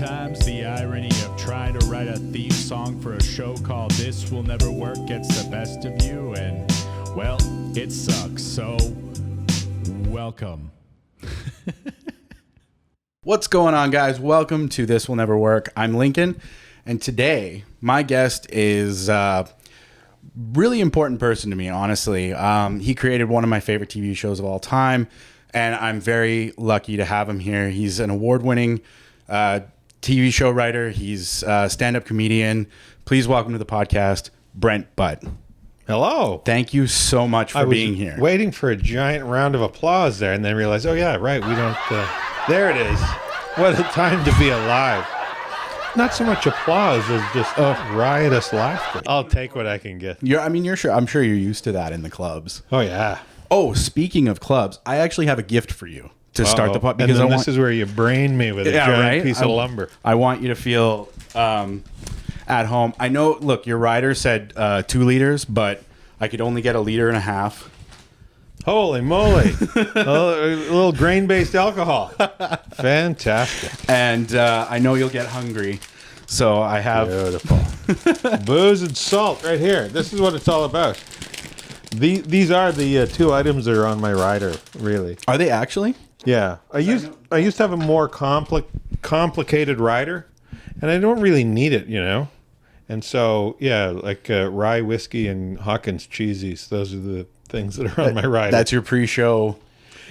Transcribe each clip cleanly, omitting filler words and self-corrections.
Sometimes the irony of trying to write a theme song for a show called This Will Never Work gets the best of you, and, well, it sucks. So, welcome. What's going on, guys? Welcome to This Will Never Work. I'm Lincoln, and today my guest is a really important person to me, honestly. He created one of my favorite TV shows of all time, and I'm very lucky to have him here. He's an award-winning TV show writer. He's a stand-up comedian. Please welcome to the podcast, Brent Butt. Hello. Thank you so much for being here. Waiting for a giant round of applause there, and then realized, oh yeah, right, we don't. There it is. What a time to be alive. Not so much applause as just riotous laughter. I'll take what I can get. I'm sure you're used to that in the clubs. Oh yeah. Oh, speaking of clubs, I actually have a gift for you to start the podcast. Because this is where you brain me with a giant piece of lumber. I want you to feel at home. I know, look, your rider said 2 liters, but I could only get 1.5 liters. Holy moly. A little grain-based alcohol. Fantastic. And I know you'll get hungry, so I have... Beautiful. Booze and salt right here. This is what it's all about. These are the 2 items that are on my rider, really. Are they actually? Yeah. I used to have a more complicated rider, and I don't really need it, you know? And so, yeah, like rye whiskey and Hawkins cheesies. Those are the things that are on my rider. That's your pre-show.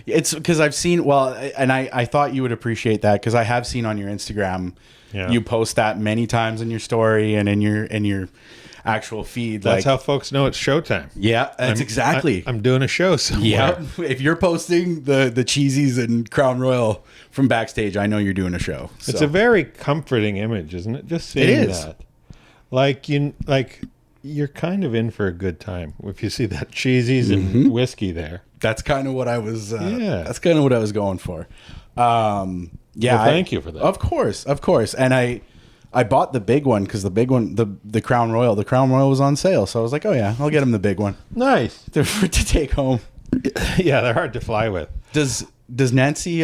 It's because I've seen, and I thought you would appreciate that because I have seen on your Instagram, you post that many times in your story and in your actual feed. That's how folks know it's showtime. Yeah, exactly. I'm doing a show somewhere. Yeah, if you're posting the cheesies and Crown Royal from backstage, I know you're doing a show. So. It's a very comforting image, isn't it? Just seeing that. Like you're kind of in for a good time if you see that cheesies and whiskey there. That's kind of what I was. That's kind of what I was going for. Thank you for that. Of course. And I bought the big one because the big one, the Crown Royal, was on sale. So I was like, oh yeah, I'll get him the big one. Nice to take home. Yeah, they're hard to fly with. Does Nancy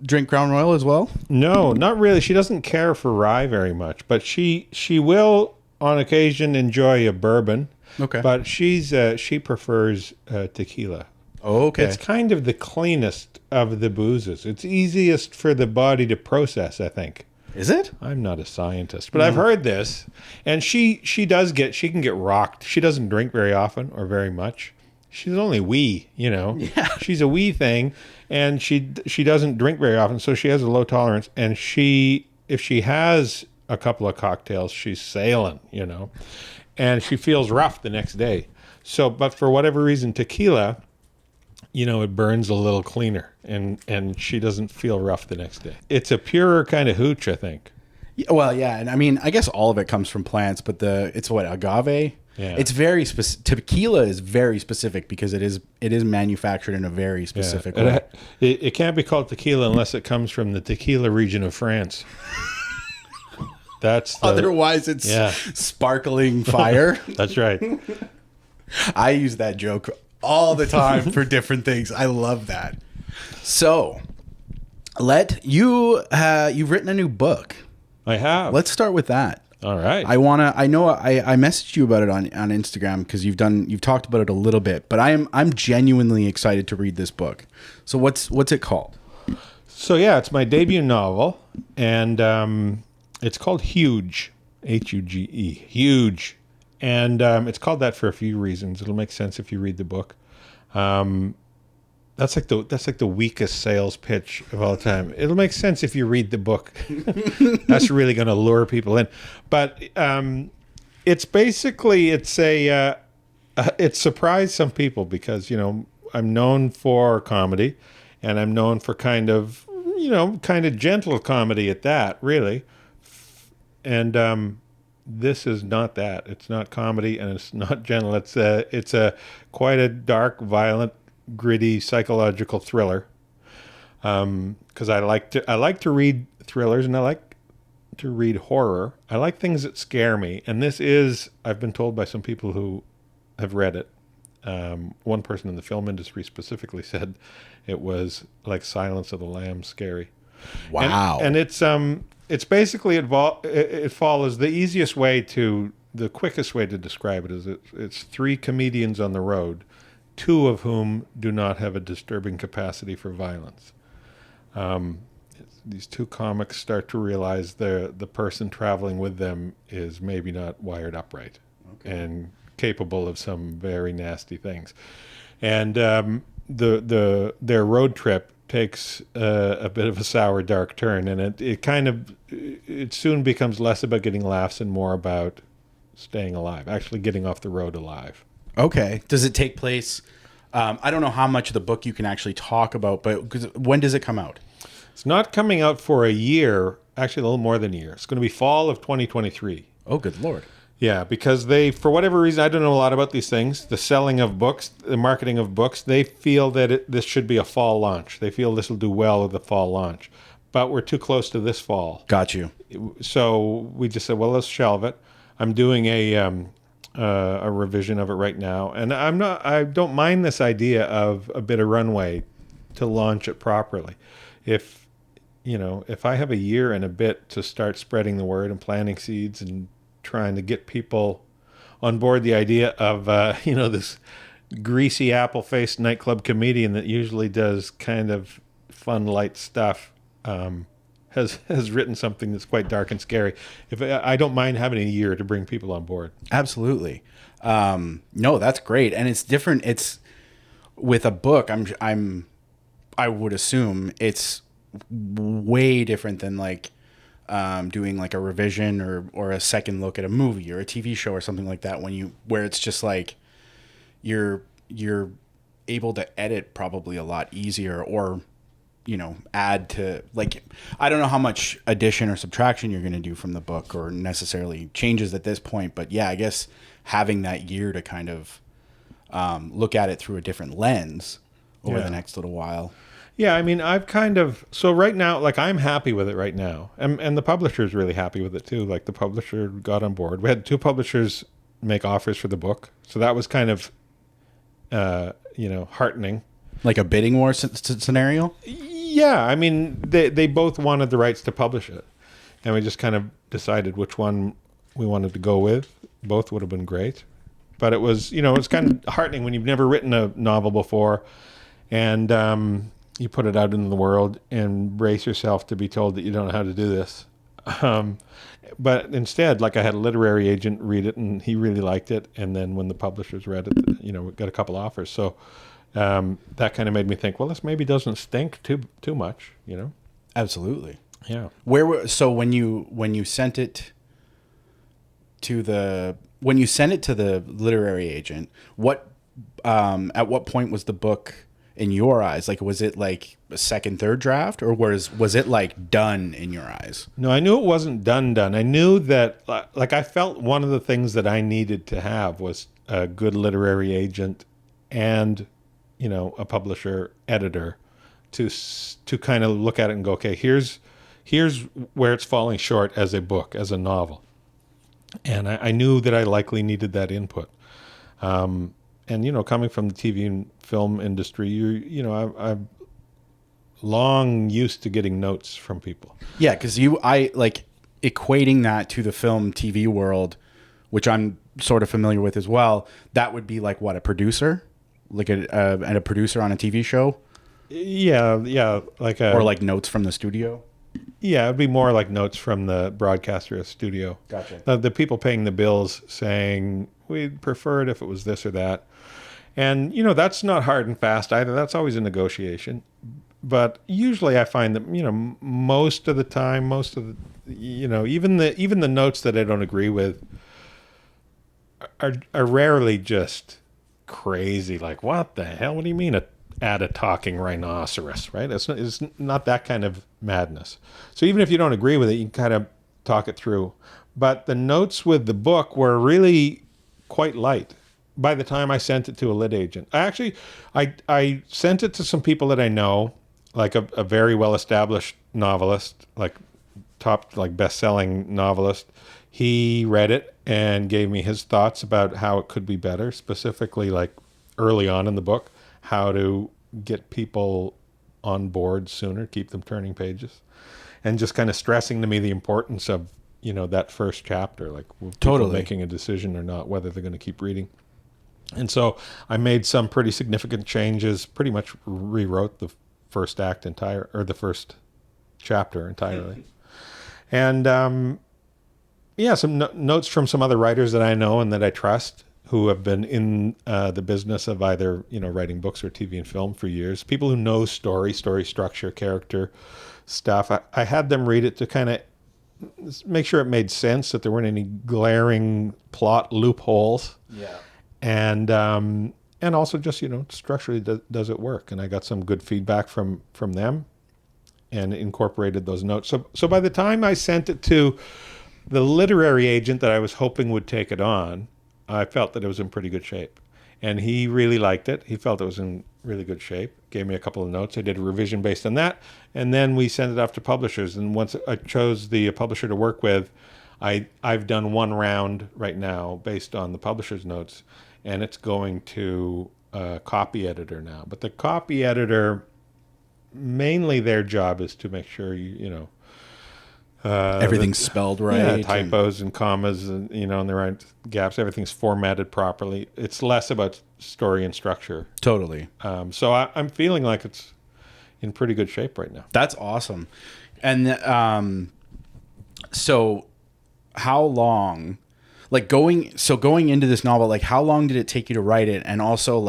drink Crown Royal as well? No, not really. She doesn't care for rye very much, but she will on occasion enjoy a bourbon. Okay, but she prefers tequila. Oh, okay. It's kind of the cleanest of the boozes. It's easiest for the body to process, I think. Is it? I'm not a scientist, but I've heard this, and she can get rocked. She doesn't drink very often or very much. She's only wee, you know. Yeah. She's a wee thing, and she doesn't drink very often, so she has a low tolerance. And if she has a couple of cocktails, she's sailing, you know, and she feels rough the next day. So, but for whatever reason, tequila, you know, it burns a little cleaner, and she doesn't feel rough the next day. It's a purer kind of hooch, I think. Well, yeah, and I mean, I guess all of it comes from plants, but it's what, agave? Yeah. It's very specific. Tequila is very specific because it is manufactured in a very specific way. It can't be called tequila unless it comes from the tequila region of France. Otherwise, it's sparkling fire. That's right. I use that joke all the time for different things. I love that. So, you've written a new book. I have. Let's start with that. All right. I messaged you about it on Instagram because you've talked about it a little bit, but I'm genuinely excited to read this book. So what's it called? So yeah, it's my debut novel, and it's called Huge, Huge, Huge, and it's called that for a few reasons. It'll make sense if you read the book. That's like the weakest sales pitch of all time. It'll make sense if you read the book. That's really going to lure people in. But it's basically it surprised some people because, you know, I'm known for comedy, and I'm known for kind of gentle comedy at that, really. And this is not that. It's not comedy, and it's not gentle. It's a quite a dark, violent, gritty psychological thriller, because I like to read thrillers, and I like to read horror. I like things that scare me, and this is, I've been told by some people who have read it, one person in the film industry specifically said it was like Silence of the Lambs scary. Wow. And it's basically it follows the quickest way to describe it is it's three comedians on the road, two of whom do not have a disturbing capacity for violence. These two comics start to realize the person traveling with them is maybe not wired upright and capable of some very nasty things. And their road trip takes a bit of a sour, dark turn, and it soon becomes less about getting laughs and more about staying alive, actually getting off the road alive. Okay. Does it take place? I don't know how much of the book you can actually talk about, but when does it come out? It's not coming out for a year, actually a little more than a year. It's going to be fall of 2023. Oh, good Lord. Yeah, because for whatever reason, I don't know a lot about these things, the selling of books, the marketing of books, they feel that this should be a fall launch. They feel this will do well with the fall launch. But we're too close to this fall. Got you. So we just said, well, let's shelve it. I'm doing a revision of it right now. And I don't mind this idea of a bit of runway to launch it properly. If I have a year and a bit to start spreading the word and planting seeds and trying to get people on board the idea of, this greasy apple-faced nightclub comedian that usually does kind of fun, light stuff, has written something that's quite dark and scary. I don't mind having a year to bring people on board. Absolutely. No, that's great. And it's different. It's with a book. I would assume it's way different than like doing like a revision or a second look at a movie or a TV show or something like that, where it's just like you're able to edit probably a lot easier, or add to, like, I don't know how much addition or subtraction you're going to do from the book or necessarily changes at this point, but yeah, I guess having that year to kind of look at it through a different lens over the next little while. Yeah, I mean, so right now, like, I'm happy with it right now. And the publisher's really happy with it too. Like, the publisher got on board. We had two publishers make offers for the book. So that was kind of, heartening. Like a bidding war scenario? Yeah, I mean, they both wanted the rights to publish it. And we just kind of decided which one we wanted to go with. Both would have been great. But it was, it's kind of heartening when you've never written a novel before. And you put it out into the world and brace yourself to be told that you don't know how to do this. But instead, like, I had a literary agent read it and he really liked it. And then when the publishers read it, we got a couple offers. So that kind of made me think, well, this maybe doesn't stink too much, Absolutely. Yeah. So when you sent it to the literary agent, at what point was the book in your eyes? Like, was it like a second, third draft, or was it like done in your eyes? No, I knew it wasn't done. I knew that, like, I felt one of the things that I needed to have was a good literary agent and, a publisher, editor to kind of look at it and go, okay, here's where it's falling short as a book, as a novel. And I knew that I likely needed that input. And, coming from the TV and film industry, I'm long used to getting notes from people. Yeah, because I like equating that to the film TV world, which I'm sort of familiar with as well. That would be like what, a producer? Like a producer on a TV show? Yeah, or like notes from the studio? Yeah, it'd be more like notes from the broadcaster studio. Gotcha. The people paying the bills saying, we'd prefer it if it was this or that. And, that's not hard and fast either. That's always a negotiation. But usually I find that, most of the time, even the notes that I don't agree with are rarely just crazy. Like, what the hell? What do you mean add a talking rhinoceros, right? It's not that kind of madness. So even if you don't agree with it, you can kind of talk it through. But the notes with the book were really quite light by the time I sent it to a lit agent. I sent it to some people that I know, like a very well-established novelist, like top, like best-selling novelist. He read it and gave me his thoughts about how it could be better, specifically like early on in the book, how to get people on board sooner, keep them turning pages, and just kind of stressing to me the importance of, that first chapter, like people Totally. making a decision or not, whether they're going to keep reading. And so I made some pretty significant changes, pretty much rewrote the first act or the first chapter entirely. And some notes from some other writers that I know and that I trust, who have been in the business of either, writing books or TV and film for years. People who know story structure, character stuff. I had them read it to kind of make sure it made sense, that there weren't any glaring plot loopholes. Yeah. And also just, structurally, does it work? And I got some good feedback from them and incorporated those notes. So by the time I sent it to the literary agent that I was hoping would take it on, I felt that it was in pretty good shape. And he really liked it. He felt it was in really good shape. Gave me a couple of notes. I did a revision based on that. And then we sent it off to publishers. And once I chose the publisher to work with, I've done one round right now based on the publisher's notes. And it's going to a copy editor now. But the copy editor, mainly their job is to make sure Everything's spelled right. Yeah, typos and commas and and the right gaps. Everything's formatted properly. It's less about story and structure. Totally. So I'm feeling like it's in pretty good shape right now. That's awesome. And so how long, going into this novel, how long did it take you to write it? And also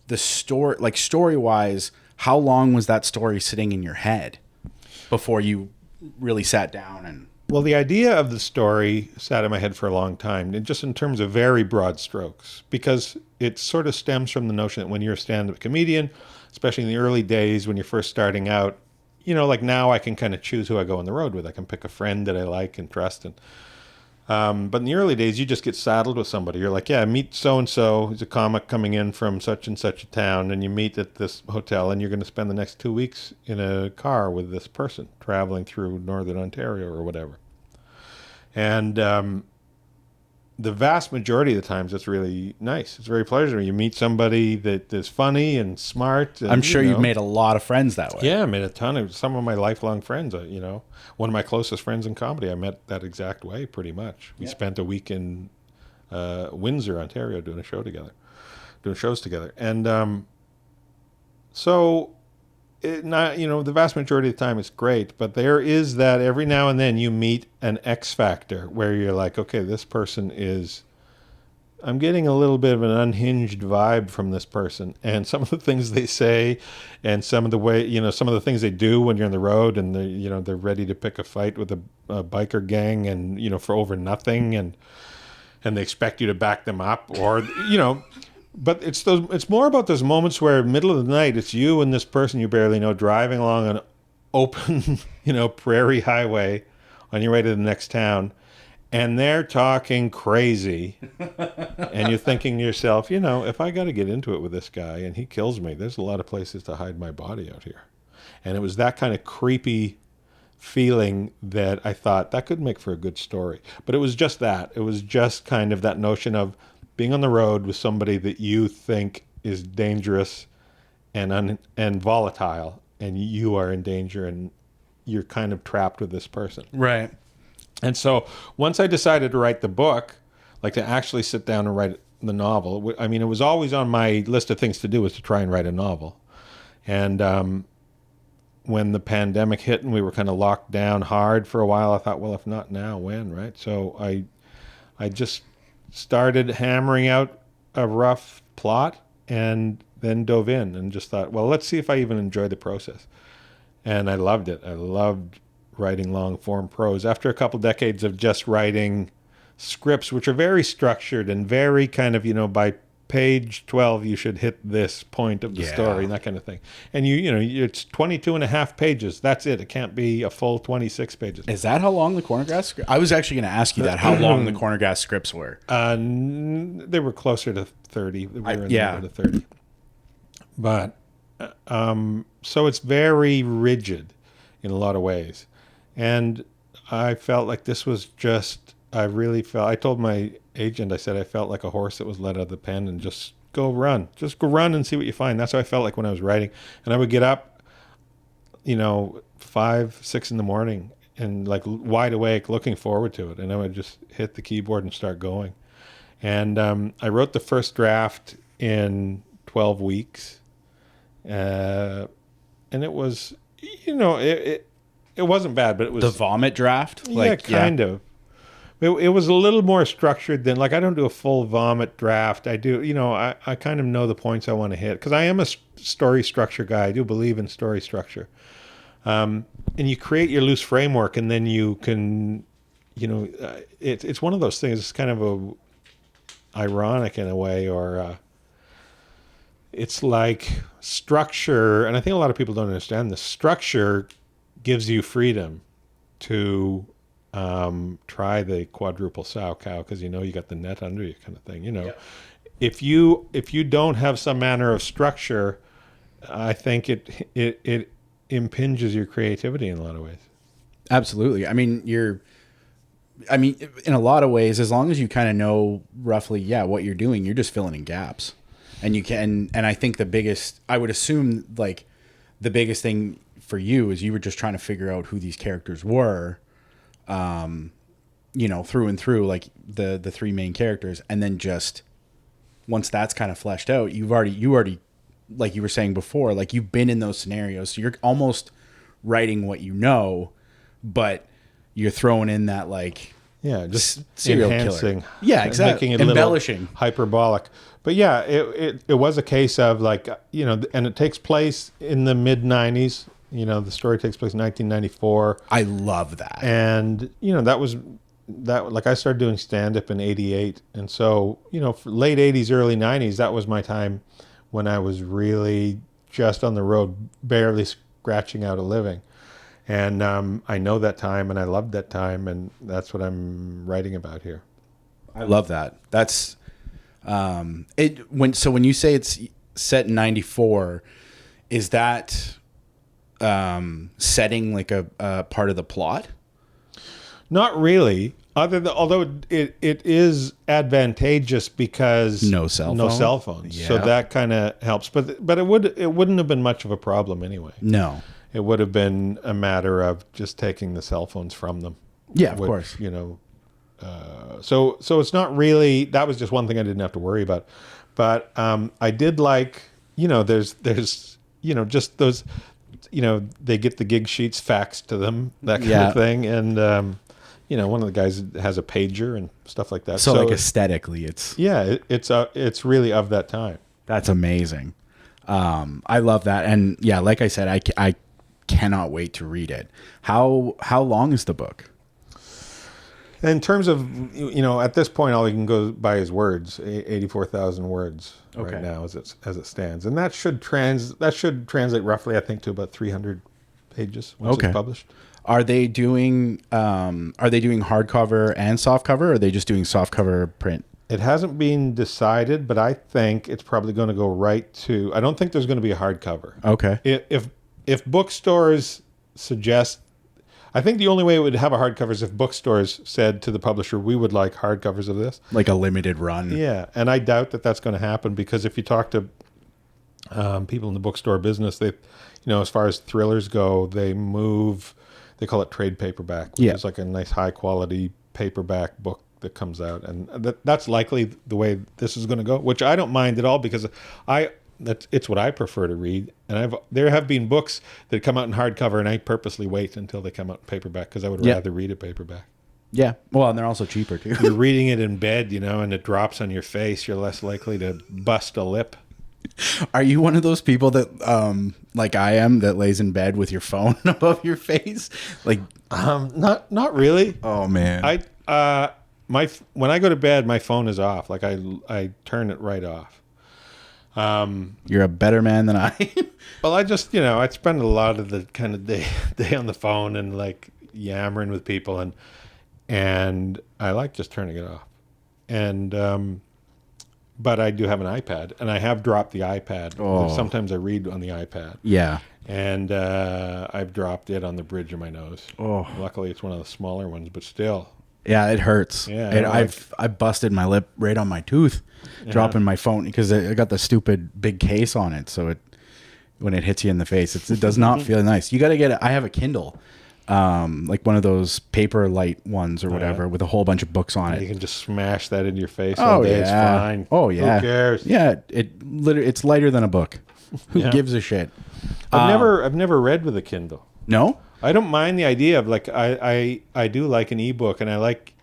the story wise, how long was that story sitting in your head before you really sat down? And well, the idea of the story sat in my head for a long time, and just in terms of very broad strokes, because it sort of stems from the notion that when you're a stand-up comedian, especially in the early days when you're first starting out, now I can kind of choose who I go on the road with. I can pick a friend that I like and trust, and but in the early days, you just get saddled with somebody. You're like, yeah, meet so-and-so. He's a comic coming in from such and such a town, and you meet at this hotel, and you're going to spend the next 2 weeks in a car with this person traveling through northern Ontario or whatever. And the vast majority of the times, it's really nice. It's very pleasurable. You meet somebody that is funny and smart. And, I'm sure you've made a lot of friends that way. Yeah, I made a ton of some of my lifelong friends. One of my closest friends in comedy, I met that exact way, pretty much. We spent a week in Windsor, Ontario, doing shows together, and so. The vast majority of the time it's great, but there is that every now and then you meet an X factor where you're like, okay, this person I'm getting a little bit of an unhinged vibe from this person, and some of the things they say, and some of the way, some of the things they do when you're on the road, and they're ready to pick a fight with a biker gang, and for over nothing, and they expect you to back them up, or But it's more about those moments where middle of the night, it's you and this person you barely know driving along an open, prairie highway on your way to the next town, and they're talking crazy, and you're thinking to yourself, if I got to get into it with this guy and he kills me, there's a lot of places to hide my body out here. And it was that kind of creepy feeling that I thought that could make for a good story. But it was just that. It was just kind of that notion of being on the road with somebody that you think is dangerous and volatile, and you are in danger, and you're kind of trapped with this person. Right. And so once I decided to write the book, to actually sit down and write the novel, it was always on my list of things to do, was to try and write a novel. And when the pandemic hit and we were kind of locked down hard for a while, I thought, well, if not now, when, right? So I just started hammering out a rough plot and then dove in and just thought, well, let's see if I even enjoy the process. And I loved it. I loved writing long form prose. After a couple decades of just writing scripts, which are very structured and very kind of, by page 12, you should hit this point of the story and that kind of thing. And it's 22 and a half pages. That's it. It can't be a full 26 pages. Is that how long the Corner Gas script? I was actually going to ask you that, how long the Corner Gas scripts were. They were closer to 30. We were in the neighborhood of 30. But, so it's very rigid in a lot of ways. And I felt like this was I told my agent, I said I felt like a horse that was let out of the pen and just go run and see what you find. That's how I felt like when I was writing. And I would get up 5, 6 in the morning and like wide awake, looking forward to it. And I would just hit the keyboard and start going. And I wrote the first draft in 12 weeks. And it was, it wasn't bad, but it was The vomit draft? kind of. It was a little more structured than, like, I don't do a full vomit draft. I do, I kind of know the points I want to hit because I am a story structure guy. I do believe in story structure. And you create your loose framework, and then you can, it's one of those things. It's kind of ironic in a way, or it's like structure, and I think a lot of people don't understand this. Structure gives you freedom to try the quadruple sow cow because you got the net under you, kind of thing. If you don't have some manner of structure, I think it impinges your creativity in a lot of ways. Absolutely. I mean, in a lot of ways, as long as you kind of know roughly, what you're doing, you're just filling in gaps. And I think I would assume like the biggest thing for you is you were just trying to figure out who these characters were, through and through, like the three main characters. And then just once that's kind of fleshed out, you already, like you were saying before, like you've been in those scenarios. So you're almost writing what but you're throwing in that like, just serial enhancing. Killer. Yeah, exactly. Making it Embellishing. Hyperbolic. But yeah, it was a case of like, and it takes place in the mid 90s. The story takes place in 1994. I love that. And, like I started doing stand up in 88. And so, for late 80s, early 90s, that was my time when I was really just on the road, barely scratching out a living. And I know that time, and I loved that time, and that's what I'm writing about here. I love that. That's when you say it's set in 94, is that setting like a part of the plot? Not really. Although it is advantageous because no cell phones. Yeah. So that kind of helps. But it wouldn't have been much of a problem anyway. No. It would have been a matter of just taking the cell phones from them. Yeah, of course. So it's not really, that was just one thing I didn't have to worry about. But I did like, there's just those, they get the gig sheets faxed to them, that kind of thing. And, one of the guys has a pager and stuff like that. So like aesthetically, it's really of that time. That's amazing. I love that. And yeah, like I said, I cannot wait to read it. How long is the book? In terms of, at this point, all you can go by is words, 84,000 words right now as it stands. And that should translate roughly, I think, to about 300 pages once it's published. Are they doing hardcover and softcover, or are they just doing softcover print? It hasn't been decided, but I think it's probably going to go right to, I don't think there's going to be a hardcover. Okay. If bookstores suggest, I think the only way it would have a hardcover is if bookstores said to the publisher, we would like hardcovers of this. Like a limited run. Yeah. And I doubt that that's going to happen because if you talk to people in the bookstore business, they, as far as thrillers go, they call it trade paperback, which is like a nice high quality paperback book that comes out. And that's likely the way this is going to go, which I don't mind at all because it's what I prefer to read. And there have been books that come out in hardcover, and I purposely wait until they come out in paperback because I would rather read a paperback. Yeah. Well, and they're also cheaper too. You're reading it in bed, and it drops on your face. You're less likely to bust a lip. Are you one of those people that, like I am, that lays in bed with your phone above your face? Like, not really. Oh man. When I go to bed, my phone is off. Like I turn it right off. You're a better man than I. Well, I just, I spend a lot of the kind of day on the phone and like yammering with people and I like just turning it off. And, but I do have an iPad, and I have dropped the iPad. Oh. Sometimes I read on the iPad. Yeah. And I've dropped it on the bridge of my nose. Oh. Luckily, it's one of the smaller ones, but still. Yeah, it hurts. Yeah, I busted my lip right on my tooth, dropping my phone because I got the stupid big case on it. So it when it hits you in the face. It does not feel nice. You got to get it. I have a Kindle, like one of those paper light ones or whatever, with a whole bunch of books on You it. can just smash that in your face Oh all day. yeah, It's fine. Oh yeah, Who cares? Yeah, it's lighter than a book. Who gives a shit? I've never read with a Kindle. No. I don't mind the idea of like I do like an ebook, and I like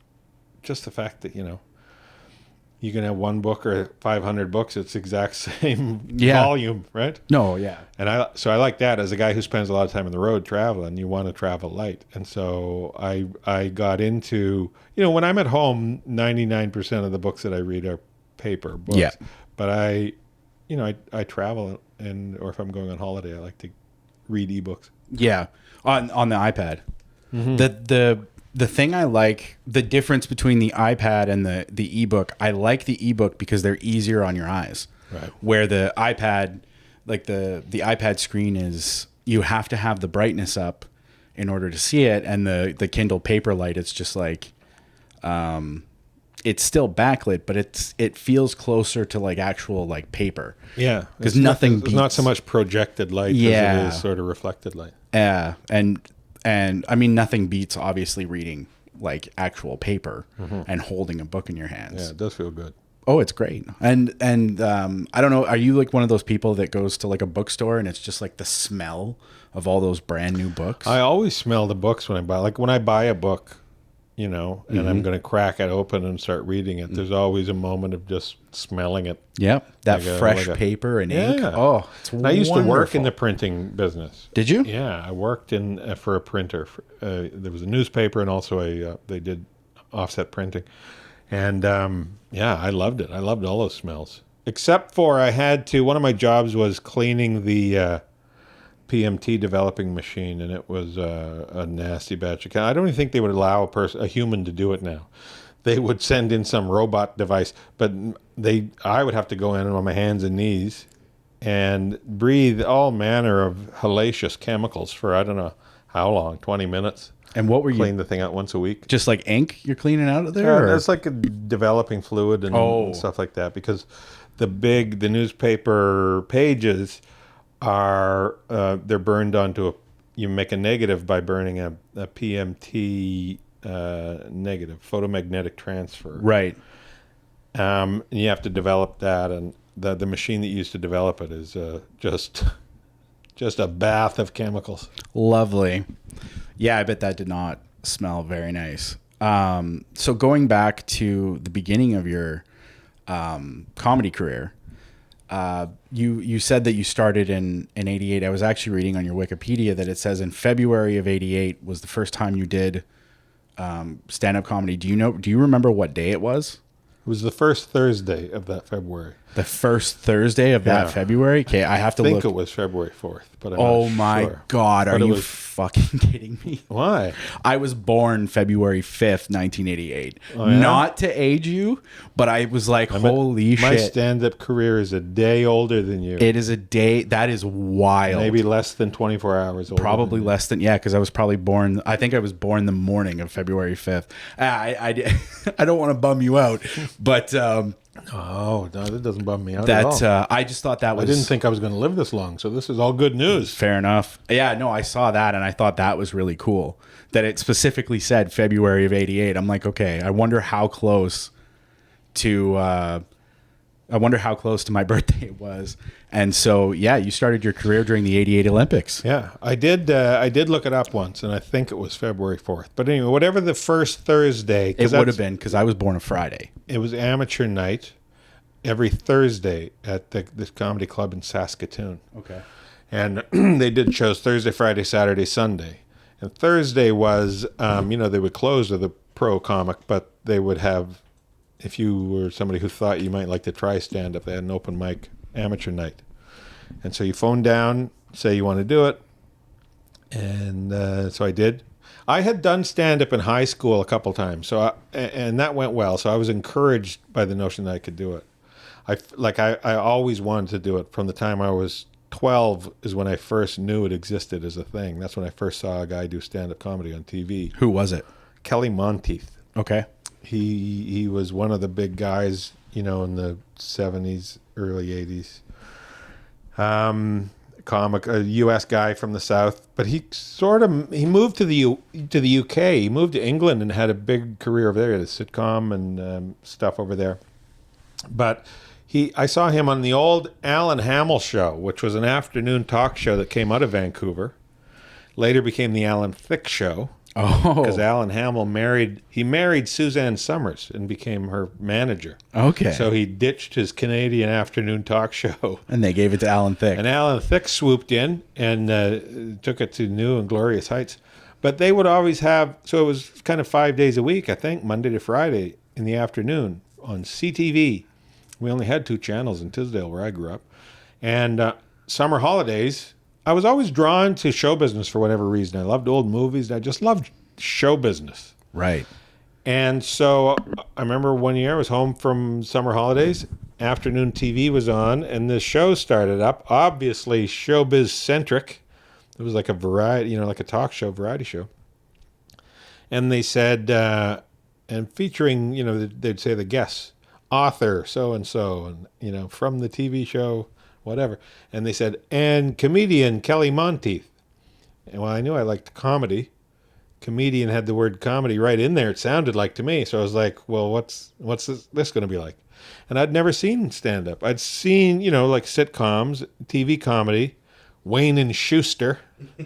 just the fact that you can have one book or 500 books. It's the exact same volume, right? No, yeah. And I like that as a guy who spends a lot of time on the road traveling. You want to travel light, and so I got into when I'm at home, 99% of the books that I read are paper books. Yeah. But I travel, or if I'm going on holiday, I like to read ebooks. Yeah, on the iPad. The thing I like, the difference between the iPad and the ebook, I like the ebook because they're easier on your eyes. Right. Where the iPad, like the iPad screen is, you have to have the brightness up in order to see it, and the Kindle Paperlight, it's just like, it's still backlit, but it feels closer to like actual like paper. Yeah, because nothing. It's not so much projected light as it is sort of reflected light. Yeah, and I mean, nothing beats obviously reading like actual paper and holding a book in your hands. Yeah, it does feel good. Oh, it's great. And I don't know, are you like one of those people that goes to like a bookstore and it's just like the smell of all those brand new books? I always smell the books when I buy. Like when I buy a book, and I'm going to crack it open and start reading it. There's always a moment of just smelling it. Yep, that Like fresh paper and ink. Oh, it's and I used to work in wonderful. the printing business. Did you? Yeah, I worked in for a printer. There was a newspaper and also they did offset printing. And I loved it. I loved all those smells. Except for one of my jobs was cleaning the PMT developing machine, and it was a nasty batch of. I don't even think they would allow a human to do it now. They would send in some robot device, but I would have to go in on my hands and knees and breathe all manner of hellacious chemicals for I don't know how long, 20 minutes. And what were Clean the thing out once a week. Just like ink you're cleaning out of there? It's like a developing fluid and stuff like that, because the newspaper pages are they're burned onto you make a negative by burning a PMT negative, photomagnetic transfer. Right. And you have to develop that, and the machine that you use to develop it is just a bath of chemicals. Lovely. Yeah, I bet that did not smell very nice. So going back to the beginning of your comedy career, you said that you started in 88. I was actually reading on your Wikipedia that it says in February of 88 was the first time you did stand-up comedy. Do you remember what day it was? It was the first Thursday of that February. The first Thursday of that February? Okay, I have to look. I think it was February 4th, but I'm oh not my sure. God, are you fucking kidding me? Why? I was born February 5th, 1988. Oh, yeah? Not to age you, but I was like, holy shit. My stand-up career is a day older than you. It is a day, that is wild. Maybe less than 24 hours older. Probably less than, because I was probably born, I think I was born the morning of February 5th. I don't want to bum you out, but... Oh, no, that doesn't bum me out at all. I just thought that was... I didn't think I was going to live this long, so this is all good news. Fair enough. Yeah, no, I saw that, and I thought that was really cool, that it specifically said February of 88. I'm like, okay, I wonder how close to my birthday it was. And so, yeah, you started your career during the 88 Olympics. Yeah, I did look it up once, and I think it was February 4th. But anyway, whatever the first Thursday... It would have been, because I was born a Friday. It was amateur night every Thursday at this comedy club in Saskatoon. Okay. And they did shows Thursday, Friday, Saturday, Sunday. And Thursday was, they would close with a pro comic, but they would have, if you were somebody who thought you might like to try stand-up, they had an open mic amateur night. And so you phone down, say you want to do it. And so I did. I had done stand-up in high school a couple times, and that went well. So I was encouraged by the notion that I could do it. I always wanted to do it. From the time I was 12 is when I first knew it existed as a thing. That's when I first saw a guy do stand-up comedy on TV. Who was it? Kelly Monteith. Okay. He was one of the big guys, in the 70s, early 80s. comic, a U.S. guy from the South, but he moved to the UK. He moved to England and had a big career over there. He had a sitcom and stuff over there. But I saw him on the old Alan Hamill show, which was an afternoon talk show that came out of Vancouver. Later became the Alan Thicke Show. Oh, Because Alan Hamill married Suzanne Summers and became her manager. okay. So he ditched his Canadian afternoon talk show. And they gave it to Alan Thicke. And Alan Thicke swooped in and took it to new and glorious heights. But they would always have, so it was kind of 5 days a week, I think, Monday to Friday in the afternoon on CTV. We only had 2 channels in Tisdale where I grew up. And summer holidays, I was always drawn to show business for whatever reason. I loved old movies. I just loved show business. Right. And so I remember one year I was home from summer holidays. Afternoon TV was on, and this show started up. Obviously, showbiz centric. It was like a variety, like a talk show, variety show. And they said, and featuring, they'd say the guests, author so and so, and from the TV show, whatever. And they said, and comedian Kelly Monteith. And well, I knew I liked comedy. Comedian had the word comedy right in there. It sounded like to me. So I was like, well, what's this going to be like? And I'd never seen stand-up. I'd seen, like sitcoms, TV comedy, Wayne and Schuster,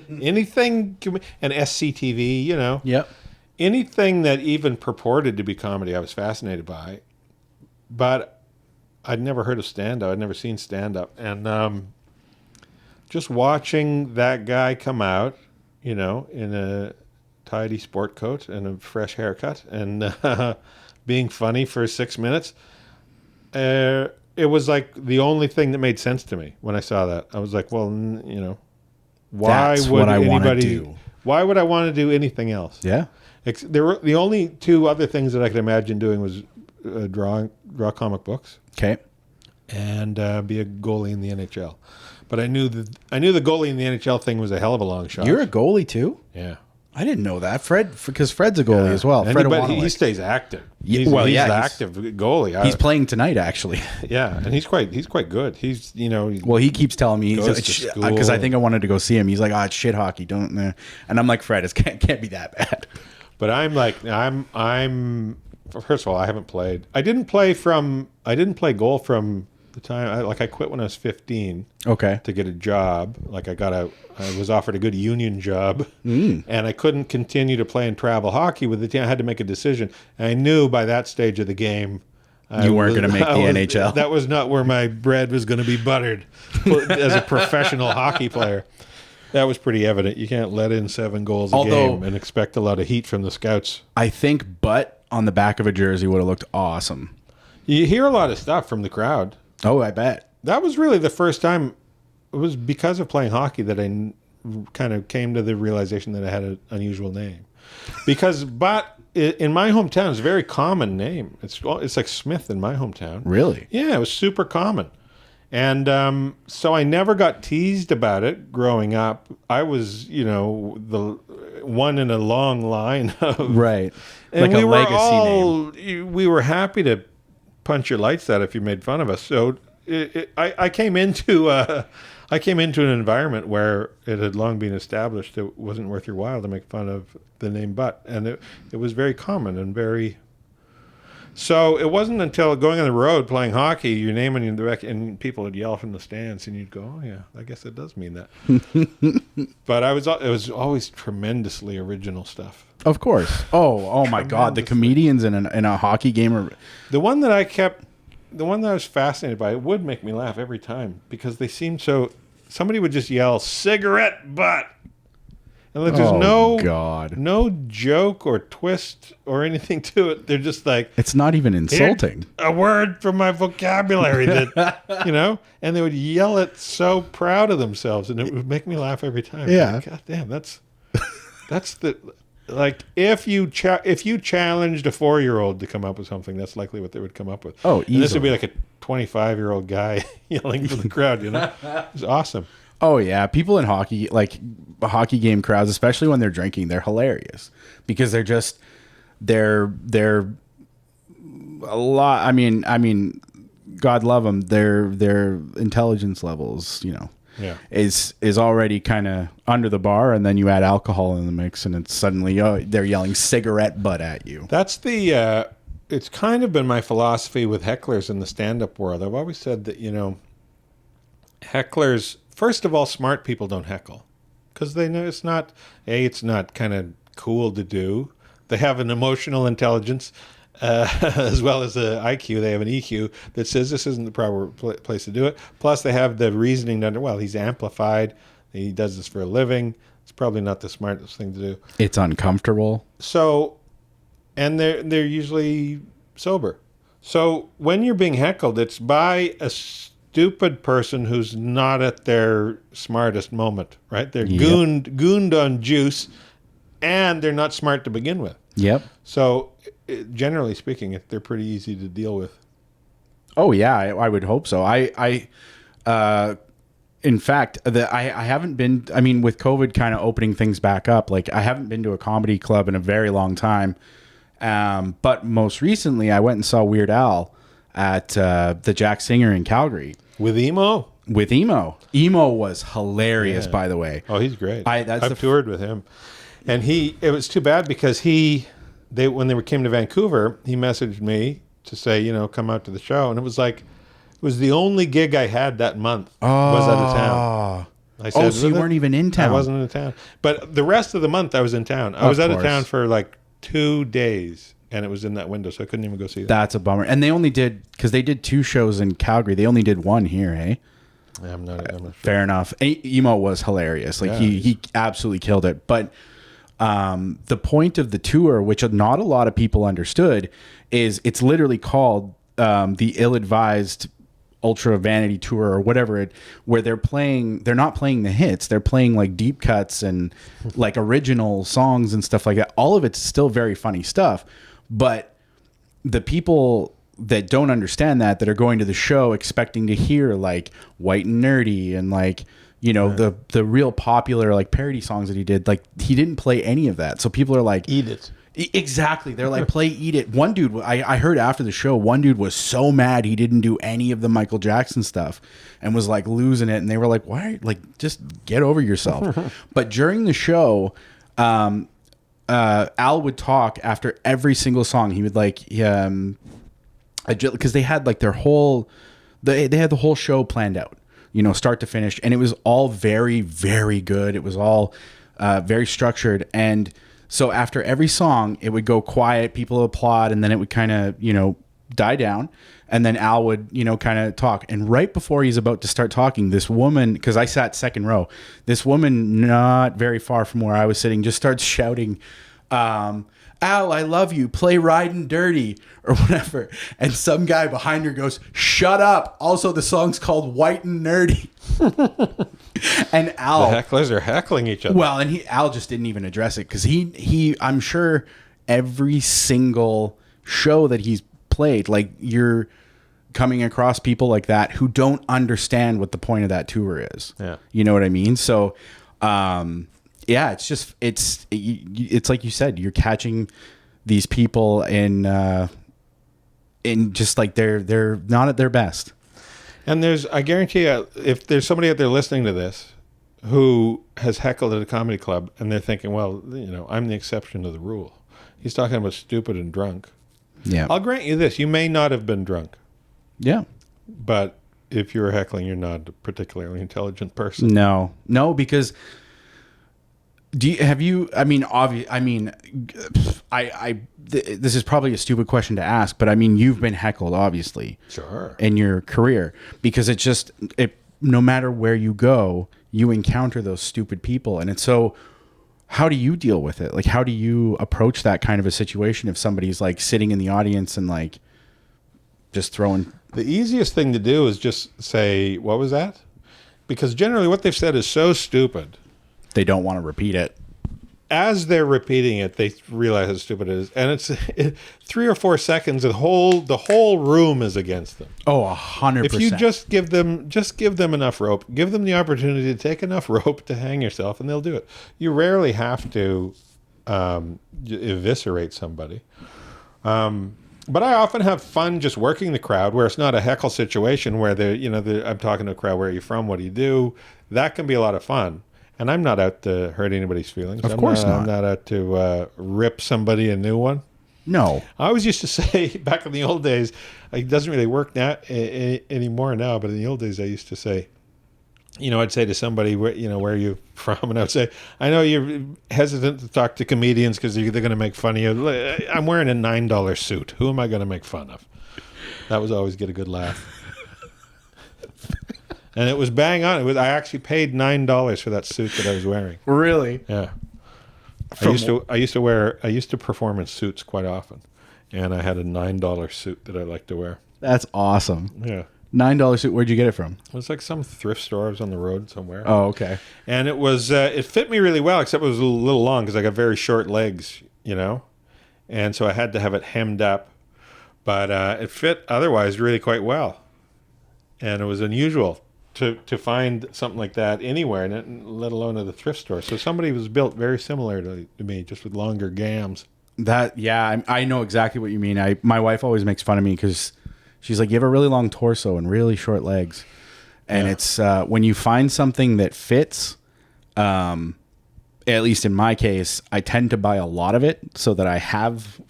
anything, and SCTV, Yep. anything that even purported to be comedy, I was fascinated by. But I'd never heard of stand-up. I'd never seen stand-up. And just watching that guy come out, in a tidy sport coat and a fresh haircut and being funny for 6 minutes, it was like the only thing that made sense to me when I saw that. I was like, well, why That's would what I wanna anybody do. Why would I want to do anything else? Yeah. There were the only 2 other things that I could imagine doing was draw comic books. Okay. And be a goalie in the NHL. But I knew the goalie in the NHL thing was a hell of a long shot. You're a goalie too? Yeah. I didn't know that. Because Fred's a goalie as well. And Fred but he Iwanowicz. stays active. Yeah, He's well, an yeah, active goalie. He's playing tonight, actually. Yeah, and he's quite good. He's Well, he keeps telling me Goes to school. because I think I wanted to go see him. He's like, "Oh, it's shit hockey, don't." And I'm like, "Fred, it can't be that bad." But I'm. First of all, I haven't played. I didn't play goal from the time I quit when I was 15. Okay. To get a job. I was offered a good union job, and I couldn't continue to play in travel hockey with the team. I had to make a decision. And I knew by that stage of the game, You weren't going to make the NHL. That was not where my bread was going to be buttered as a professional hockey player. That was pretty evident. You can't let in 7 goals a game and expect a lot of heat from the scouts. I think Butt on the back of a jersey would have looked awesome. You hear a lot of stuff from the crowd. Oh, I bet. That was really the first time. It was because of playing hockey that I kind of came to the realization that I had an unusual name. Because Butt in my hometown is a very common name. It's like Smith in my hometown. Really? Yeah, it was super common. And so I never got teased about it growing up. I was, the one in a long line of... Right. And like we a were legacy name. We were happy to punch your lights out if you made fun of us. So I came into an environment where it had long been established it wasn't worth your while to make fun of the name Butt. And it was very common and very... So it wasn't until going on the road playing hockey, your name on the back, and people would yell from the stands, and you'd go, "Oh yeah, I guess it does mean that." But it was always tremendously original stuff. Of course. Oh my God! The comedians in a hockey game are the one that I was fascinated by. It would make me laugh every time because they seemed so. Somebody would just yell "cigarette butt," and like, there's no joke or twist or anything to it. They're just like, it's not even insulting. A word from my vocabulary that, and they would yell it so proud of themselves, and it would make me laugh every time. Yeah. Like, God damn, that's the, like, if you challenged a 4-year-old to come up with something, that's likely what they would come up with. Oh, and this would be easily. like a 25-year-old guy yelling for the crowd, It's awesome. Oh yeah, people in hockey, like hockey game crowds, especially when they're drinking, they're hilarious because they're a lot. I mean, God love them. Their intelligence levels, is already kind of under the bar, and then you add alcohol in the mix, and it's suddenly they're yelling cigarette butt at you. That's the. It's kind of been my philosophy with hecklers in the stand-up world. I've always said that hecklers. First of all, smart people don't heckle because they know it's not kind of cool to do. They have an emotional intelligence as well as an IQ. They have an EQ that says this isn't the proper place to do it. Plus, they have the reasoning that, well, he's amplified. He does this for a living. It's probably not the smartest thing to do. It's uncomfortable. So, and they're usually sober. So when you're being heckled, it's by a stupid person who's not at their smartest moment, right? They're gooned on juice, and they're not smart to begin with. Yep. So generally speaking, they're pretty easy to deal with. Oh yeah, I would hope so. In fact, I haven't been. I mean, with COVID kind of opening things back up, like I haven't been to a comedy club in a very long time. But most recently, I went and saw Weird Al at the Jack Singer in Calgary with emo. Emo was hilarious, by the way. Oh, he's great. I've toured with him, and it was too bad because when they came to Vancouver, he messaged me to say, come out to the show, and it was the only gig I had that month was out of town. I said, so you weren't even in town? I wasn't in town, but the rest of the month I was in town. I was out of town for like 2 days, and it was in that window, so I couldn't even go see that. That's a bummer. And they only did, because they did 2 shows in Calgary. They only did 1 here, eh? I'm not sure. Fair enough. Emo was hilarious. Like he absolutely killed it. But the point of the tour, which not a lot of people understood, is it's literally called the Ill-Advised Ultra Vanity Tour or whatever, where they're not playing the hits, they're playing like deep cuts and like original songs and stuff like that. All of it's still very funny stuff, but the people that don't understand that are going to the show expecting to hear like White and Nerdy and like the real popular like parody songs that he did, like he didn't play any of that, so people are like, eat it. Exactly. They're like, play Eat It. One dude, I heard after the show, one dude was so mad he didn't do any of the Michael Jackson stuff and was like losing it. And they were like, why? Like, just get over yourself. But during the show, Al would talk after every single song. He would like, because they had like they had the whole show planned out, start to finish. And it was all very, very good. It was all very structured. And so after every song, it would go quiet, people would applaud, and then it would kind of, die down. And then Al would, kind of talk. And right before he's about to start talking, this woman, because I sat second row, this woman not very far from where I was sitting just starts shouting, Al, I love you, play Ridin' Dirty, or whatever. And some guy behind her goes, shut up. Also, the song's called White and Nerdy. And Al, the hecklers are heckling each other. Well, and Al just didn't even address it because he I'm sure every single show that he's played, like you're coming across people like that who don't understand what the point of that tour is. Yeah, you know what I mean. So, it's just it's like you said, you're catching these people in just like they're not at their best. And I guarantee you, if there's somebody out there listening to this who has heckled at a comedy club and they're thinking, well, I'm the exception to the rule. He's talking about stupid and drunk. Yeah. I'll grant you this. You may not have been drunk. Yeah. But if you're heckling, you're not a particularly intelligent person. No, because this is probably a stupid question to ask, but I mean, you've been heckled, obviously. Sure. In your career, because no matter where you go, you encounter those stupid people. And it's so, how do you deal with it? Like, how do you approach that kind of a situation if somebody's like sitting in the audience and like just throwing... The easiest thing to do is just say, what was that? Because generally what they've said is so stupid. They don't want to repeat it. As they're repeating it, they realize how stupid it is, and it's 3 or 4 seconds. The whole room is against them. Oh, 100%. If you just give them enough rope, give them the opportunity to take enough rope to hang yourself, and they'll do it. You rarely have to eviscerate somebody. But I often have fun just working the crowd where it's not a heckle situation where I'm talking to a crowd, where are you from? What do you do? That can be a lot of fun. And I'm not out to hurt anybody's feelings. Of course not. I'm not out to rip somebody a new one. No. I always used to say back in the old days, it doesn't really work now anymore now, but in the old days I used to say, I'd say to somebody, where are you from? And I would say, I know you're hesitant to talk to comedians because they're going to make fun of you. I'm wearing a $9 suit. Who am I going to make fun of? That was always get a good laugh. And it was bang on. I actually paid $9 for that suit that I was wearing. Really? Yeah. I used to perform in suits quite often, and I had a $9 suit that I liked to wear. That's awesome. Yeah. $9 suit. Where'd you get it from? It was like some thrift store. I was on the road somewhere. Oh, okay. And it was it fit me really well, except it was a little long because I got very short legs, and so I had to have it hemmed up. But it fit otherwise really quite well, and it was unusual to find something like that anywhere, let alone at a thrift store. So somebody was built very similar to me, just with longer gams. I know exactly what you mean. My wife always makes fun of me because she's like, you have a really long torso and really short legs. And it's when you find something that fits, at least in my case, I tend to buy a lot of it so that I have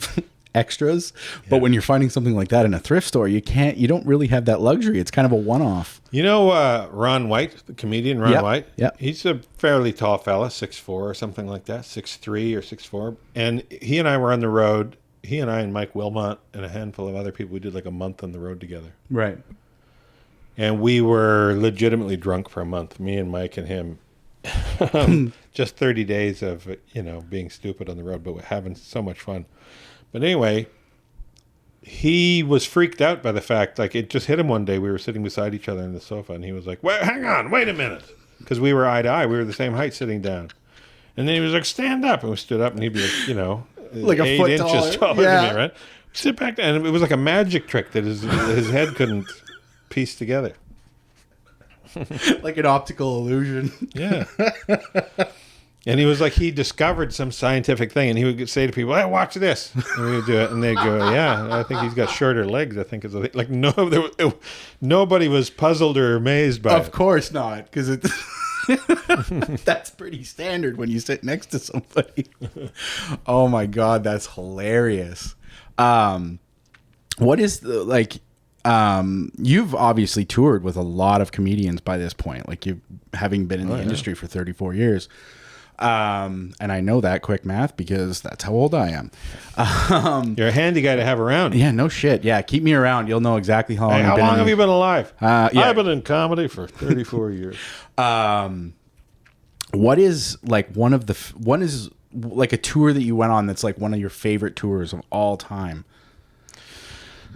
extras. But when you're finding something like that in a thrift store, you don't really have that luxury. It's kind of a one-off. Ron White, the comedian Ron White? Yeah. He's a fairly tall fella, 6'4" or something like that, 6'3" or 6'4". And he and I were on the road. He and I and Mike Wilmot and a handful of other people, we did like a month on the road together. Right. And we were legitimately drunk for a month, me and Mike and him. Just 30 days of, being stupid on the road, but we're having so much fun. But anyway, he was freaked out by the fact, like, it just hit him one day. We were sitting beside each other on the sofa, and he was like, "Wait, hang on, wait a minute." Because we were eye to eye. We were the same height sitting down. And then he was like, "Stand up." And we stood up, and he'd be like, like a 8 foot inches taller than me, right? Sit back down. And it was like a magic trick that his head couldn't piece together. Like an optical illusion. Yeah. And he was like, he discovered some scientific thing, and he would say to people, "Hey, watch this." And we would do it, and they'd go, "Yeah, I think he's got shorter legs." I think is like nobody was puzzled or amazed by it. Of course not, because that's pretty standard when you sit next to somebody. Oh my God, that's hilarious. What is you've obviously toured with a lot of comedians by this point, like you having been in the industry for 34 years. And I know that quick math because that's how old I am. You're a handy guy to have around. Yeah, no shit. Yeah, keep me around. You'll know exactly how long. Hey, how long have you been alive? Yeah. I've been in comedy for 34 years. What is like what is like a tour that you went on that's like one of your favorite tours of all time?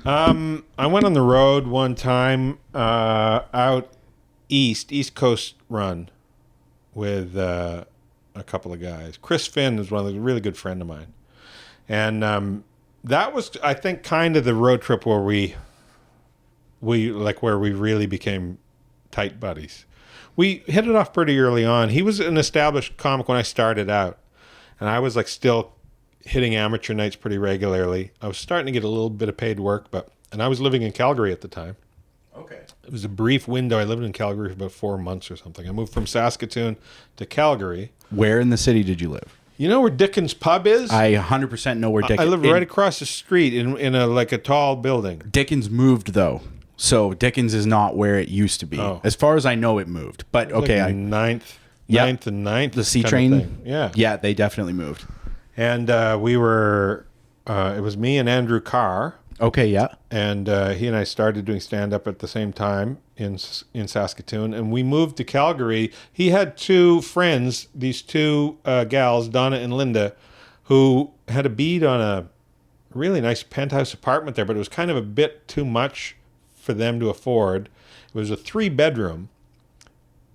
I went on the road one time out East Coast run with a couple of guys. Chris Finn is a really good friend of mine. And that was, I think, kind of the road trip where we really became tight buddies. We hit it off pretty early on. He was an established comic when I started out, and I was like still hitting amateur nights pretty regularly. I was starting to get a little bit of paid work, and I was living in Calgary at the time. Okay. It was a brief window. I lived in Calgary for about 4 months or something. I moved from Saskatoon to Calgary. Where in the city did you live? You know where Dickens Pub is? I 100% know where Dickens. I live right across the street in a tall building. Dickens moved though, so Dickens is not where it used to be. Oh. As far as I know, it moved. But okay, like ninth and ninth. The C train. Yeah, they definitely moved. And we were. It was me and Andrew Carr. Okay, yeah. And he and I started doing stand-up at the same time in Saskatoon. And we moved to Calgary. He had two friends, these two gals, Donna and Linda, who had a bead on a really nice penthouse apartment there, but it was kind of a bit too much for them to afford. It was a 3-bedroom.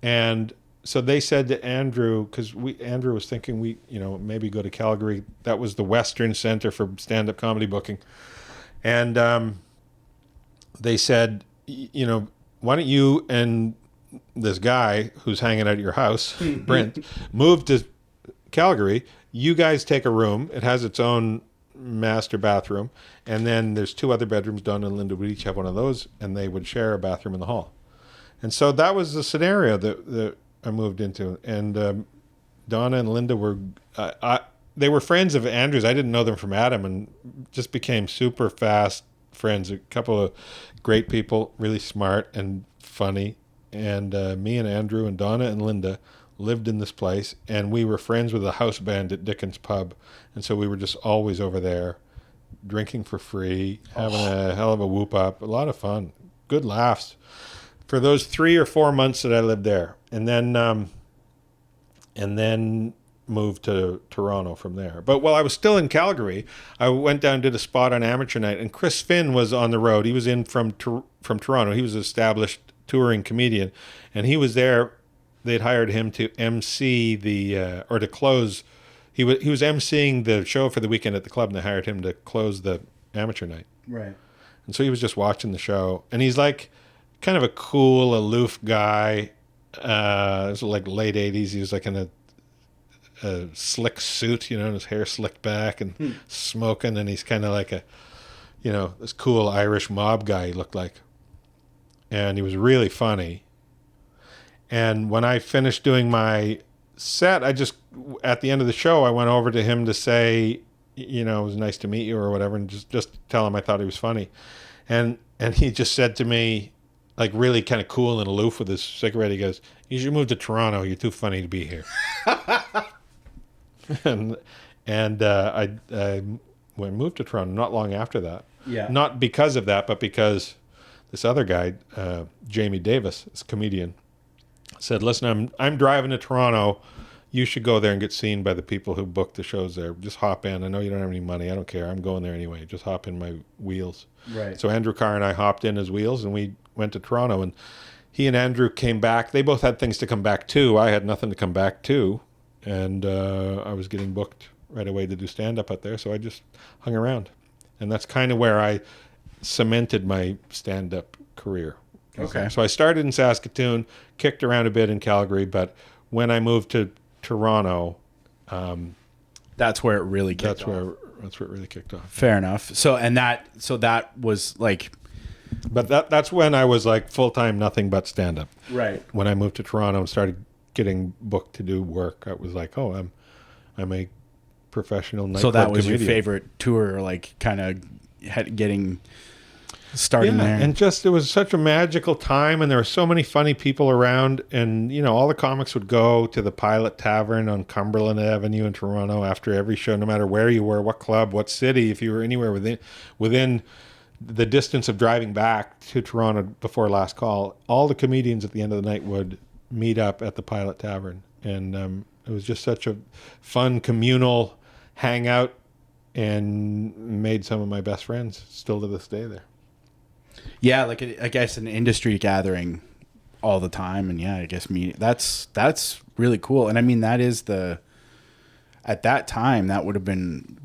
And so they said to Andrew, because Andrew was thinking maybe go to Calgary. That was the Western Center for stand-up comedy booking. And they said, why don't you and this guy who's hanging out at your house, Brent, move to Calgary. You guys take a room. It has its own master bathroom, and then there's 2 other bedrooms. Donna and Linda would each have one of those, and they would share a bathroom in the hall. And so that was the scenario that I moved into. And Donna and Linda were they were friends of Andrew's. I didn't know them from Adam, and just became super fast friends. A couple of great people, really smart and funny. And me and Andrew and Donna and Linda lived in this place, and we were friends with the house band at Dickens Pub. And so we were just always over there, drinking for free, having a hell of a whoop up. A lot of fun, good laughs for those 3 or 4 months that I lived there. And then moved to Toronto from there. But while I was still in Calgary, I went down and did a spot on Amateur Night, and Chris Finn was on the road. He was in from Toronto. He was an established touring comedian, and he was there. They'd hired him to MC or to close. He was MCing the show for the weekend at the club, and they hired him to close the Amateur Night. Right. And so he was just watching the show, and he's like kind of a cool, aloof guy. It was like late 80s. He was like in a slick suit, and his hair slicked back and smoking, and he's kind of like this cool Irish mob guy he looked like. And he was really funny. And when I finished doing my set, at the end of the show, I went over to him to say, it was nice to meet you or whatever, and just tell him I thought he was funny. And he just said to me, like really kind of cool and aloof with his cigarette, he goes, "You should move to Toronto. You're too funny to be here." and I moved to Toronto not long after that. Yeah. Not because of that, but because this other guy, Jamie Davis, this comedian, said, "Listen, I'm driving to Toronto. You should go there and get seen by the people who booked the shows there. Just hop in. I know you don't have any money. I don't care. I'm going there anyway. Just hop in my wheels." Right. So Andrew Carr and I hopped in his wheels, and we went to Toronto. And he and Andrew came back. They both had things to come back to. I had nothing to come back to. And I was getting booked right away to do stand-up out there, so I just hung around. And that's kind of where I cemented my stand-up career. Okay. So I started in Saskatoon, kicked around a bit in Calgary, but when I moved to Toronto, that's where it really kicked off. That's where it really kicked off. Fair enough. So that was like, but that's when I was like full-time nothing but stand-up. right. When I moved to Toronto and started getting booked to do work, I was like, oh, I'm a professional nightclub So that was comedian. your favorite tour, like kind of getting starting there. And just it was such a magical time, and there were so many funny people around, and all the comics would go to the Pilot Tavern on Cumberland Avenue in Toronto after every show, no matter where you were, what club, what city, if you were anywhere within the distance of driving back to Toronto before last call. All the comedians at the end of the night would meet up at the Pilot Tavern, and it was just such a fun communal hangout, and made some of my best friends still to this day there. Yeah, like I guess an industry gathering all the time, and yeah, I guess that's really cool. And I mean, that is at that time that would have been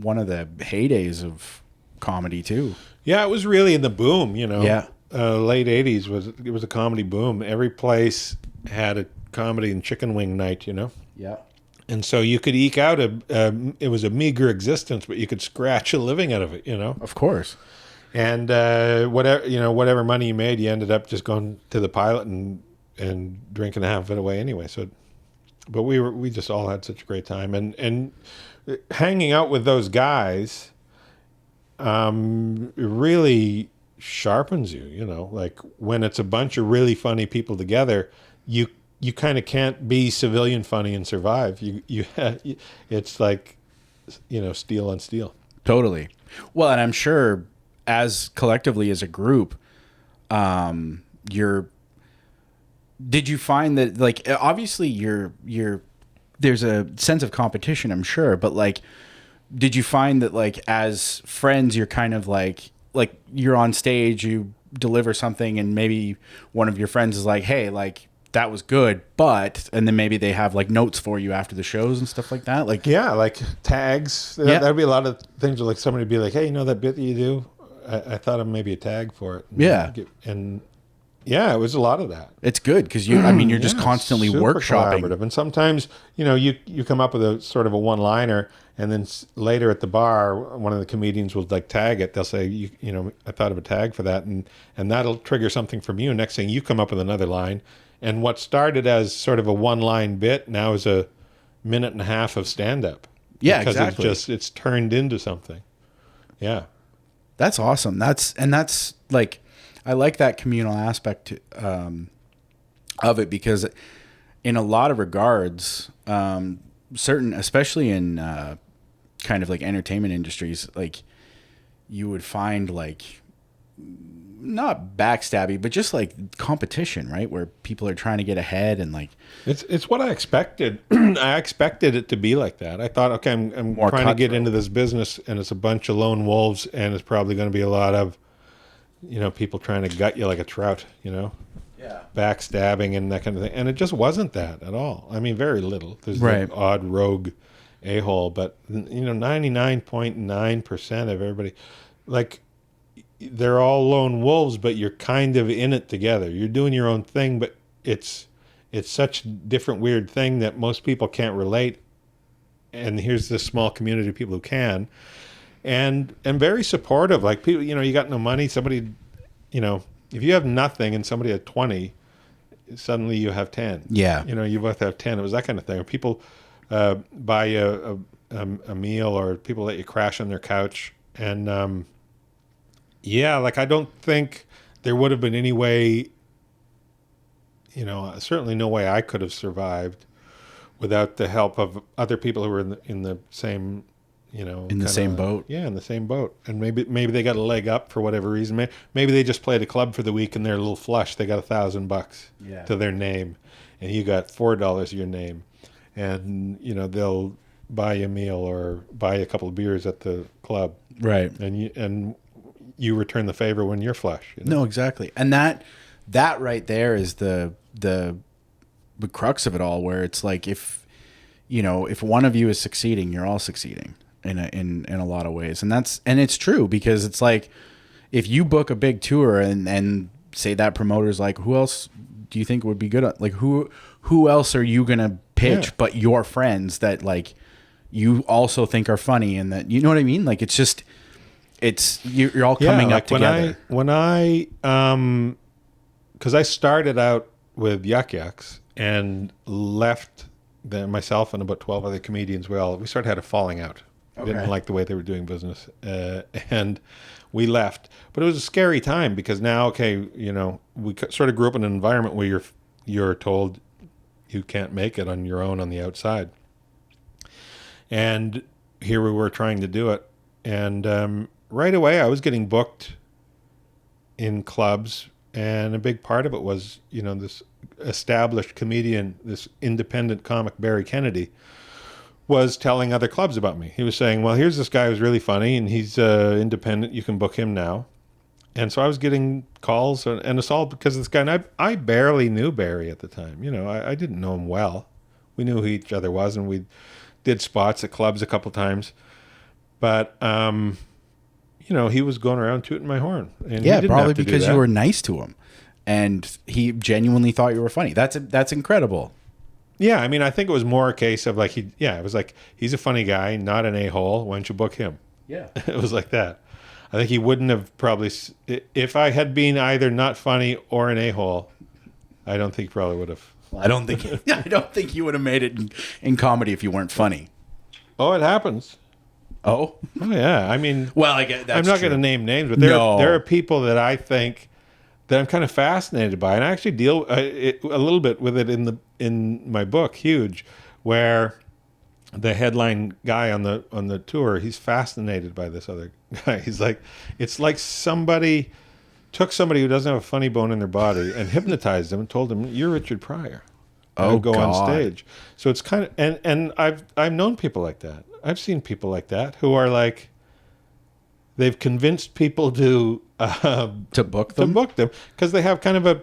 one of the heydays of comedy too. Yeah, it was really in the boom, Yeah. Late 80s was a comedy boom. Every place had a comedy and chicken wing night, Yeah. And so you could eke out it was a meager existence, but you could scratch a living out of it, Of course. And whatever money you made, you ended up just going to the Pilot and drinking half of it away anyway. So, but we just all had such a great time, and hanging out with those guys, really sharpens you. Like when it's a bunch of really funny people together, you kind of can't be civilian funny and survive. It's like steel on steel. Totally. Well, and I'm sure as collectively as a group, did you find that, like, obviously there's a sense of competition, I'm sure, but like, did you find that, like, as friends, you're kind of like you're on stage, you deliver something, and maybe one of your friends is like, hey, like, that was good, but, and then maybe they have like notes for you after the shows and stuff like that, like, yeah, like tags. Yeah. That'd be a lot of things. Like somebody would be like, hey, that bit that you do, I thought of maybe a tag for it. Yeah. And yeah, it was a lot of that. it's good because you're just constantly super workshopping. collaborative. And sometimes, you come up with a sort of a one-liner, And then later at the bar, one of the comedians will like tag it. They'll say, I thought of a tag for that. And that'll trigger something from you. Next thing you come up with another line. And what started as sort of a one-line bit now is a minute and a half of stand-up. Yeah, because exactly. it's turned into something. Yeah. That's awesome. That's like, I like that communal aspect of it, because in a lot of regards, especially in kind of like entertainment industries, like you would find like not backstabby, but just like competition, right? Where people are trying to get ahead and like it's what I expected. I expected it to be like that. I thought, okay, I'm More trying to get cutthroat. into this business, and it's a bunch of lone wolves, and it's probably going to be a lot of, people trying to gut you like a trout, yeah, backstabbing and that kind of thing. And it just wasn't that at all. I mean, very little. There's Right. the odd rogue a-hole, but 99.9% of everybody, like, they're all lone wolves, but you're kind of in it together. You're doing your own thing, but it's such a different weird thing that most people can't relate. And here's this small community of people who can, and very supportive. Like, people, you got no money. Somebody, if you have nothing and somebody had 20, suddenly you have 10. Yeah. You both have 10. It was that kind of thing. Or people buy you a meal, or people let you crash on their couch. And yeah, like, I don't think there would have been any way, certainly no way I could have survived without the help of other people who were in the same, In the same boat. Yeah, in the same boat. And maybe they got a leg up for whatever reason. Maybe they just played a club for the week and they're a little flush. They got $1,000 Yeah. to their name, and you got $4 to your name, and they'll buy you a meal or buy you a couple of beers at the club, Right. and you return the favor when you're flush. No, exactly. And that right there is the crux of it all, where it's like, if one of you is succeeding, you're all succeeding in a lot of ways. And it's true, because it's like, if you book a big tour and say that promoter's like, who else do you think would be good at, like, who else are you going to pitch but your friends that like you also think are funny, and that, you know what I mean? Like, it's just, you're all coming up together. When I because I started out with Yuck Yucks and left myself and about 12 other comedians. We sort of had a falling out. Okay. Didn't like the way they were doing business, and we left. But it was a scary time, because now, okay, we sort of grew up in an environment where you're told you can't make it on your own on the outside, and here we were trying to do it, and right away I was getting booked in clubs, and a big part of it was, this established comedian, this independent comic, Barry Kennedy, was telling other clubs about me. He was saying, well, here's this guy who's really funny, and he's independent. You can book him now. And so I was getting calls, and it's all because of this guy. And I barely knew Barry at the time. I didn't know him well. We knew who each other was, and we did spots at clubs a couple times. But, he was going around tooting my horn. And Yeah, he didn't probably have to do because that. you were nice to him, and he genuinely thought you were funny. That's incredible. Yeah, I mean, I think it was more a case of like, it was like, he's a funny guy, not an a-hole. Why don't you book him? Yeah. It was like that. I think he wouldn't have probably, if I had been either not funny or an a-hole, I don't think he probably would have. Well, I don't think you would have made it in comedy if you weren't funny. Oh, it happens. Oh, Oh, yeah. I mean, well, I get that. I'm not going to name names, but there are people that I think that I'm kind of fascinated by, and I actually deal a little bit with it in my book, Huge, where the headline guy on the tour, he's fascinated by this other guy. He's like, it's like somebody took somebody who doesn't have a funny bone in their body and hypnotized them and told them, "You're Richard Pryor." Oh, go God. on stage. So it's kind of, and I've known people like that. I've seen people like that who are like, they've convinced people to book them? because they have kind of a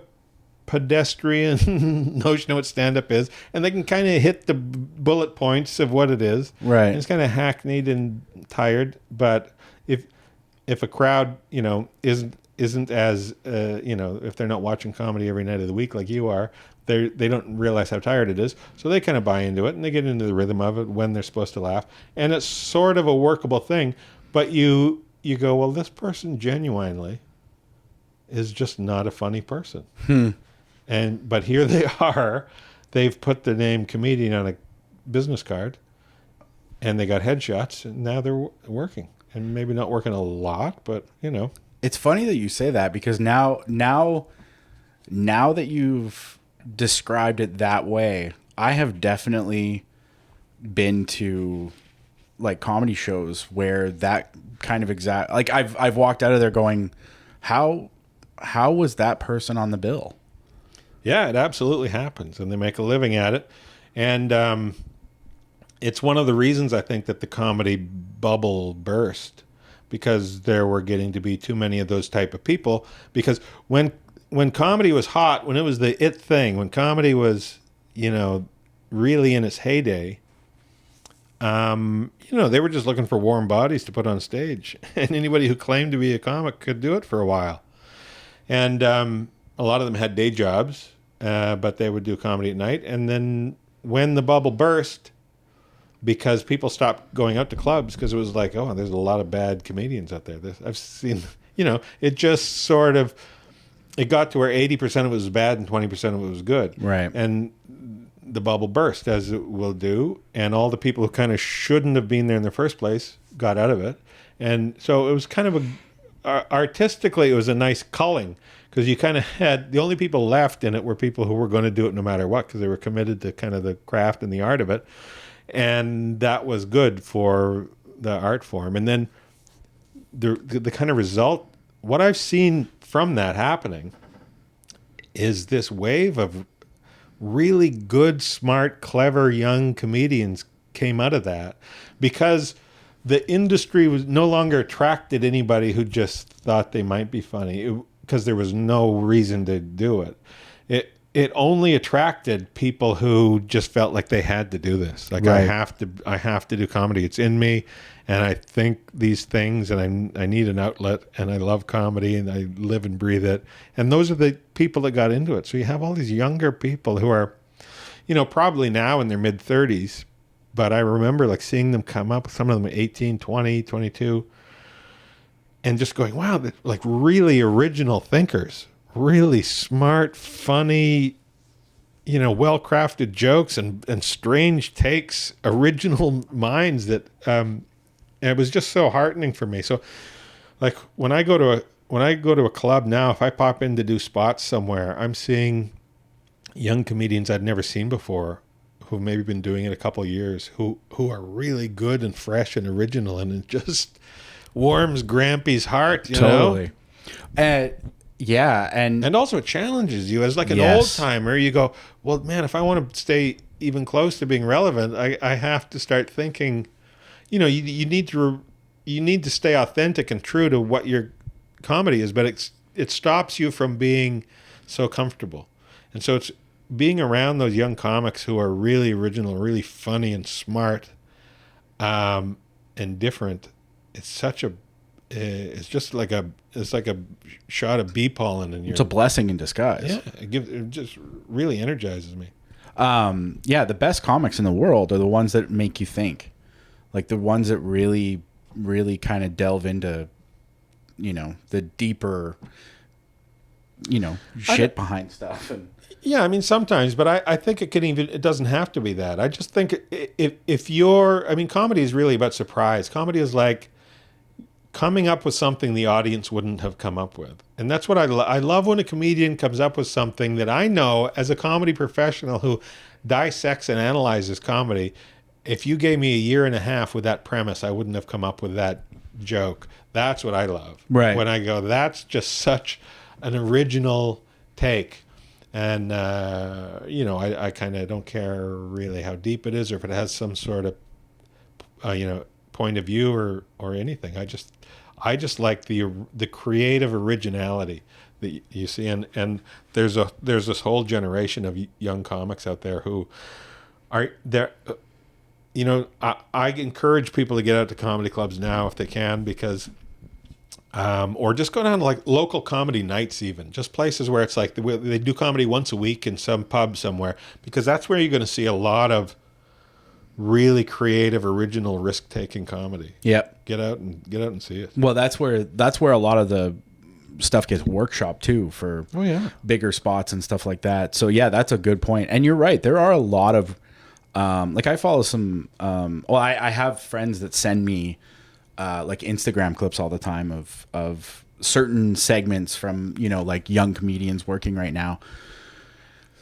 pedestrian notion of what stand-up is, and they can kind of hit the bullet points of what it is. Right. And it's kind of hackneyed and tired, but if a crowd, is isn't as if they're not watching comedy every night of the week like you are, they don't realize how tired it is, so they kind of buy into it and they get into the rhythm of it when they're supposed to laugh, and it's sort of a workable thing. But you go, well, this person genuinely is just not a funny person, but here they are, they've put the name comedian on a business card, and they got headshots, and now they're working, and maybe not working a lot, but It's funny that you say that, because now that you've described it that way, I have definitely been to like comedy shows where that kind of exact, like I've walked out of there going, how was that person on the bill? Yeah, it absolutely happens, and they make a living at it. And it's one of the reasons I think that the comedy bubble burst, because there were getting to be too many of those type of people. Because when comedy was hot, when it was the it thing, when comedy was, really in its heyday, they were just looking for warm bodies to put on stage. And anybody who claimed to be a comic could do it for a while. And a lot of them had day jobs, but they would do comedy at night. And then when the bubble burst, because people stopped going out to clubs, because it was like, oh, there's a lot of bad comedians out there. I've seen, it just sort of, it got to where 80% of it was bad and 20% of it was good. Right. And the bubble burst, as it will do, and all the people who kind of shouldn't have been there in the first place got out of it. And so it was kind of artistically, it was a nice culling, because you kind of had, the only people left in it were people who were going to do it no matter what, because they were committed to kind of the craft and the art of it. And that was good for the art form. And then the kind of result, what I've seen from that happening is this wave of really good, smart, clever young comedians came out of that, because the industry was no longer attracted anybody who just thought they might be funny, because there was no reason to do it. It only attracted people who just felt like they had to do this. Like, right. I have to do comedy. It's in me, and I think these things, and I need an outlet, and I love comedy, and I live and breathe it. And those are the people that got into it. So you have all these younger people who are, probably now in their mid-30s, but I remember like seeing them come up, some of them at 18, 20, 22, and just going, wow, they're like really original thinkers. Really smart, funny, well-crafted jokes and strange takes, original minds that it was just so heartening for me. So, like when I go to a club now, if I pop in to do spots somewhere, I'm seeing young comedians I'd never seen before, who've maybe been doing it a couple of years, who are really good and fresh and original, and it just warms Grampy's heart. Totally. Yeah, and also it challenges you as like an yes. old timer. You go, well, man, if I want to stay even close to being relevant, I have to start thinking. You need to stay authentic and true to what your comedy is, but it stops you from being so comfortable. And so it's being around those young comics who are really original, really funny and smart, and different. It's like a shot of bee pollen in your. It's a blessing in disguise. Yeah, it just really energizes me. The best comics in the world are the ones that make you think, like the ones that really, really kind of delve into, the deeper, shit behind stuff. And yeah, I mean sometimes, but I think it doesn't have to be that. I just think if comedy is really about surprise. Comedy is like coming up with something the audience wouldn't have come up with. And that's what I love when a comedian comes up with something that I know as a comedy professional who dissects and analyzes comedy. If you gave me a year and a half with that premise, I wouldn't have come up with that joke. That's what I love. Right. When I go, that's just such an original take. And, I kind of don't care really how deep it is or if it has some sort of, point of view or anything. I just like the creative originality that you see, and there's this whole generation of young comics out there who are there. I encourage people to get out to comedy clubs now if they can, because Or just go down to like local comedy nights, even just places where it's like they do comedy once a week in some pub somewhere, because that's where you're going to see a lot of really creative, original, risk-taking comedy. Yep. Get out and see it. Well, that's where a lot of the stuff gets workshopped too for bigger spots and stuff like that. So yeah, that's a good point. And you're right. There are a lot of like I follow some I have friends that send me like Instagram clips all the time of certain segments from, like young comedians working right now.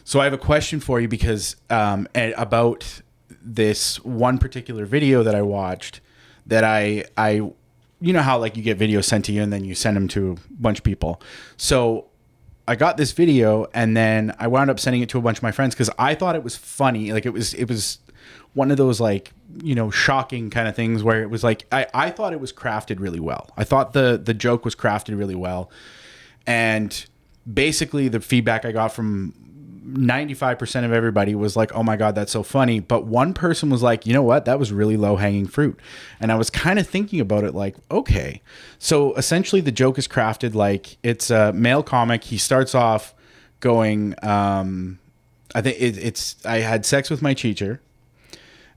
So I have a question for you because about this one particular video that I watched that I how like you get videos sent to you and then you send them to a bunch of people. So I got this video and then I wound up sending it to a bunch of my friends because I thought it was funny. Like it was one of those like, shocking kind of things where it was like, I thought it was crafted really well. I thought the joke was crafted really well. And basically the feedback I got from 95% of everybody was like, oh my God, that's so funny. But one person was like, you know what? That was really low hanging fruit. And I was kind of thinking about it like, okay. So essentially the joke is crafted like it's a male comic. He starts off going, I think it's, I had sex with my teacher.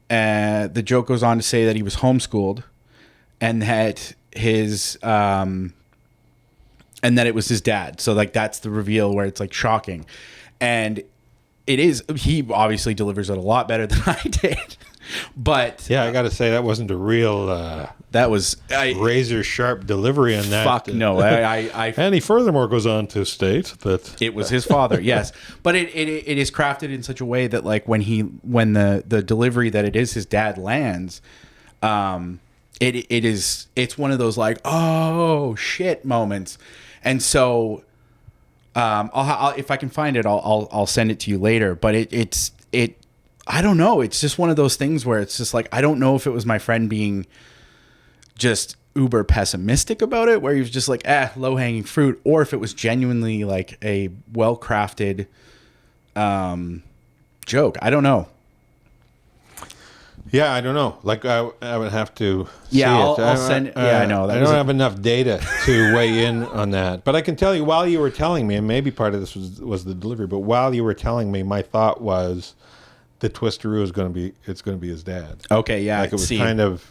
The joke goes on to say that he was homeschooled and that and that it was his dad. So like, that's the reveal where it's like shocking. And he obviously delivers it a lot better than I did. But yeah, I got to say that wasn't a real that was razor sharp delivery on that. Fuck no. And he furthermore goes on to state that it was his father. Yes, but it is crafted in such a way that like when the delivery that it is his dad lands, it's one of those like, oh shit moments. And so I'll if I can find it, I'll send it to you later. But it's I don't know. It's just one of those things where it's just like, I don't know if it was my friend being just uber pessimistic about it, where he was just like, low hanging fruit, or if it was genuinely like a well crafted joke. I don't know. Yeah, I don't know. Like I would have to see it. I'll send it. Yeah, I know. I don't have enough data to weigh in on that. But I can tell you while you were telling me, and maybe part of this was the delivery, but while you were telling me, my thought was the twisteroo is going to be his dad. Okay, yeah. Like it was kind of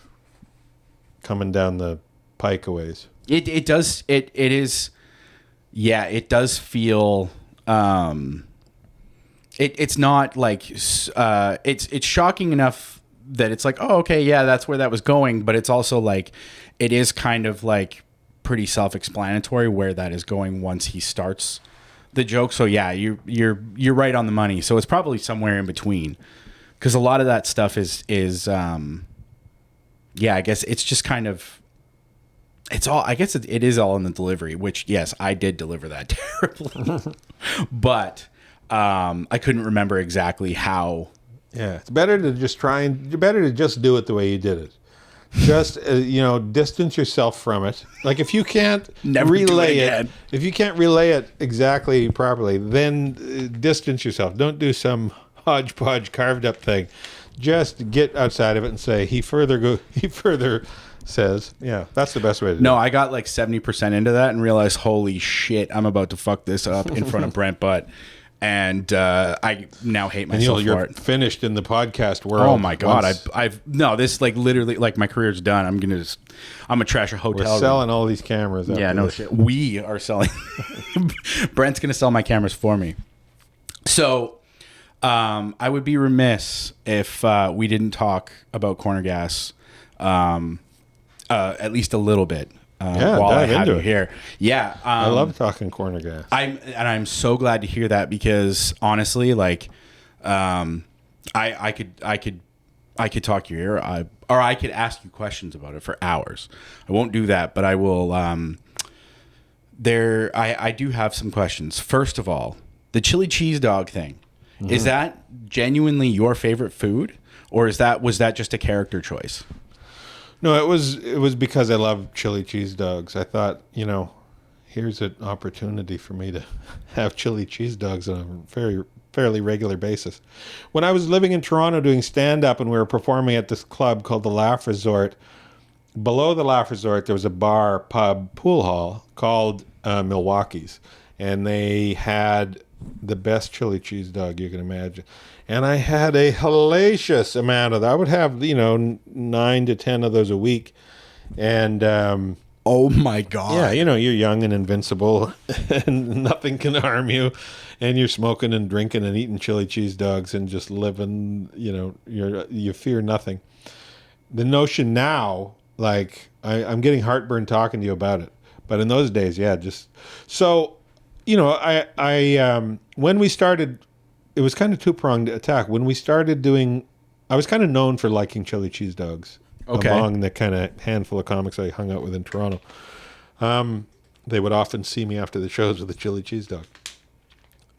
coming down the pike a ways. It does. It is. Yeah, it does feel. It's not like it's shocking enough that it's like, oh, okay, yeah, that's where that was going. But it's also like, it is kind of like pretty self-explanatory where that is going once he starts the joke. So yeah, you're right on the money. So it's probably somewhere in between, because a lot of that stuff is yeah, I guess it's just kind of, it's all, I guess it is all in the delivery, which yes, I did deliver that terribly, but I couldn't remember exactly how. Yeah, it's better to just do it the way you did it. Just distance yourself from it. Like if you can't relay it, if you can't relay it exactly properly, then distance yourself. Don't do some hodgepodge carved up thing. Just get outside of it and say he further says, yeah, that's the best way to do it. No, I got like 70% into that and realized, holy shit, I'm about to fuck this up in front of Brent Butt. And I now hate myself for you're it. Finished in the podcast world. Oh my God. This like literally, like my career's done. I'm going to trash a hotel. We're selling all these cameras. Yeah, no shit. We are selling. Brent's going to sell my cameras for me. So I would be remiss if we didn't talk about Corner Gas at least a little bit. While I have you here. Yeah. I love talking Corner Gas. I'm so glad to hear that, because honestly, like, I could talk your ear, or I could ask you questions about it for hours. I won't do that, but I will. I do have some questions. First of all, the chili cheese dog thing. Mm-hmm. Is that genuinely your favorite food, or was that just a character choice? No, it was because I love chili cheese dogs. I thought, here's an opportunity for me to have chili cheese dogs on a fairly regular basis. When I was living in Toronto doing stand-up and we were performing at this club called the Laugh Resort, below the Laugh Resort, there was a bar, pub, pool hall called Milwaukee's. And they had the best chili cheese dog you can imagine. And I had a hellacious amount of that. I would have, 9 to 10 of those a week. And Oh my God. yeah, you're young and invincible and nothing can harm you. And you're smoking and drinking and eating chili cheese dogs and just living, you fear nothing. The notion now, like, I'm getting heartburn talking to you about it. But in those days, yeah, just so, I when we started, it was kind of two-pronged attack. When we started doing, I was kind of known for liking chili cheese dogs. Okay. Among the kind of handful of comics I hung out with in Toronto. They would often see me after the shows with a chili cheese dog.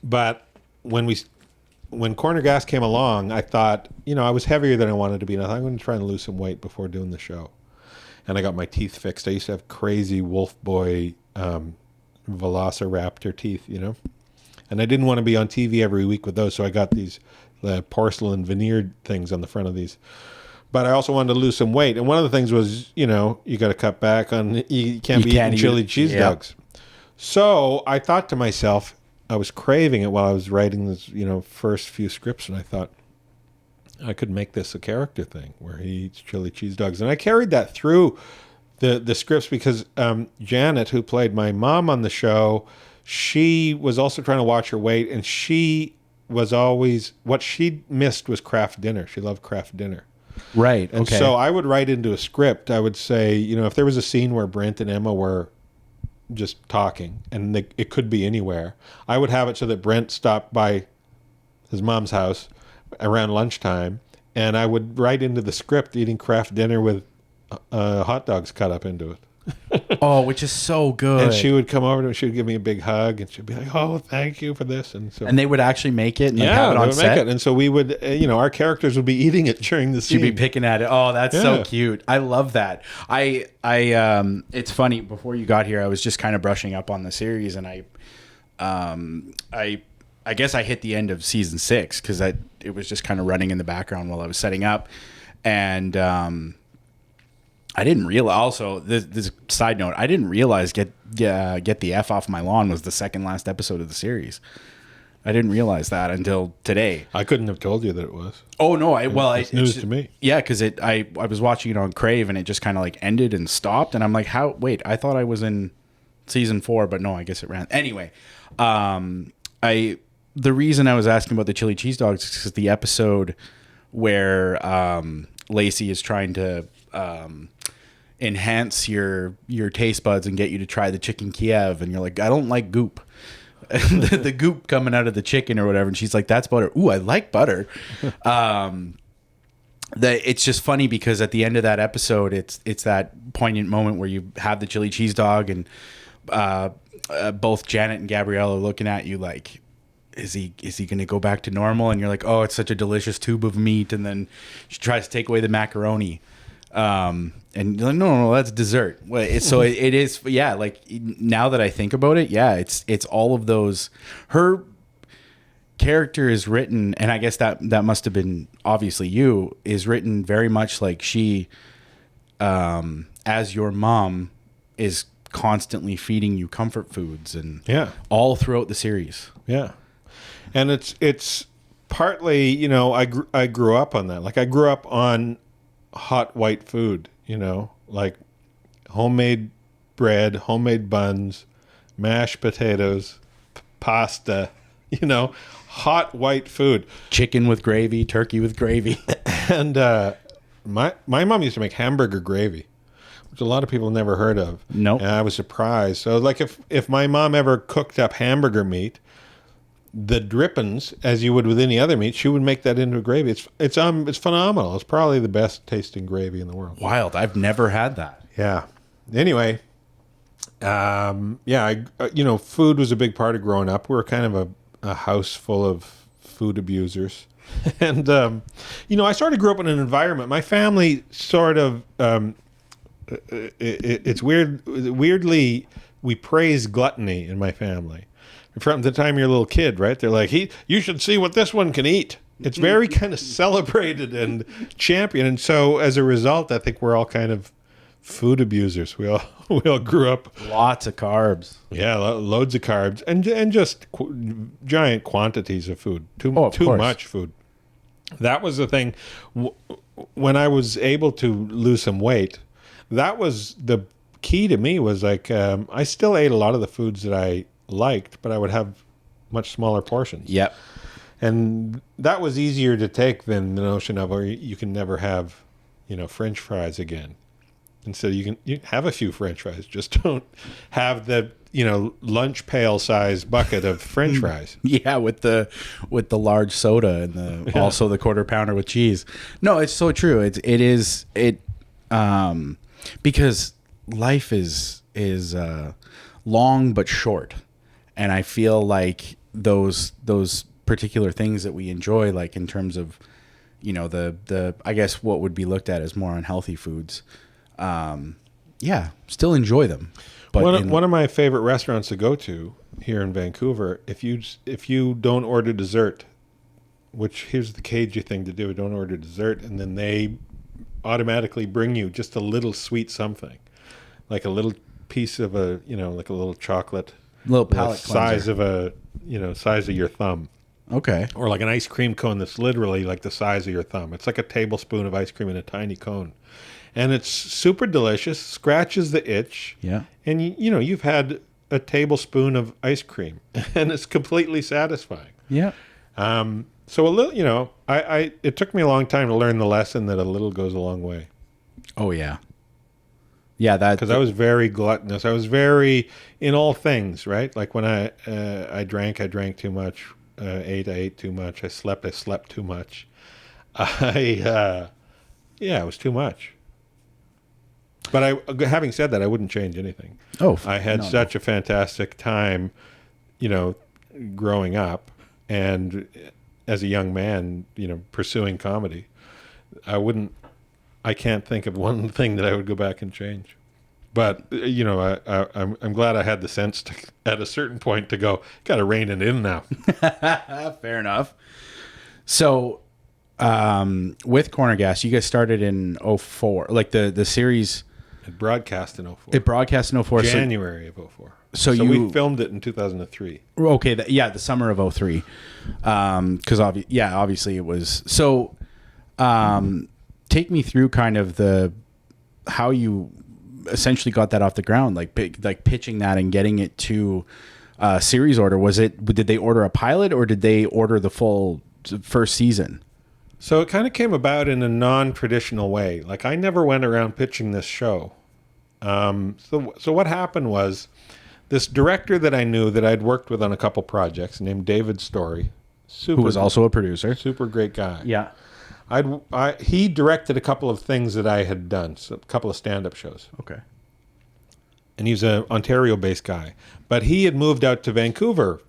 But when Corner Gas came along, I thought, I was heavier than I wanted to be. And I thought, I'm going to try and lose some weight before doing the show. And I got my teeth fixed. I used to have crazy wolf boy velociraptor teeth, And I didn't want to be on TV every week with those. So I got these porcelain veneered things on the front of these. But I also wanted to lose some weight. And one of the things was, you got to cut back on, you can't be eating chili cheese dogs. So I thought to myself, I was craving it while I was writing this, first few scripts. And I thought I could make this a character thing where he eats chili cheese dogs. And I carried that through the scripts because Janet, who played my mom on the show, she was also trying to watch her weight. And she was always, what she missed was craft dinner. She loved craft dinner. Right. And okay. so I would write into a script, I would say, if there was a scene where Brent and Emma were just talking, and it could be anywhere, I would have it so that Brent stopped by his mom's house around lunchtime, and I would write into the script eating craft dinner with hot dogs cut up into it. Oh, which is so good. And she would come over to me, she would give me a big hug, and she'd be like, "Oh, thank you for this." And so, and they would actually make it and have it they on would set. make it. And so we would, our characters would be eating it during the scene. She'd be picking at it. Oh, that's so Yeah. cute. I love that. I it's funny. Before you got here, I was just kind of brushing up on the series, and I guess I hit the end of season 6 because it was just kind of running in the background while I was setting up, and I didn't realize. Also, this side note, I didn't realize get the F off my lawn was the second last episode of the series. I didn't realize that until today. I couldn't have told you that it was. Oh no! It's news to me. Yeah, because I was watching it on Crave and it just kind of like ended and stopped, and I'm like, how? Wait, I thought I was in season 4, but no, I guess it ran. Anyway, the reason I was asking about the chili cheese dogs is because the episode where Lacey is trying to enhance your taste buds and get you to try the chicken Kiev, and you're like, I don't like goop. the goop coming out of the chicken or whatever, and she's like, that's butter. Ooh, I like butter. It's just funny because at the end of that episode, it's that poignant moment where you have the chili cheese dog, and both Janet and Gabrielle are looking at you like, is he going to go back to normal? And you're like, oh, it's such a delicious tube of meat. And then she tries to take away the macaroni. And you're like, no, that's dessert. So it is. Yeah. Like now that I think about it, yeah, it's all of those. Her character is written, and I guess that must've been obviously you, is written very much like she, as your mom, is constantly feeding you comfort foods and all throughout the series. Yeah. And it's partly, I grew up on that. Like I grew up on hot white food, like homemade bread, homemade buns, mashed potatoes, pasta, hot white food. Chicken with gravy, turkey with gravy. And my mom used to make hamburger gravy, which a lot of people never heard of. Nope. And I was surprised. So like if my mom ever cooked up hamburger meat, the drippings, as you would with any other meat, she would make that into a gravy. It's phenomenal. It's probably the best tasting gravy in the world. Wild. I've never had that. Yeah. Anyway, food was a big part of growing up. We were kind of a house full of food abusers. And, I sort of grew up in an environment. My family sort of, it's weird. Weirdly, we praise gluttony in my family. From the time you're a little kid, right? They're like, you should see what this one can eat. It's very kind of celebrated and championed. And so as a result, I think we're all kind of food abusers. We all we all grew up. Lots of carbs. Yeah, loads of carbs and just giant quantities of food. Too Of course. much food. That was the thing. When I was able to lose some weight, that was the key to me. Was like I still ate a lot of the foods that I liked, but I would have much smaller portions. Yep. And that was easier to take than the notion of, or you can never have, French fries again. And so you have a few French fries, just don't have the, lunch pail size bucket of French fries. Yeah, with the large soda and also the quarter pounder with cheese. No, it's so true. It is because life is long but short, and I feel like those particular things that we enjoy, like in terms of the I guess what would be looked at as more unhealthy foods, still enjoy them. But one of my favorite restaurants to go to here in Vancouver, if you don't order dessert, which here's the cagey thing to do, don't order dessert, and then they automatically bring you just a little sweet something, like a little piece of like a little chocolate, little palate size cleanser. of size of your thumb. Okay. Or like an ice cream cone that's literally like the size of your thumb. It's like a tablespoon of ice cream in a tiny cone. And it's super delicious, scratches the itch. Yeah. And you've had a tablespoon of ice cream and it's completely satisfying. Yeah. So a little, it took me a long time to learn the lesson that a little goes a long way. Oh yeah. Yeah, Because I was very gluttonous. I was very in all things, right? Like when I drank too much. I ate too much. I slept too much. It was too much. But having said that, I wouldn't change anything. Oh, I had such a fantastic time, growing up, and as a young man, pursuing comedy. I can't think of one thing that I would go back and change. But I'm glad I had the sense to, at a certain point, to go, got to rein it in now. Fair enough. So, with Corner Gas, you guys started in 2004, like the series. It broadcast in 2004. It broadcast in 2004. January of 2004. So we filmed it in 2003. Okay, the summer of 2003. Because obviously it was. So, take me through kind of how you essentially got that off the ground, like pitching that and getting it to series order. Did they order a pilot or did they order the full first season? So it kind of came about in a non-traditional way. Like I never went around pitching this show. So what happened was this director that I knew that I'd worked with on a couple projects named David Story, who was also a producer, super great guy. Yeah. He directed a couple of things that I had done, so a couple of stand-up shows. Okay. And he's an Ontario-based guy. But he had moved out to Vancouver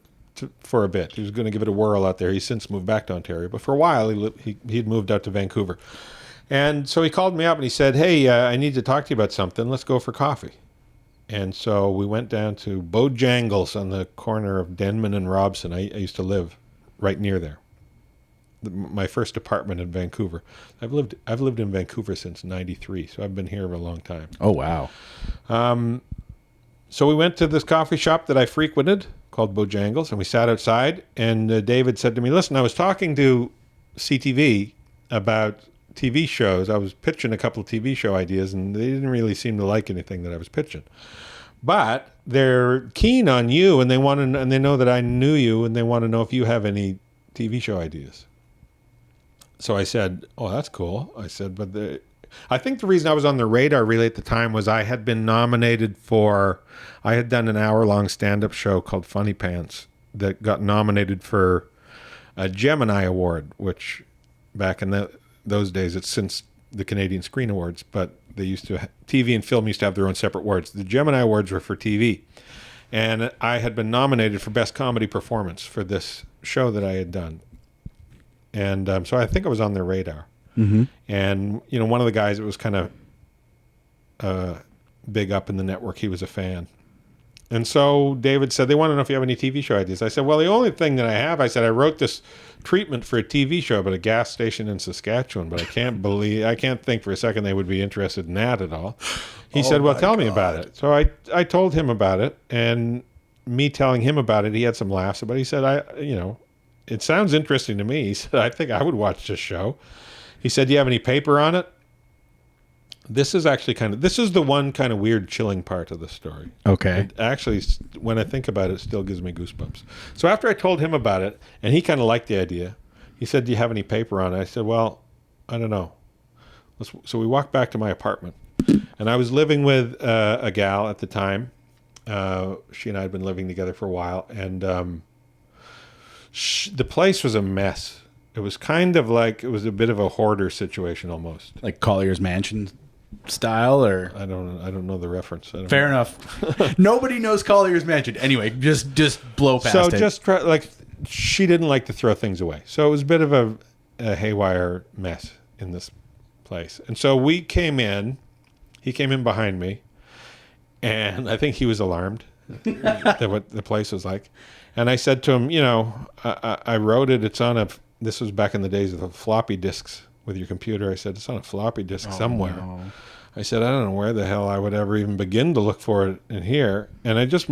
for a bit. He was going to give it a whirl out there. He's since moved back to Ontario. But for a while, he'd moved out to Vancouver. And so he called me up and he said, hey, I need to talk to you about something. Let's go for coffee. And so we went down to Bojangles on the corner of Denman and Robson. I used to live right near there. My first apartment in Vancouver. I've lived in Vancouver since '93, so I've been here a long time. Oh wow! So we went to this coffee shop that I frequented called Bojangles, and we sat outside. And David said to me, "Listen, I was talking to CTV about TV shows. I was pitching a couple of TV show ideas, and they didn't really seem to like anything that I was pitching. But they're keen on you, and they know that I knew you, and they want to know if you have any TV show ideas." So I said, "Oh, that's cool." I said, "But I think the reason I was on the radar really at the time was I had been nominated I had done an hour-long stand-up show called Funny Pants that got nominated for a Gemini Award, which back in those days, it's since the Canadian Screen Awards, but they used to TV and film used to have their own separate awards. The Gemini Awards were for TV, and I had been nominated for Best Comedy Performance for this show that I had done. And so I think I was on their radar. Mm-hmm. And, one of the guys that was kind of big up in the network, he was a fan. And so David said, they want to know if you have any TV show ideas. I said, well, the only thing that I have, I wrote this treatment for a TV show about a gas station in Saskatchewan, but I can't think for a second they would be interested in that at all. he said, well, tell me about it. So I told him about it, and me telling him about it, he had some laughs about it. He said, it sounds interesting to me. He said, I think I would watch this show. He said, do you have any paper on it? This is the one kind of weird, chilling part of the story. Okay. It actually, when I think about it, still gives me goosebumps. So after I told him about it, and he kind of liked the idea, he said, do you have any paper on it? I said, well, I don't know. So we walked back to my apartment, and I was living with a gal at the time. She and I had been living together for a while, and the place was a mess. It was kind of like, it was a bit of a hoarder situation almost. Like Collier's Mansion style, or I don't know the reference. Fair enough. Nobody knows Collier's Mansion. Anyway, just blow past it. So just try, like, she didn't like to throw things away. So it was a bit of a haywire mess in this place. And so we came in. He came in behind me, and I think he was alarmed at what the place was like. And I said to him, I wrote it. It's on this was back in the days of the floppy disks with your computer. I said, it's on a floppy disk somewhere. No. I said, I don't know where the hell I would ever even begin to look for it in here. And I just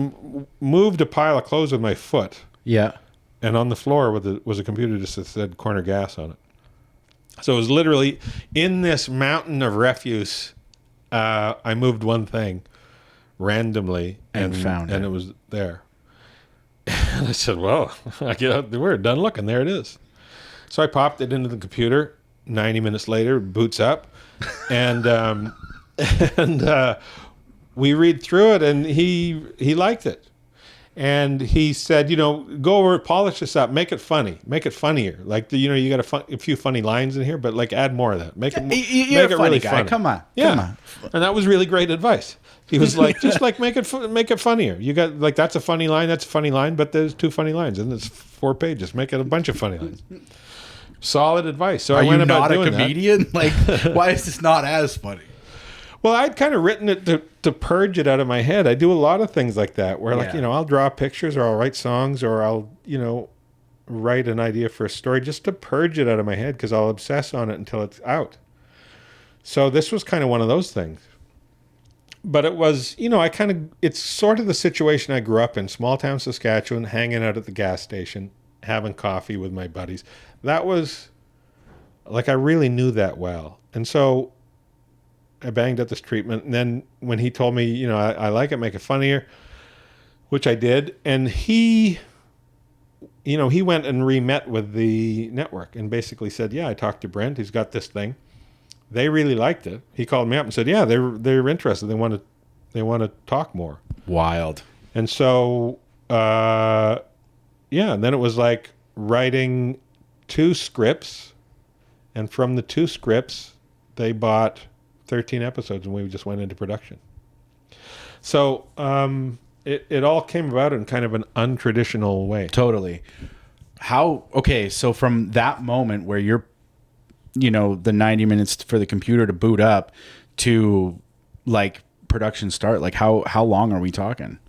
moved a pile of clothes with my foot. Yeah. And on the floor was a computer disc that said Corner Gas on it. So it was literally in this mountain of refuse. I moved one thing randomly and found it. And it was there. And I said, well, we're done looking. There it is. So I popped it into the computer. 90 minutes later, it boots up. And we read through it, and he liked it. And he said, go over, polish this up, make it funny, make it funnier. Like, you got a few funny lines in here, but like add more of that. Make it really funny. Come on. And that was really great advice. He was like, just like make it funnier. You got like, that's a funny line, but there's 2 funny lines, and it's 4 pages. Make it a bunch of funny lines. Solid advice. So I went about doing that. Are you not a comedian? Like, why is this not as funny? Well, I'd kind of written it to purge it out of my head. I do a lot of things like that where, like, I'll draw pictures, or I'll write songs, or I'll, write an idea for a story just to purge it out of my head, because I'll obsess on it until it's out. So this was kind of one of those things. But it was, it's sort of the situation I grew up in, small town Saskatchewan, hanging out at the gas station, having coffee with my buddies. That was, like, I really knew that well. And so I banged out this treatment, and then when he told me, I like it, make it funnier, which I did, and he went and re-met with the network and basically said, I talked to Brent, he's got this thing. They really liked it. He called me up and said, they're interested. They want to talk more. Wild. And so, and then it was like writing 2 scripts, and from the 2 scripts, they bought 13 episodes, and we just went into production. So it all came about in kind of an untraditional way. Totally. So from that moment where you're, the 90 minutes for the computer to boot up to like production start, like how long are we talking?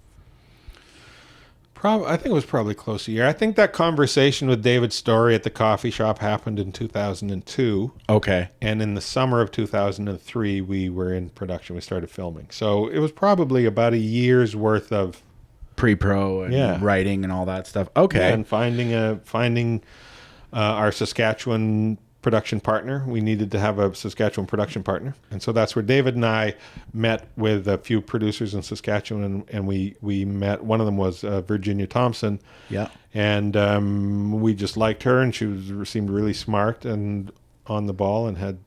I think it was probably close to a year. I think that conversation with David Story at the coffee shop happened in 2002. Okay. And in the summer of 2003, we were in production. We started filming. So it was probably about a year's worth of pre-pro and writing and all that stuff. Okay. And finding our Saskatchewan production partner. We needed to have a Saskatchewan production partner. And so that's where David and I met with a few producers in Saskatchewan, and we met. One of them was Virginia Thompson. Yeah. And we just liked her, and she seemed really smart and on the ball, and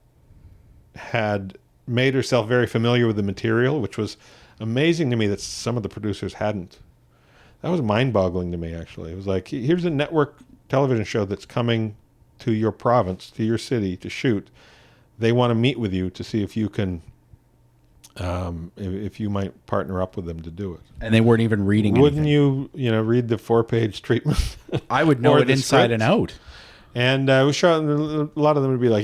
had made herself very familiar with the material, which was amazing to me that some of the producers hadn't. That was mind-boggling to me, actually. It was like, here's a network television show that's coming to your province, to your city, to shoot. They want to meet with you to see if you can, if you might partner up with them to do it. And they weren't even reading Wouldn't anything. you read the 4-page treatment? I would know it inside and out. And we shot, a lot of them would be like,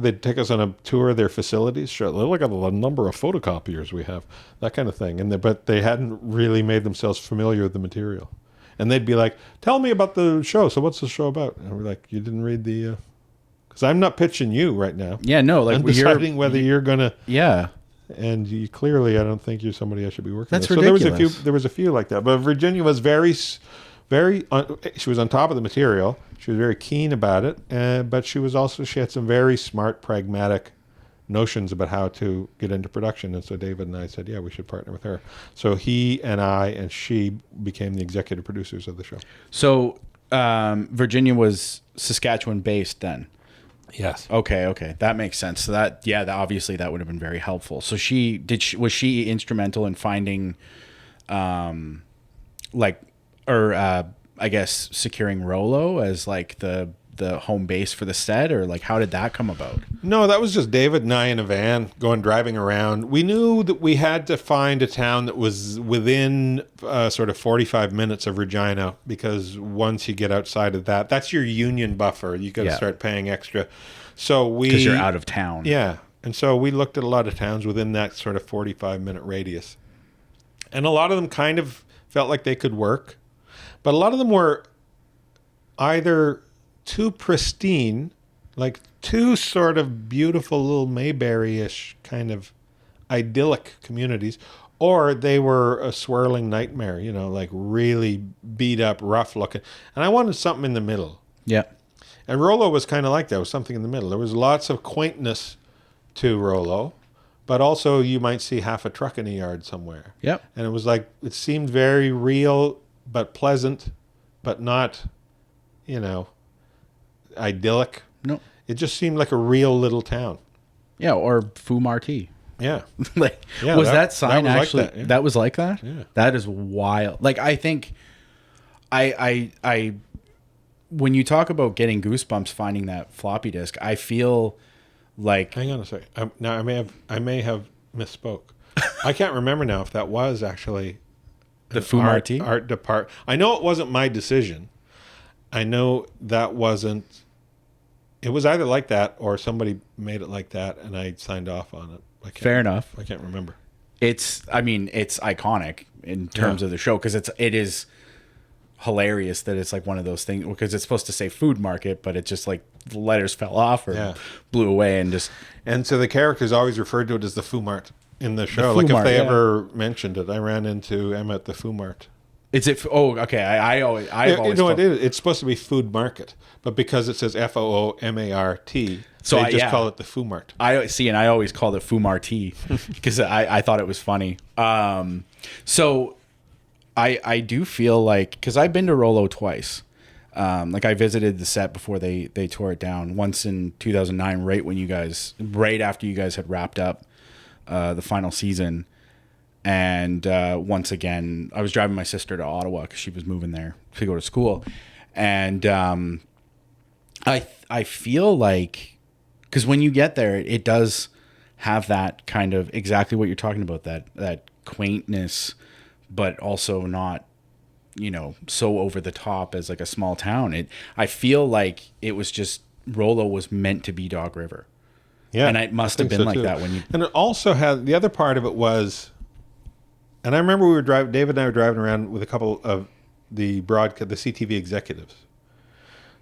they'd take us on a tour of their facilities. Look at the number of photocopiers we have, that kind of thing. But they hadn't really made themselves familiar with the material. And they'd be like, tell me about the show. So what's the show about? And we're like, you didn't read because I'm not pitching you right now. Yeah, no. Like I'm deciding whether you're going to. Yeah. and you clearly, I don't think you're somebody I should be working That's with. ridiculous. So there was a few like that. But Virginia was very, she was on top of the material. She was very keen about it, but she had some very smart, pragmatic notions about how to get into production. And so David and I said, yeah, we should partner with her. So he and I and she became the executive producers of the show. So Virginia was Saskatchewan based then. Yes. Okay, that makes sense. So obviously that would have been very helpful. So was she instrumental in finding, I guess securing Rollo as like the home base for the set, or like how did that come about? No, that was just David and I in a van driving around. We knew that we had to find a town that was within sort of 45 minutes of Regina, because once you get outside of that, that's your union buffer. You got to start paying extra. So because you're out of town. Yeah. And so we looked at a lot of towns within that sort of 45-minute radius. And a lot of them kind of felt like they could work, but a lot of them were either too pristine, like too sort of beautiful little Mayberry-ish kind of idyllic communities, or they were a swirling nightmare, like really beat up, rough looking. And I wanted something in the middle. Yeah. And Rollo was kind of like that. It was something in the middle. There was lots of quaintness to Rollo, but also you might see half a truck in a yard somewhere. Yep. And it was like, it seemed very real, but pleasant, but not, idyllic. No. It just seemed like a real little town. Yeah, or Fou Marty. Yeah. Was that sign that was actually like that, yeah. that was like that? Yeah. That is wild. Like I think I when you talk about getting goosebumps finding that floppy disk, I feel like Hang on a second. Now I may have misspoke. I can't remember now if that was actually the Fou Marty art department. I know it wasn't my decision. I know that wasn't. It was either like that or somebody made it like that, and I signed off on it. Fair enough. I can't remember. It's iconic in terms of the show, because it is hilarious that it's like one of those things, because it's supposed to say food market, but it just like the letters fell off or blew away and so the characters always referred to it as the Fou Mart in the show. Fou Like Mart, if they ever mentioned it, I ran into Emma at the Fou Mart. Is it? Oh, okay. I always. It's supposed to be food market, but because it says FOOMART, so they just call it the Fou Mart. I see, and I always called it Fou Marty because I thought it was funny. So I do feel like, because I've been to Rollo twice. Like I visited the set before they tore it down. Once in 2009, right after you guys had wrapped up the final season. And once again, I was driving my sister to Ottawa because she was moving there to go to school. And I feel like, because when you get there, it does have that kind of exactly what you're talking about, that quaintness, but also not, so over the top as like a small town. I feel like it was just, Rollo was meant to be Dog River. Yeah. And it must have been like that when you. And it also had, the other part of it was, and I remember David and I were driving around with a couple of the CTV executives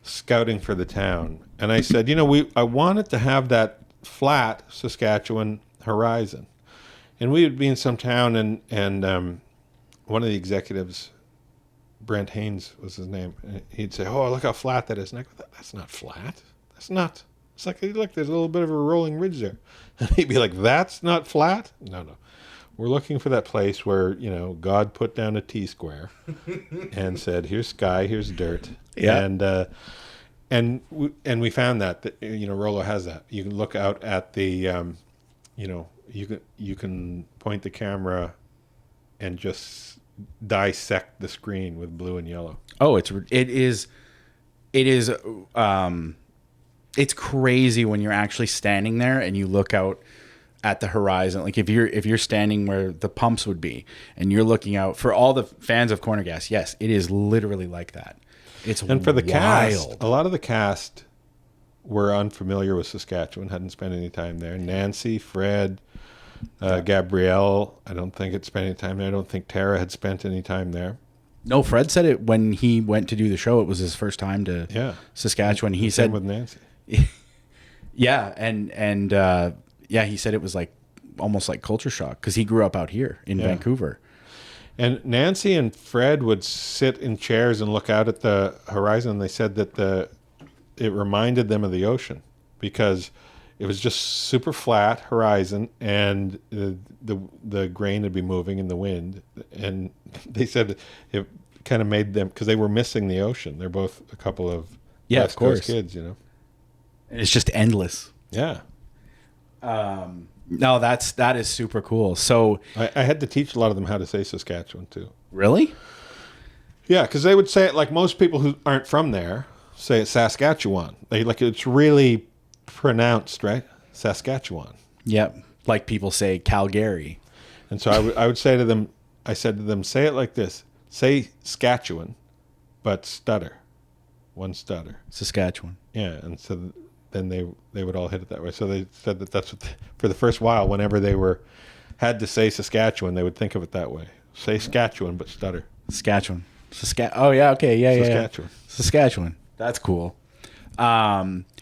scouting for the town. And I said, I wanted to have that flat Saskatchewan horizon. And we would be in some town, and one of the executives, Brent Haynes was his name, and he'd say, "Oh, look how flat that is." And I go, "That's not flat. That's not. It's like, look, there's a little bit of a rolling ridge there." And he'd be like, "That's not flat? No. We're looking for that place where, God put down a T-square and said, here's sky, here's dirt." Yeah. And we found that Rollo has that. You can look out at the, you can point the camera and just dissect the screen with blue and yellow. Oh, it is it's crazy when you're actually standing there and you look out at the horizon. Like if you're standing where the pumps would be and you're looking out, for all the fans of Corner Gas, yes, it is literally like that. And for the cast, a lot of the cast were unfamiliar with Saskatchewan, hadn't spent any time there. Nancy, Fred, Gabrielle, I don't think had spent any time there. I don't think Tara had spent any time there. No, Fred said it when he went to do the show. It was his first time to Saskatchewan. He said with Nancy. Yeah, and he said it was like almost like culture shock because he grew up out here in Vancouver. And Nancy and Fred would sit in chairs and look out at the horizon. And they said that it reminded them of the ocean because it was just super flat horizon, and the grain would be moving in the wind. And they said it kind of made them, because they were missing the ocean. They're both a couple of West Coast kids, you know. And it's just endless. Yeah. No, that is super cool. So I had to teach a lot of them how to say Saskatchewan too. really? Yeah, because they would say it like most people who aren't from there say it Saskatchewan. It's really pronounced, right? Saskatchewan. Yep. Like people say Calgary. And so I would say to them, I said to them, say it like this. Say Saskatchewan, but stutter. One stutter. Saskatchewan. Yeah, and so then they would all hit it that way. So they said that's what for the first while, whenever they had to say Saskatchewan, they would think of it that way. Say Saskatchewan, but stutter. Saskatchewan. Oh yeah, okay, yeah, Saskatchewan. Yeah. Saskatchewan. That's cool.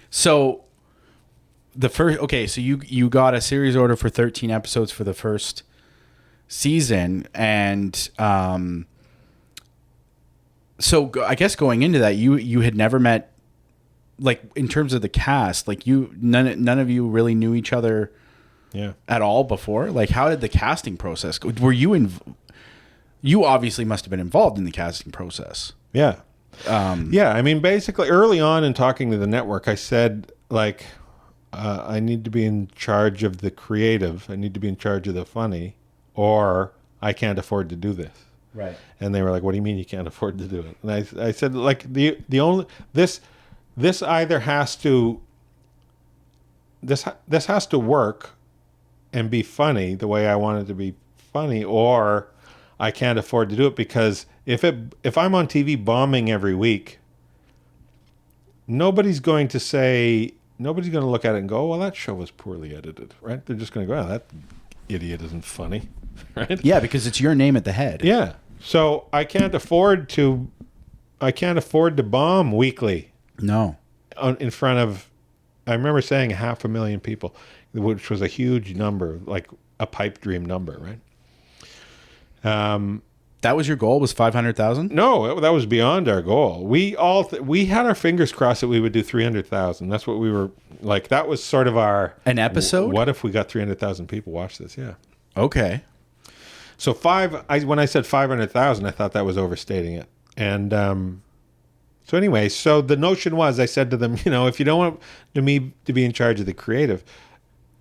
So the first, okay, so you got a series order for 13 episodes for the first season, and so I guess going into that, you had never met, like in terms of the cast, like none of you really knew each other, at all before. Like, how did the casting process go? Were you you obviously must have been involved in the casting process. Yeah. I mean, basically, early on in talking to the network, I said, like, I need to be in charge of the creative. I need to be in charge of the funny, or I can't afford to do this. Right. And they were like, what do you mean you can't afford to do it? And I said, like, the only, this either has to, this has to work and be funny the way I want it to be funny, or I can't afford to do it, because if I'm on TV bombing every week, nobody's going to look at it and go, well, that show was poorly edited, right? They're just going to go, oh, that idiot isn't funny, right? Yeah, because it's your name at the head. Yeah. So I can't afford to bomb weekly. No. In front of, I remember saying 500,000 people, which was a huge number, like a pipe dream number, right? That was your goal, was 500,000? No, that was beyond our goal. We all we had our fingers crossed that we would do 300,000. That's what we were like. That was sort of an episode. What if we got 300,000 people watch this? Yeah. Okay. So when I said 500,000, I thought that was overstating it. And so anyway, so the notion was, I said to them, if you don't want me to be in charge of the creative,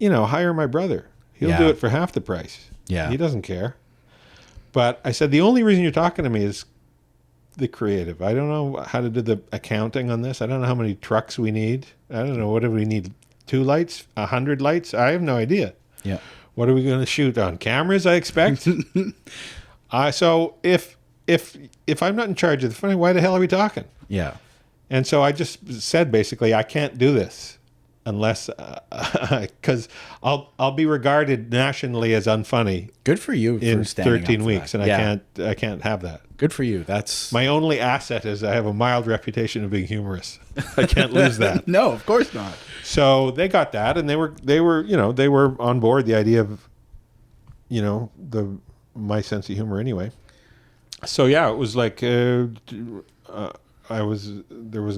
hire my brother. He'll do it for half the price. Yeah. He doesn't care. But I said, the only reason you're talking to me is the creative. I don't know how to do the accounting on this. I don't know how many trucks we need. I don't know. What do we need? 2 lights? 100 lights? I have no idea. Yeah. What are we going to shoot on cameras, I expect? So if I'm not in charge of the funny, why the hell are we talking? Yeah. And so I just said, basically, I can't do this unless, because I'll be regarded nationally as unfunny. Good for you in for standing 13 up for weeks, that. and I can't have that. Good for you. That's My only asset is I have a mild reputation of being humorous. I can't lose that. No, of course not. So they got that, and they were on board the idea of, my sense of humor anyway. So yeah, it was like there was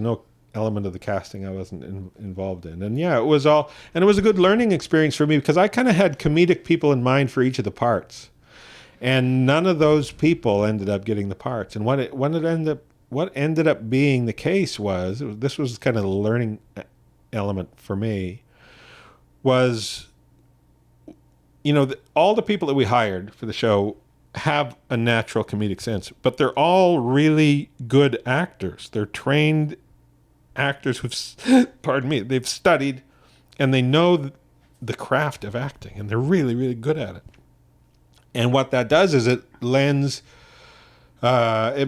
no element of the casting I wasn't involved in, and yeah, it was a good learning experience for me, because I kind of had comedic people in mind for each of the parts, and none of those people ended up getting the parts. And what ended up being the case was, this was kind of the learning element for me, was all the people that we hired for the show have a natural comedic sense, but they're all really good actors. They're trained actors they've studied, and they know the craft of acting, and they're really, really good at it. And what that does is it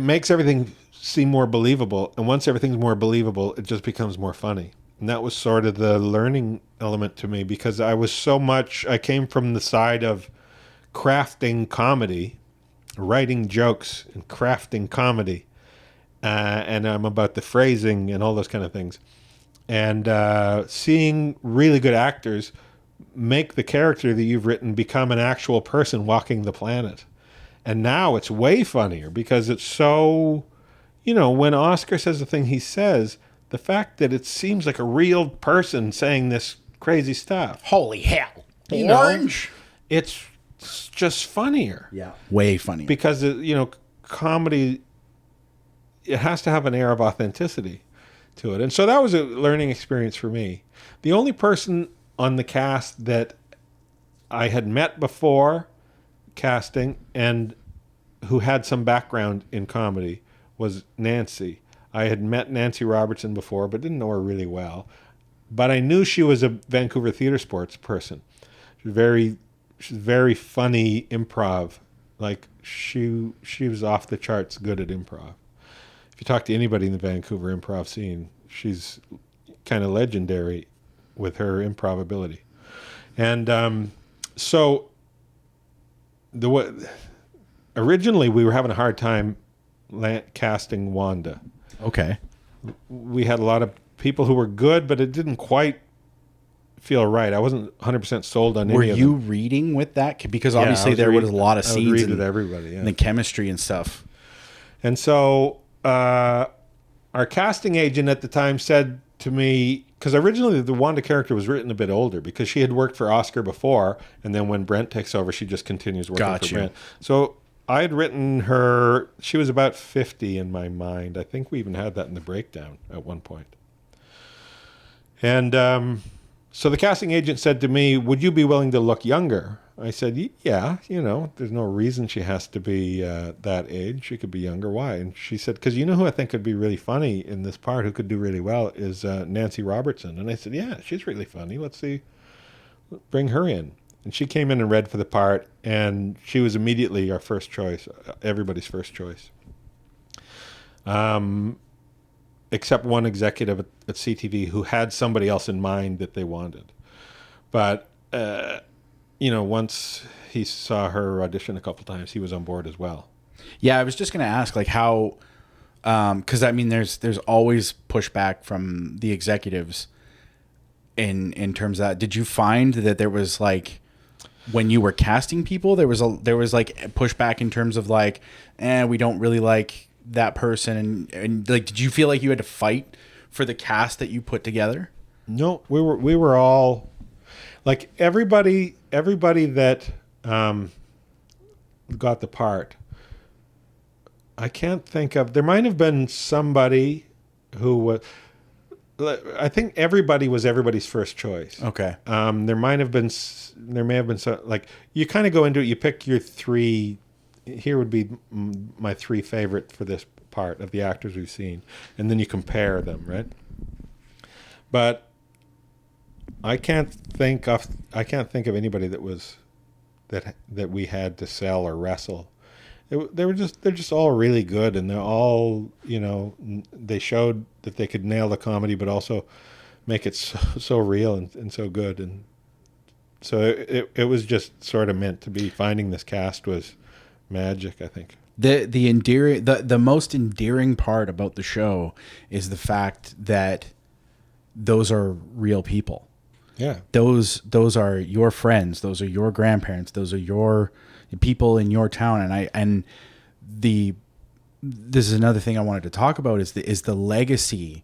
makes everything seem more believable. And once everything's more believable, it just becomes more funny. And that was sort of the learning element to me, because I came from the side of crafting comedy, writing jokes and crafting comedy. And I'm about the phrasing and all those kind of things. And seeing really good actors make the character that you've written become an actual person walking the planet. And now it's way funnier because it's so, when Oscar says the thing he says, the fact that it seems like a real person saying this crazy stuff. Holy hell. You Orange. It's just funnier. Yeah. Way funnier. Because, comedy, it has to have an air of authenticity to it. And so that was a learning experience for me. The only person on the cast that I had met before casting and who had some background in comedy was Nancy. I had met Nancy Robertson before, but didn't know her really well. But I knew she was a Vancouver theater sports person. She's very funny improv. Like she was off the charts good at improv. If you talk to anybody in the Vancouver improv scene, she's kind of legendary with her improv ability. And so originally we were having a hard time casting Wanda. Okay. We had a lot of people who were good, but it didn't quite feel right. I wasn't 100% sold on any of them. Were you reading with that? Because obviously there was a lot of I would scenes read with everybody, yeah. and the chemistry and stuff. And so our casting agent at the time said to me, because originally the Wanda character was written a bit older because she had worked for Oscar before, and then when Brent takes over, she just continues working for Brent. So I had written her, she was about 50 in my mind. I think we even had that in the breakdown at one point. And so the casting agent said to me, would you be willing to look younger? I said, yeah, there's no reason she has to be that age. She could be younger. Why? And she said, because who I think could be really funny in this part, who could do really well, is Nancy Robertson. And I said, yeah, she's really funny. Let's see, bring her in. And she came in and read for the part, and she was immediately our first choice, everybody's first choice. Except one executive at CTV who had somebody else in mind that they wanted. But, once he saw her audition a couple times, he was on board as well. Yeah, I was just going to ask, like, how, because, there's always pushback from the executives in terms of that. Did you find that there was, like, when you were casting people, there was like pushback in terms of like, we don't really like that person, and like, did you feel like you had to fight for the cast that you put together? No, we were all like everybody that got the part. I can't think of. There might have been somebody who was. I think everybody was everybody's first choice. Okay. There may have been some, like, you kind of go into it, you pick your three, here would be my three favorite for this part of the actors we've seen, and then you compare them, right? But I can't think of anybody that we had to sell or wrestle. They're just all really good, and they're all, they showed that they could nail the comedy, but also make it so real and so good. And so it was just sort of meant to be. Finding this cast was magic, I think. The most endearing part about the show is the fact that those are real people. Yeah. Those are your friends. Those are your grandparents. Those are your people in your town. And this is another thing I wanted to talk about is the legacy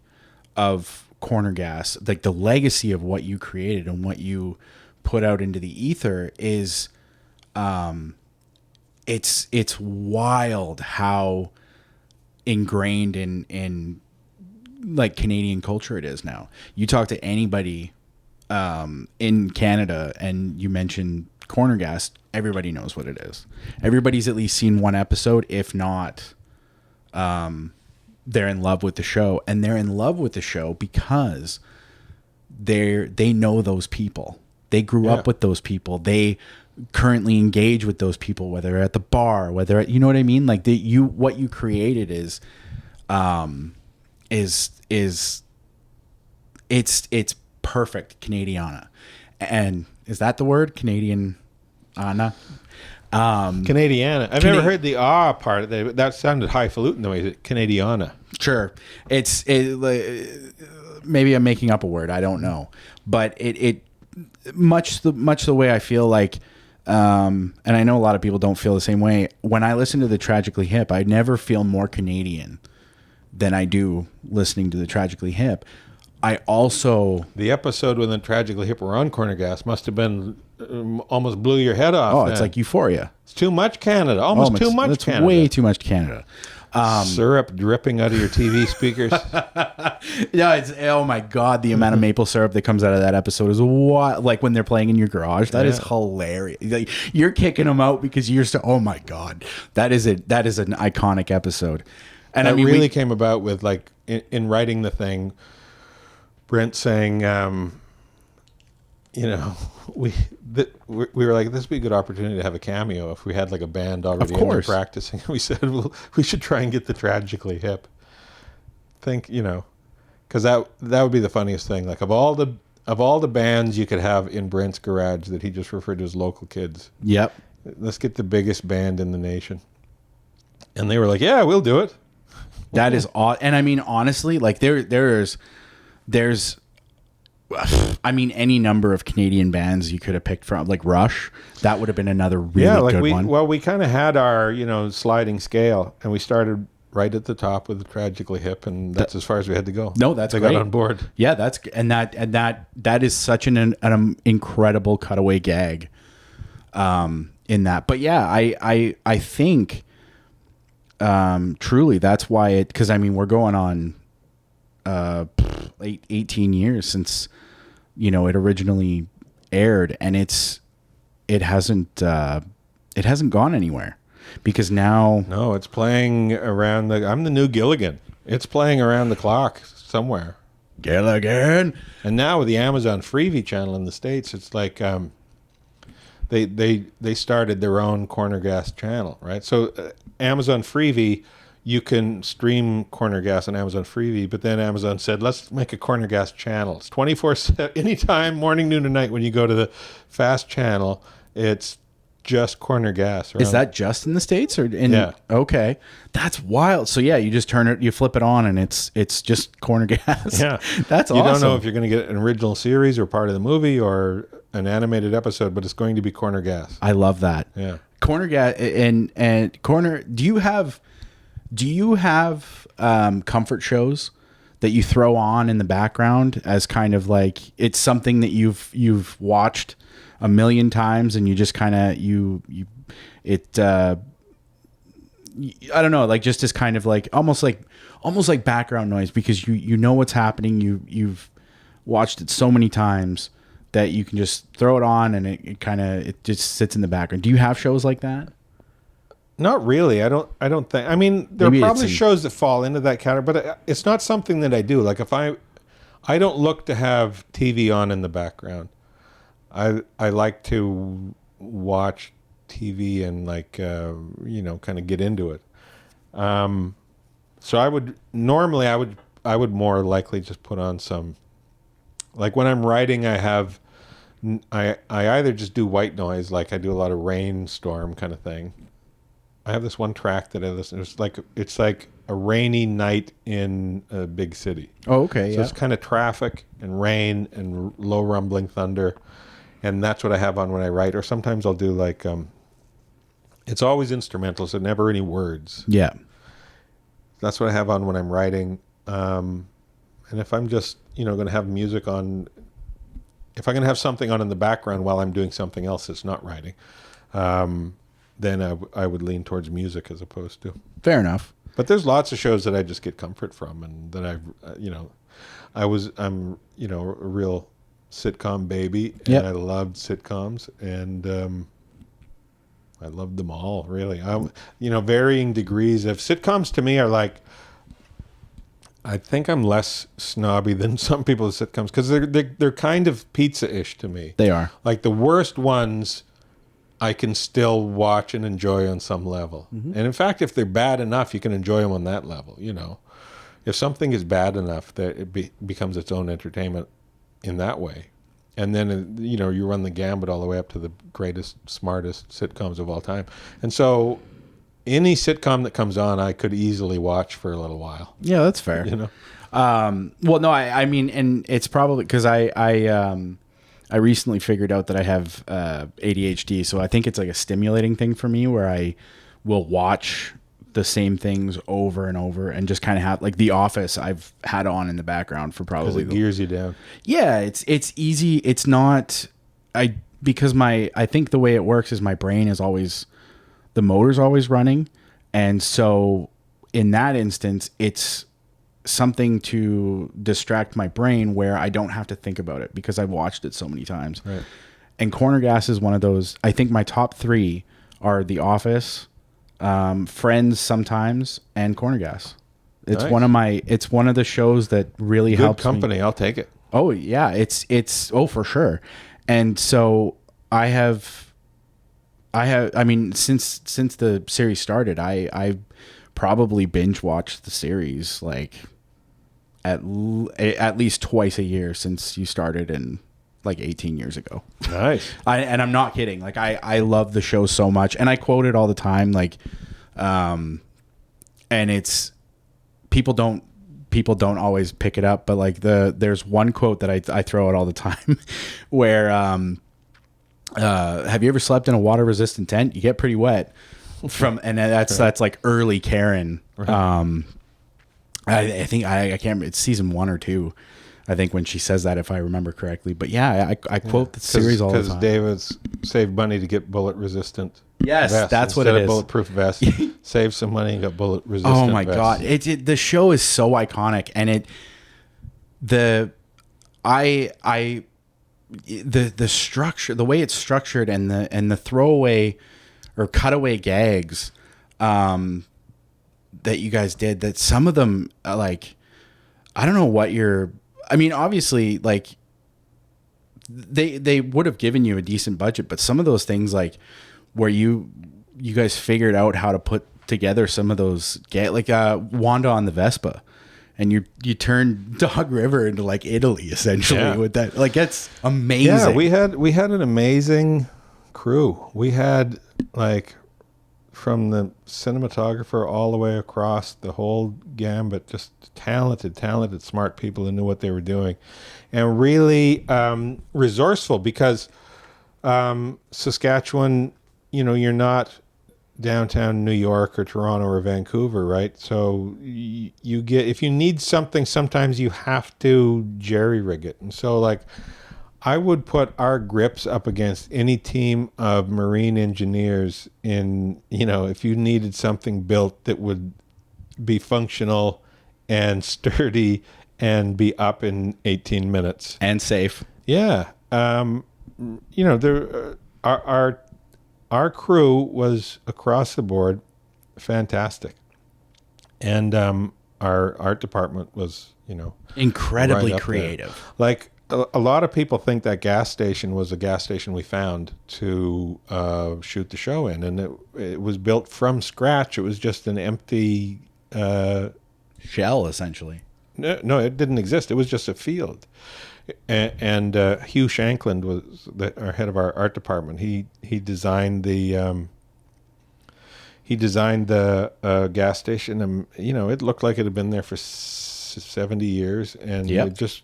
of Corner Gas, like the legacy of what you created and what you put out into the ether is, it's wild how ingrained in like Canadian culture it is now. You talk to anybody in Canada and you mention Corner Gas, everybody knows what it is. Everybody's at least seen one episode, if not, they're in love with the show. And they're in love with the show because they know those people. They grew up with those people. They currently engage with those people, whether at the bar, whether at, you know what I mean? Like what you created is it's perfect Canadiana. And is that the word? Canadian Anna? Canadiana. I've never heard the part. That sounded highfalutin the way. Canadiana. Sure. Maybe I'm making up a word. I don't know. But it much the way I feel like, and I know a lot of people don't feel the same way. When I listen to the Tragically Hip, I never feel more Canadian than I do listening to the Tragically Hip. I also... The episode when the Tragically Hip were on Corner Gas must have been almost blew your head off. Oh, it's like Euphoria. It's too much Canada. Almost too much Canada. It's way too much Canada. Syrup dripping out of your TV speakers. Yeah, it's, oh my God, the amount of maple syrup that comes out of that episode is what, like when they're playing in your garage. That is hilarious. Like, you're kicking them out because you're so, oh my God, that is an iconic episode. And that I mean, really came about with like in writing the thing, Brent saying, you know, we were like, this would be a good opportunity to have a cameo if we had like a band already in there practicing. We said, well, we should try and get the Tragically Hip. Think, you know, because that would be the funniest thing. Like of all the bands you could have in Brent's garage that he just referred to as local kids. Yep. Let's get the biggest band in the nation. And they were like, yeah, we'll do it. That is odd. And I mean, honestly, like there's I mean, any number of Canadian bands you could have picked from, like Rush. That would have been another really good one. Well, we kind of had our, you know, sliding scale, and we started right at the top with the Tragically Hip, and that's as far as we had to go. No, that's they great. got on board. Yeah, that is such an incredible cutaway gag, in that. But yeah, I think, truly that's why it, because I mean we're going on 18 years since, you know, it originally aired, and it hasn't gone anywhere, because now it's playing around I'm the new Gilligan. It's playing around the clock somewhere. Gilligan. And now with the Amazon Freevee channel in the States, it's like they started their own Corner Gas channel, right? So Amazon Freevee, you can stream Corner Gas on Amazon Freevee, but then Amazon said, let's make a Corner Gas channel. It's 24/7, anytime, morning, noon, and night. When you go to the fast channel, it's just Corner Gas. Is that just in the States or in? Yeah. Okay, that's wild. So yeah, you just turn it, you flip it on, and it's just Corner Gas. Yeah, that's awesome. You don't know if you're going to get an original series or part of the movie or an animated episode, but it's going to be Corner Gas. I love that. Yeah, Corner Gas and Corner. Do you have comfort shows that you throw on in the background as kind of like it's something that you've watched a million times and you just kind of I don't know, like just as kind of like almost like background noise, because you know what's happening, you've watched it so many times that you can just throw it on and it just sits in the background. Do you have shows like that? Not really. I don't think. I mean, there are probably shows that fall into that category, but it's not something that I do. Like if I don't look to have TV on in the background. I like to watch TV and like you know, kind of get into it. So I would more likely just put on some, like when I'm writing, I either just do white noise, like I do a lot of rainstorm kind of thing. I have this one track that I listen to. It's like a rainy night in a big city. Oh, okay. So it's kind of traffic and rain and low rumbling thunder, and that's what I have on when I write. Or sometimes I'll do like it's always instrumental, so never any words. Yeah. That's what I have on when I'm writing. And if I'm just, you know, going to have music on, if I'm going to have something on in the background while I'm doing something else that's not writing, then I would lean towards music as opposed to. Fair enough. But there's lots of shows that I just get comfort from, and that I'm you know, a real sitcom baby, and yep. I loved sitcoms, and I loved them all, really. You know, varying degrees of sitcoms to me are like, I think I'm less snobby than some people with sitcoms, because they're kind of pizza-ish to me. They are. Like the worst ones I can still watch and enjoy on some level. Mm-hmm. And in fact, if they're bad enough, you can enjoy them on that level, you know. If something is bad enough, that it becomes its own entertainment in that way. And then, you know, you run the gambit all the way up to the greatest, smartest sitcoms of all time. And so any sitcom that comes on, I could easily watch for a little while. Yeah, that's fair. You know? Well, no, I mean, and it's probably because I I recently figured out that I have ADHD, so I think it's like a stimulating thing for me where I will watch the same things over and over and just kind of have like The Office I've had on in the background for Because probably it gears you down. yeah, it's easy. It's not because I think the way it works is my brain is always the motor's always running, and so in that instance it's something to distract my brain where I don't have to think about it because I've watched it so many times. Right. And Corner Gas is one of those. I think my top 3 are The Office, Friends sometimes, and Corner Gas. It's Nice. it's one of the shows that really Good helps company. me. I'll take it. Oh yeah, it's for sure. And so I mean since the series started, I probably binge watched the series like at least twice a year since you started in like 18 years ago. Nice. And I'm not kidding. Like I love the show so much, and I quote it all the time. Like, and it's people don't always pick it up, but like there's one quote that I throw out all the time, where have you ever slept in a water resistant tent? You get pretty wet. And that's like early Karen. I think I can't remember, it's season 1 or 2, I think, when she says that, if I remember correctly. But yeah, I quote the series all the time. Because David's saved money to get bullet resistant. Yes, vests that's what instead it of is. Bulletproof vest. Save some money and got bullet resistant. Oh my vests. god, the show is so iconic, and the structure, the way it's structured, and the throwaway or cutaway gags that you guys did, that some of them like, I don't know what I mean, obviously, like they would have given you a decent budget, but some of those things, like where you guys figured out how to put together some of those like Wanda on the Vespa, and you turned Dog River into like Italy essentially with that. Like, that's amazing. Yeah, we had an amazing crew. We had like from the cinematographer all the way across the whole gambit, just talented, smart people who knew what they were doing, and really resourceful, because Saskatchewan, you're not downtown New York or Toronto or Vancouver, right? So you get, if you need something, sometimes you have to jerry rig it. And so like I would put our grips up against any team of marine engineers in, if you needed something built that would be functional and sturdy and be up in 18 minutes. And safe. Yeah. There, our crew was across the board fantastic. And our art department was, Incredibly right up creative. there. Like, a lot of people think that gas station was a gas station we found to shoot the show in, and it was built from scratch. It was just an empty shell, essentially. No, it didn't exist. It was just a field. And Hugh Shankland was our head of our art department. He designed the gas station, and it looked like it had been there for 70 years, and it just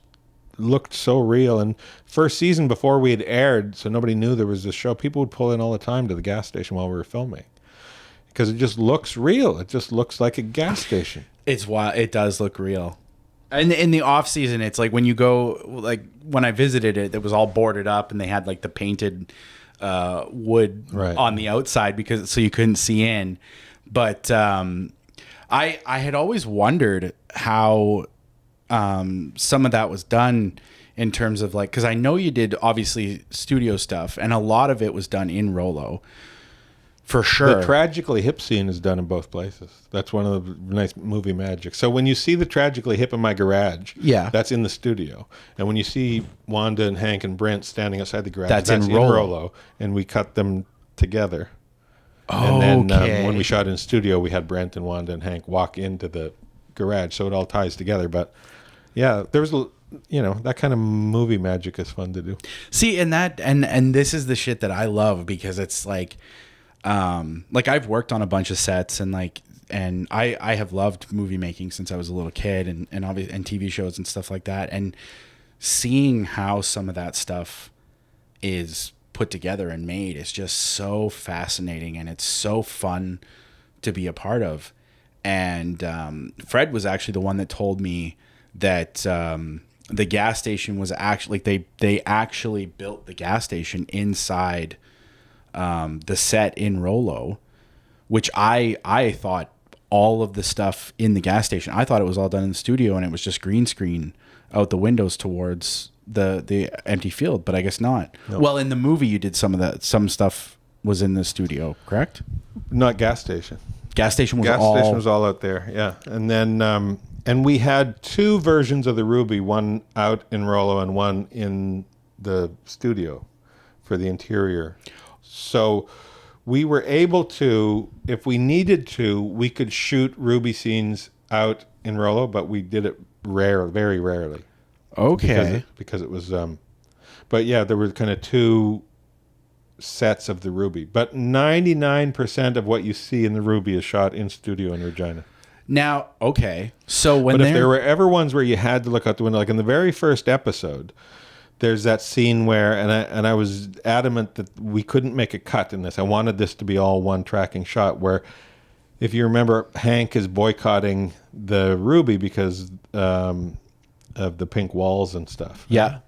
looked so real. And first season, before we had aired, so nobody knew there was this show, people would pull in all the time to the gas station while we were filming, because it just looks real. It just looks like a gas station. It's wild. It does look real. And in the off season, it's like when you go, like when I visited it, it was all boarded up, and they had like the painted wood on the outside so you couldn't see in. But I had always wondered how some of that was done, in terms of like, because I know you did obviously studio stuff, and a lot of it was done in Rolo, for sure. The Tragically Hip scene is done in both places. That's one of the nice movie magic. So when you see the Tragically Hip in my garage, that's in the studio. And when you see Wanda and Hank and Brent standing outside the garage, that's in Rolo, and we cut them together. And then when we shot in studio, we had Brent and Wanda and Hank walk into the garage, so it all ties together. But yeah, there was, that kind of movie magic is fun to do. See, and this is the shit that I love, because it's like I've worked on a bunch of sets, and I have loved movie making since I was a little kid, and TV shows and stuff like that, and seeing how some of that stuff is put together and made is just so fascinating, and it's so fun to be a part of. And Fred was actually the one that told me that the gas station was actually they actually built the gas station inside the set in Rollo, which I thought all of the stuff in the gas station, I thought it was all done in the studio and it was just green screen out the windows towards the empty field, but I guess not. No. Well, in the movie you did some of that. Some stuff was in the studio, correct? Not gas station. Gas station was all out there, yeah. And then and we had two versions of the Ruby, one out in Rollo and one in the studio for the interior. So we were able to, if we needed to, we could shoot Ruby scenes out in Rollo, but we did it very rarely. Okay. Because it was, but yeah, there were kind of two sets of the Ruby. But 99% of what you see in the Ruby is shot in studio in Regina. Now, okay. So if there were ever ones where you had to look out the window, like in the very first episode, there's that scene where, and I was adamant that we couldn't make a cut in this. I wanted this to be all one tracking shot where, if you remember, Hank is boycotting the Ruby because of the pink walls and stuff. Yeah.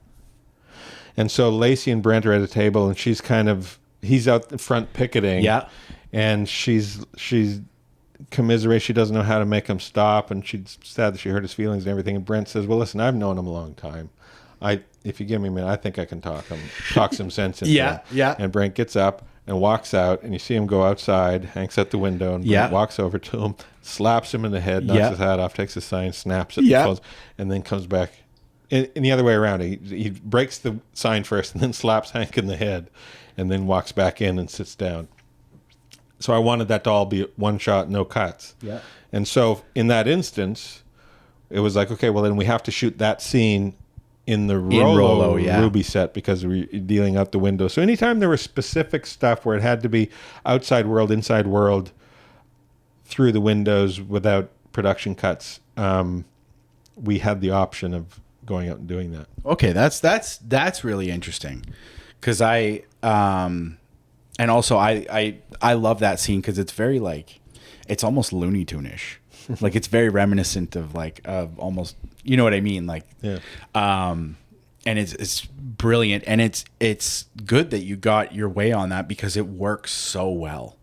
And so Lacey and Brent are at a table, and he's out the front picketing. Yeah. And she's commiserates. She doesn't know how to make him stop, and she's sad that she hurt his feelings and everything. And Brent says, "Well, listen, I've known him a long time. If you give me a minute, I think I can talk some sense into him." Yeah. And Brent gets up and walks out, and you see him go outside. Hank's at the window, and Brent walks over to him, slaps him in the head, knocks his hat off, takes his sign, snaps it, and then comes back. In the other way around, he breaks the sign first, and then slaps Hank in the head, and then walks back in and sits down. So I wanted that to all be one shot, no cuts. Yeah. And so in that instance, it was like, okay, well then we have to shoot that scene in the Rollo Ruby set because we're dealing out the window. So anytime there was specific stuff where it had to be outside world, inside world, through the windows without production cuts, we had the option of going out and doing that. Okay, that's really interesting, because I love that scene because it's very it's almost Looney Tune-ish. Like it's very reminiscent of almost, you know what I mean? And it's brilliant, and it's good that you got your way on that because it works so well.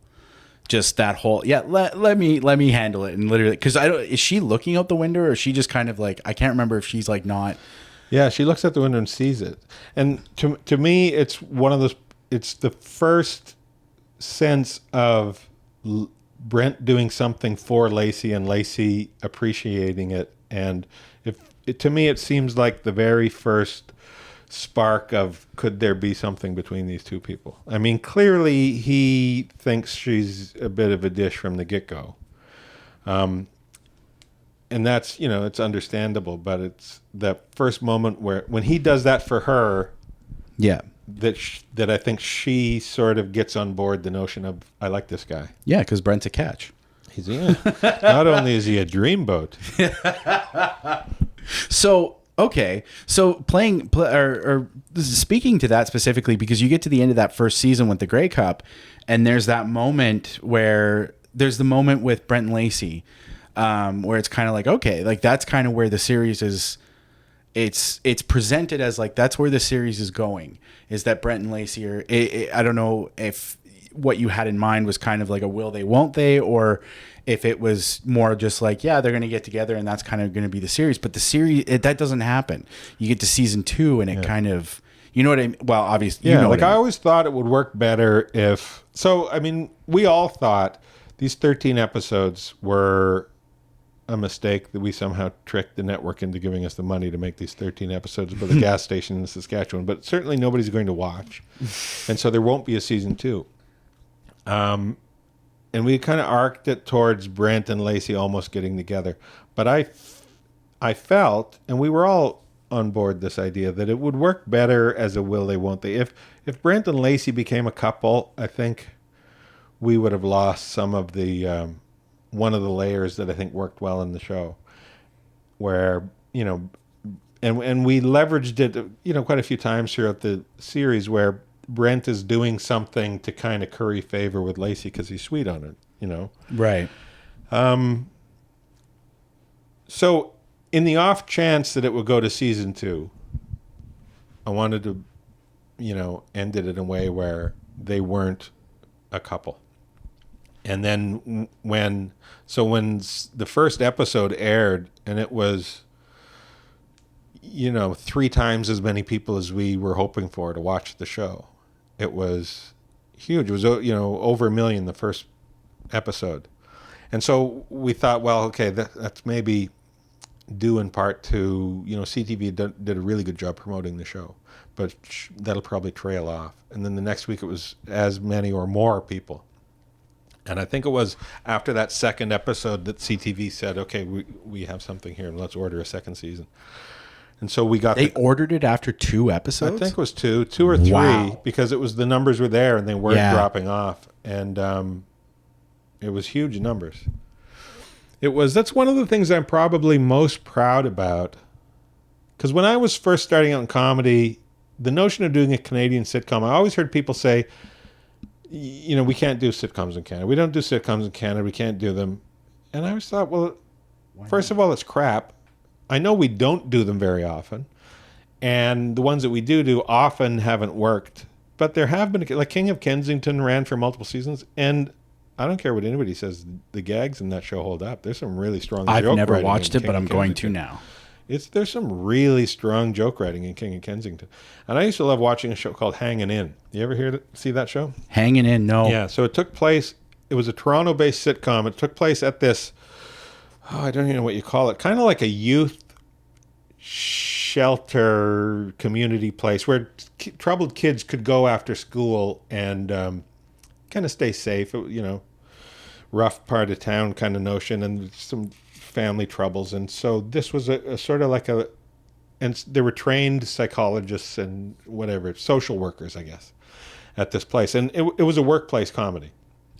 Just that whole let me handle it, and literally, because is she looking out the window, or is she just kind of I can't remember if she's not. Yeah, she looks out the window and sees it, and to me it's one of those. It's the first sense of Brent doing something for Lacey and Lacey appreciating it, and to me it seems like the very first spark of could there be something between these two people. I mean, clearly he thinks she's a bit of a dish from the get-go, and that's, it's understandable, but it's that first moment when he does that for her, that I think she sort of gets on board the notion of, I like this guy. Yeah, because Brent's a catch. Not only is he a dreamboat. So okay, so speaking to that specifically, because you get to the end of that first season with the Grey Cup, and there's that moment where there's the moment with Brent and Lacey, where it's kind of okay, that's kind of where the series is. It's presented as that's where the series is going, is that Brent and Lacey are. I don't know if what you had in mind was kind of a will they, won't they, or if it was more just they're going to get together and that's kind of going to be the series. But the series, that doesn't happen. You get to season 2 and it kind of, you know what I mean? Well, obviously, I always thought it would work better if. So I mean, we all thought these 13 episodes were a mistake, that we somehow tricked the network into giving us the money to make these 13 episodes of the gas station in Saskatchewan, but certainly nobody's going to watch. And so there won't be a season 2. And we kind of arced it towards Brent and Lacey almost getting together. But I felt, and we were all on board this idea, that it would work better as a will they, won't they. If Brent and Lacey became a couple, I think we would have lost some of the one of the layers that I think worked well in the show, where and we leveraged it, quite a few times throughout the series where Brent is doing something to kind of curry favor with Lacey because he's sweet on it. Right. So in the off chance that it would go to season 2, I wanted to, end it in a way where they weren't a couple. And then when the first episode aired, and it was, 3 times as many people as we were hoping for to watch the show. It was huge. It was, over 1 million the first episode. And so we thought, well, okay, that's maybe due in part to, CTV did a really good job promoting the show, but that'll probably trail off. And then the next week it was as many or more people. And I think it was after that second episode that CTV said, okay, we have something here and let's order a second season. And so we got... They ordered it after 2 episodes? I think it was 2 or 3, wow. because the numbers were there and they weren't dropping off. And it was huge numbers. That's one of the things I'm probably most proud about. Because when I was first starting out in comedy, the notion of doing a Canadian sitcom, I always heard people say, we can't do sitcoms in Canada. We don't do sitcoms in Canada. We can't do them. And I always thought, well, first of all, it's crap. I know we don't do them very often. And the ones that we do often haven't worked. But there have been, like King of Kensington ran for multiple seasons. And I don't care what anybody says, the gags in that show hold up. There's some really strong joke writing. I've never watched it, but I'm going to now. There's some really strong joke writing in King of Kensington. And I used to love watching a show called Hangin' In. You ever see that show? Hangin' In, no. Yeah, so it was a Toronto-based sitcom. It took place at this, I don't even know what you call it, kind of like a youth shelter community place where troubled kids could go after school and kind of stay safe, rough part of town kind of notion, and some family troubles. And so this was a sort of like and there were trained psychologists and whatever, social workers, I guess, at this place. And it was a workplace comedy.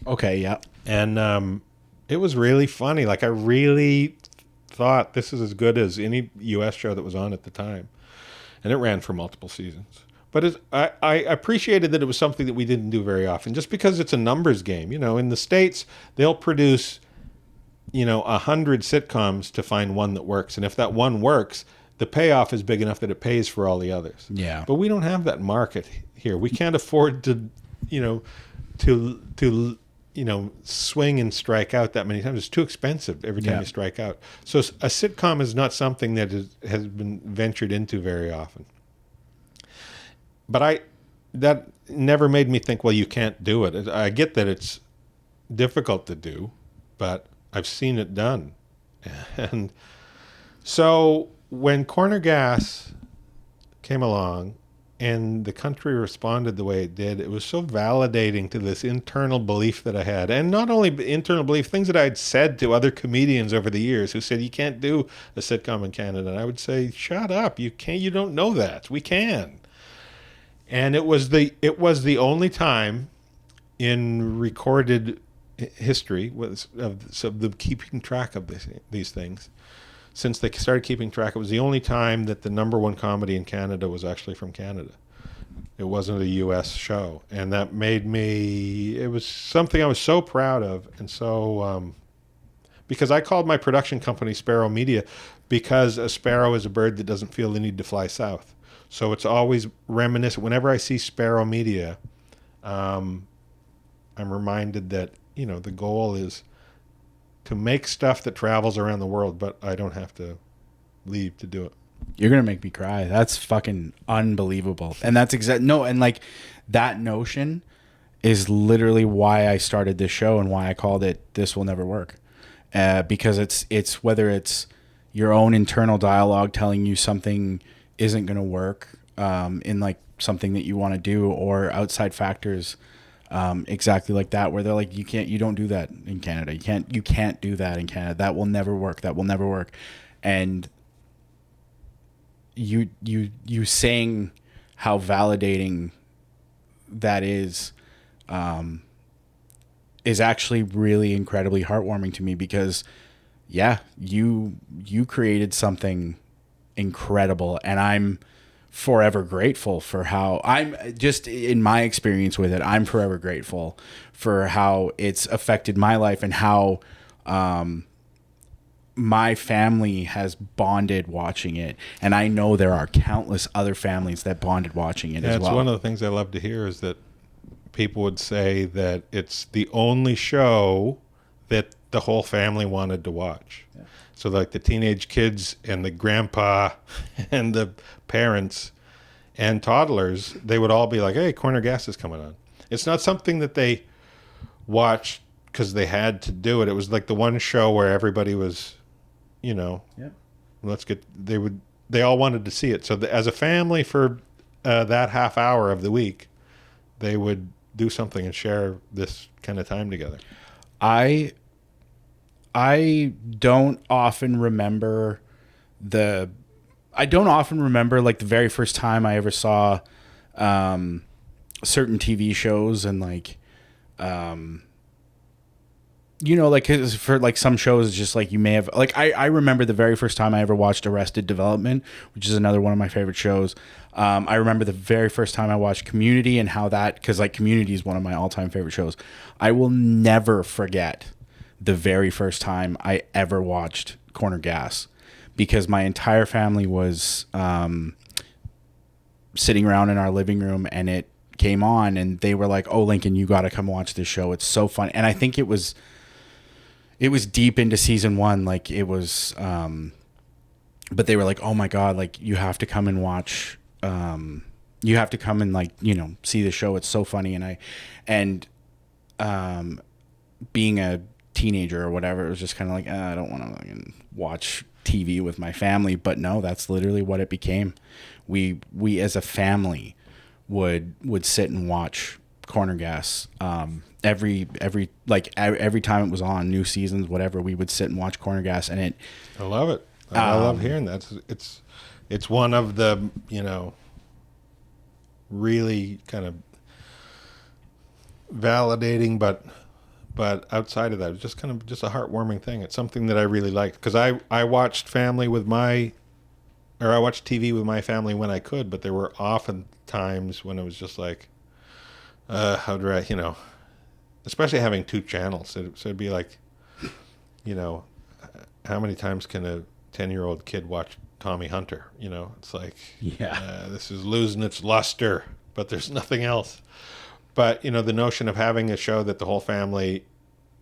Okay, yeah. And it was really funny. Like, I really thought this is as good as any U.S. show that was on at the time. And it ran for multiple seasons. But I appreciated that it was something that we didn't do very often, just because it's a numbers game. In the States, they'll produce 100 sitcoms to find one that works. And if that one works, the payoff is big enough that it pays for all the others. Yeah. But we don't have that market here. We can't afford to, swing and strike out that many times. It's too expensive every time you strike out. So a sitcom is not something that has been ventured into very often. But that never made me think, well, you can't do it. I get that it's difficult to do, but I've seen it done. And so when Corner Gas came along and the country responded the way it did, it was so validating to this internal belief that I had. And not only internal belief, things that I'd said to other comedians over the years who said, you can't do a sitcom in Canada. And I would say, shut up. You don't know that. We can. And it was the only time in recorded history of the keeping track of these things. Since they started keeping track, it was the only time that the number one comedy in Canada was actually from Canada. It wasn't a U.S. show. And that it was something I was so proud of. And so, because I called my production company Sparrow Media, because a sparrow is a bird that doesn't feel the need to fly south. So it's always reminiscent. Whenever I see Sparrow Media, I'm reminded that, the goal is to make stuff that travels around the world, but I don't have to leave to do it. You're going to make me cry. That's fucking unbelievable. And that's that notion is literally why I started this show and why I called it This Will Never Work. Because it's whether it's your own internal dialogue telling you something isn't going to work in something that you want to do, or outside factors exactly like that, where they're like, you don't do that in Canada. You can't do that in Canada. That will never work. That will never work. And you saying how validating that is actually really incredibly heartwarming to me, because you created something incredible, and I'm forever grateful for how I'm just in my experience with it. I'm forever grateful for how it's affected my life and how my family has bonded watching it, and I know there are countless other families that bonded watching it as well. It's one of the things I love to hear is that people would say that it's the only show that the whole family wanted to watch. Yeah. So like the teenage kids and the grandpa and the parents and toddlers, they would all be like, hey, Corner Gas is coming on. It's not something that they watched because they had to do it. It was like the one show where everybody was, you know, they all wanted to see it. So as a family for that half hour of the week, they would do something and share this kind of time together. I don't often remember like the very first time I ever saw certain TV shows, and like you know, like for like some shows, it's just like you may have like I remember the very first time I ever watched Arrested Development, which is another one of my favorite shows. I remember the very first time I watched Community and how that, because like Community is one of my all-time favorite shows. I will never forget the very first time I ever watched Corner Gas, because my entire family was sitting around in our living room and it came on and they were like, oh, Lincoln, you got to come watch this show. It's so fun. And I think it was deep into season 1. Like it was, but they were like, oh my God, like you have to come and watch, you have to come and like, you know, see the show. It's so funny. And being a teenager or whatever, it was just kind of like, I don't want to like, watch TV with my family. But no, that's literally what it became. We as a family would sit and watch Corner Gas every time it was on, new seasons, whatever. We would sit and watch Corner Gas, and I love it. I love hearing that. It's one of the, you know, really kind of validating, but outside of that, it's just kind of just a heartwarming thing. It's something that I really liked, because I watched TV with my family when I could, but there were often times when it was just like, how do I, you know, especially having 2 channels. So it'd be like, you know, how many times can a 10-year-old kid watch Tommy Hunter? You know, it's like, this is losing its luster, but there's nothing else. But, you know, the notion of having a show that the whole family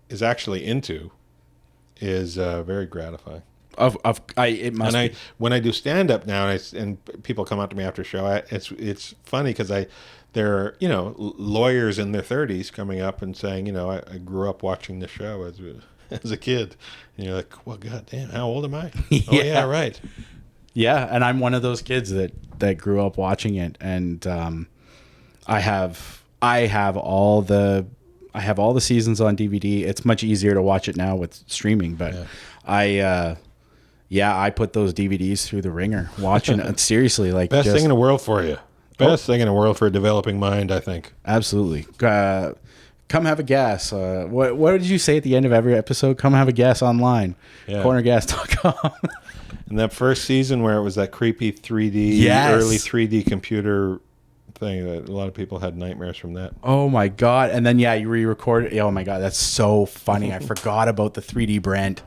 is actually into is very gratifying. When I do stand up now, and people come up to me after a show, it's funny because there are, you know, lawyers in their 30s coming up and saying, you know, I grew up watching the show as a kid, and you're like, well, goddamn, how old am I? Yeah. Oh yeah, right. Yeah, and I'm one of those kids that grew up watching it, and I have all the seasons on DVD. It's much easier to watch it now with streaming, but I put those DVDs through the ringer watching it. Seriously, like best thing in the world for you. Best thing in the world for a developing mind, I think. Absolutely. Come have a gas. What did you say at the end of every episode? Come have a gas online. Yeah. Cornergas.com. And that first season where it was that creepy 3D, early 3D computer thing, that a lot of people had nightmares from that. Oh my God. And then, you re-recorded. Oh my God, that's so funny. I forgot about the 3D Brent.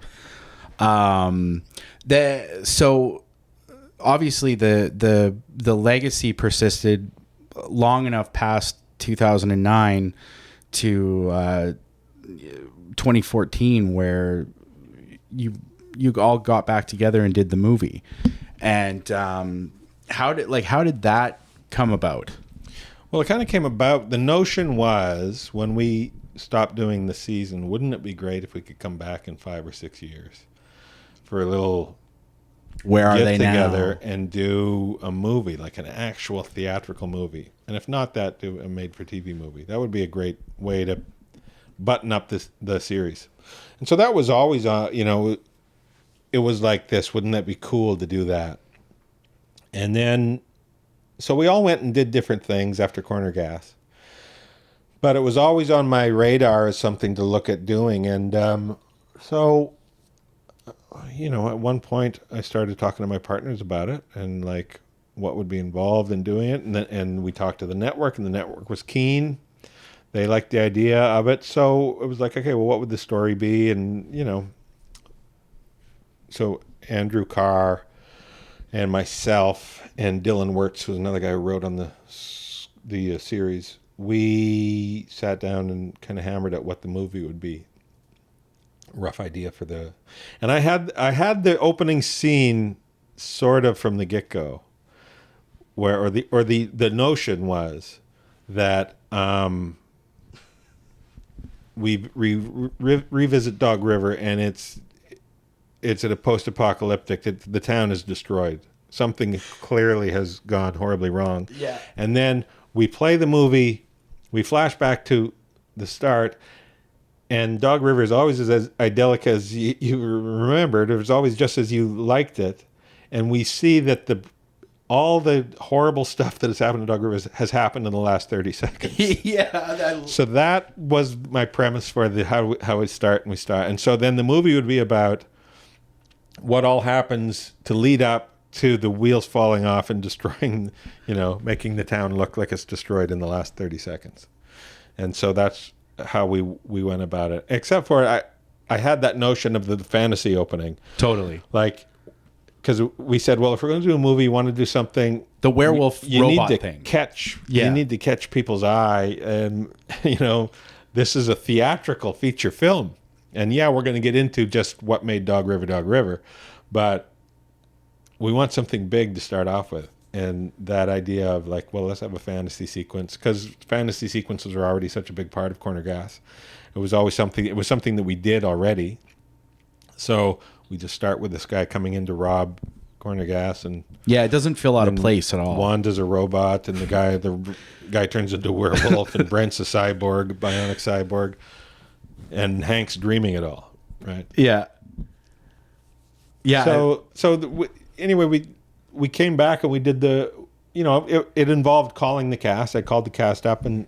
So obviously the legacy persisted long enough past 2009 to 2014, where you all got back together and did the movie. And how did that come about? Well, it kind of came about. The notion was, when we stopped doing the season, wouldn't it be great if we could come back in 5 or 6 years for a little get together and do a movie, like an actual theatrical movie, and if not that, do a made-for-TV movie. That would be a great way to button up the series. And so that was always, it was like this. Wouldn't that be cool to do that? And then, so we all went and did different things after Corner Gas, but it was always on my radar as something to look at doing. And so, at one point I started talking to my partners about it and like what would be involved in doing it. And we talked to the network, and the network was keen. They liked the idea of it. So it was like, okay, well, what would the story be? And, so Andrew Carr and myself and Dylan Wirtz, who's another guy who wrote on the series, we sat down and kind of hammered out what the movie would be. Rough idea and I had the opening scene sort of from the get-go, where the notion was that we revisit Dog River, and it's at a post-apocalyptic. The town is destroyed. Something clearly has gone horribly wrong. Yeah. And then we play the movie. We flash back to the start, and Dog River is always as idyllic as you remembered. It was always just as you liked it. And we see that all the horrible stuff that has happened to Dog River has happened in the last 30 seconds. Yeah. So that was my premise for how we start. And so then the movie would be about what all happens to lead up to the wheels falling off and destroying, making the town look like it's destroyed in the last 30 seconds. And so that's how we went about it. Except for I had that notion of the fantasy opening. Totally. Like, because we said, well, if we're going to do a movie, you want to do something. The werewolf robot thing. You need to catch people's eye. And, this is a theatrical feature film. And yeah, we're going to get into just what made Dog River. But we want something big to start off with. And that idea of like, well, let's have a fantasy sequence, because fantasy sequences are already such a big part of Corner Gas. It was something that we did already. So we just start with this guy coming in to rob Corner Gas, and yeah, it doesn't feel out of place at all. Wanda's a robot, and the guy turns into a werewolf, and Brent's a cyborg, bionic cyborg, and Hank's dreaming it all, right? Yeah. Yeah. Anyway, we came back and we did it involved calling the cast. I called the cast up and,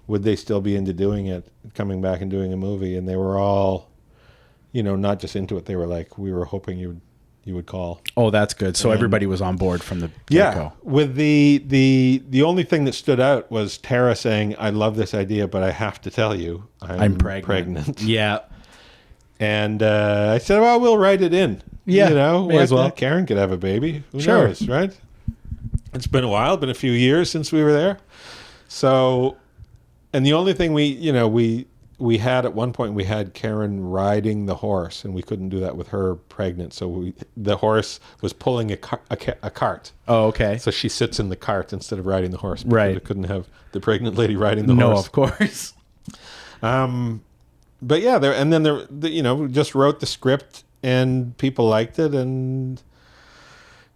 would they still be into doing it, coming back and doing a movie? And they were all, not just into it. They were like, we were hoping you would call. Oh, that's good. So everybody was on board from the get-go. Yeah. With the only thing that stood out was Tara saying, I love this idea, but I have to tell you, I'm pregnant. Yeah. And I said, well, we'll write it in. Yeah, may as well. Karen could have a baby. Who Sure. knows, right? It's been a while, been a few years since we were there. So, and the only thing we had at one point, we had Karen riding the horse, and we couldn't do that with her pregnant. So the horse was pulling a cart. Oh, okay. So she sits in the cart instead of riding the horse. Right. We couldn't have the pregnant lady riding the horse. No, of course. But yeah, we just wrote the script, and people liked it, and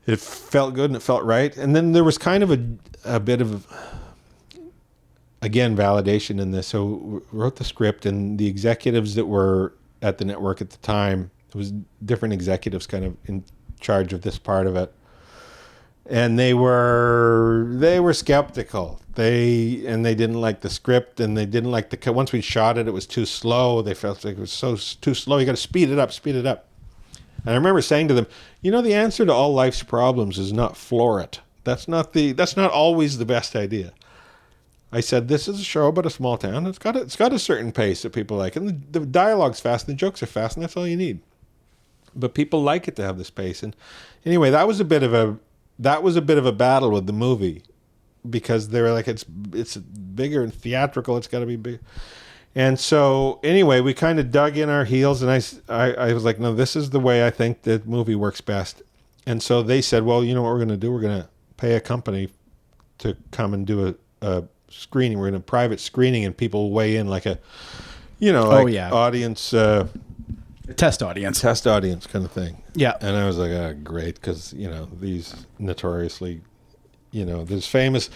it felt good and it felt right. And then there was kind of a bit of, again, validation in this. So we wrote the script, and the executives that were at the network at the time, it was different executives kind of in charge of this part of it. And they were skeptical. They didn't like the script, and they didn't like once we shot it, it was too slow. They felt like it was too slow. You got to speed it up. And I remember saying to them, the answer to all life's problems is not floor it. That's not always the best idea. I said, this is a show about a small town. It's got a certain pace that people like, and the dialogue's fast, and the jokes are fast, and that's all you need. But people like it to have this pace. And anyway, that was a bit of a battle with the movie, because they were like, it's bigger and theatrical. It's got to be big. And so anyway, we kind of dug in our heels, and I was like, no, this is the way I think the movie works best. And so they said, well, you know what we're going to do? We're going to pay a company to come and do a screening. We're going to private screening, and people weigh in like a, audience. Test audience kind of thing. Yeah. And I was like, oh, great, because, these notoriously, there's famous,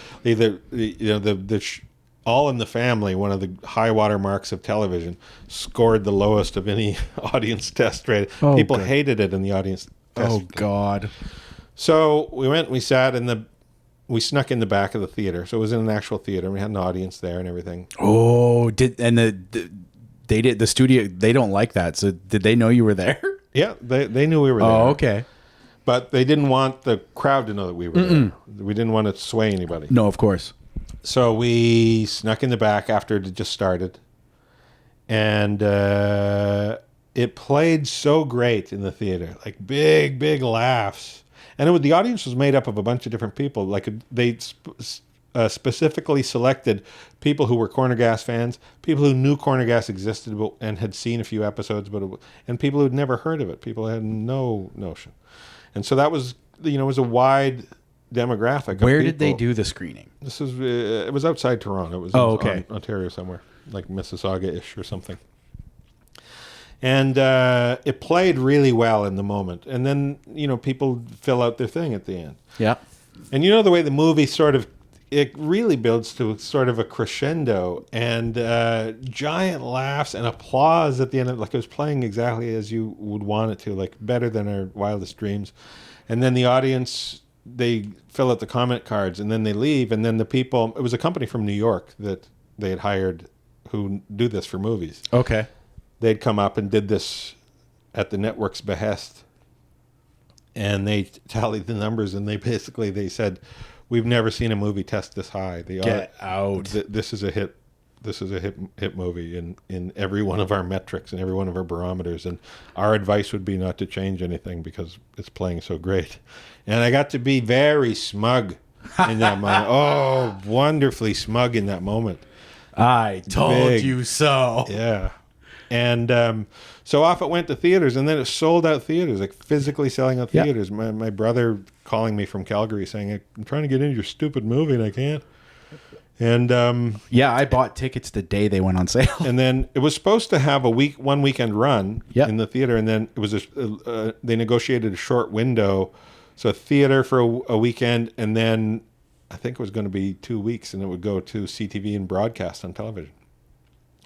All in the Family, one of the high water marks of television, scored the lowest of any audience test rate. Oh, People good. hated it in the audience test. Oh, God. So we went and we sat we snuck in the back of the theater. So it was in an actual theater. We had an audience there and everything. Oh, the studio, they don't like that. So did they know you were there? Yeah, they knew we were there. Oh, okay. But they didn't want the crowd to know that we were there. We didn't want to sway anybody. No, of course. So we snuck in the back after it had just started. And it played so great in the theater. Like big laughs. And the audience was made up of a bunch of different people. Like they specifically selected people who were Corner Gas fans, people who knew Corner Gas existed and had seen a few episodes, and people who'd never heard of it. People had no notion. And so that was, it was a wide demographic. Where did they do the screening? This is it was outside Toronto. It was in Ontario somewhere, like Mississauga-ish or something. And it played really well in the moment. And then, people fill out their thing at the end. Yeah. And the way the movie it really builds to sort of a crescendo and giant laughs and applause at the end. Like it was playing exactly as you would want it to, like better than our wildest dreams. And then the audience, they fill out the comment cards and then they leave. And then the people, it was a company from New York that they had hired who do this for movies. Okay. They'd come up and did this at the network's behest. And they tallied the numbers and they said, we've never seen a movie test this high. Get out. This is a hit. This is a hit movie in every one of our metrics and every one of our barometers. And our advice would be not to change anything because it's playing so great. And I got to be very smug in that moment. Oh, wonderfully smug in that moment. I told you so. Yeah. And so off it went to theaters, and then it sold out theaters, like physically selling out theaters. Yep. My brother calling me from Calgary saying, I'm trying to get into your stupid movie and I can't. And I bought tickets the day they went on sale. And then it was supposed to have one weekend run in the theater, and then it was they negotiated a short window, so theater for a weekend, and then I think it was going to be 2 weeks, and it would go to CTV and broadcast on television.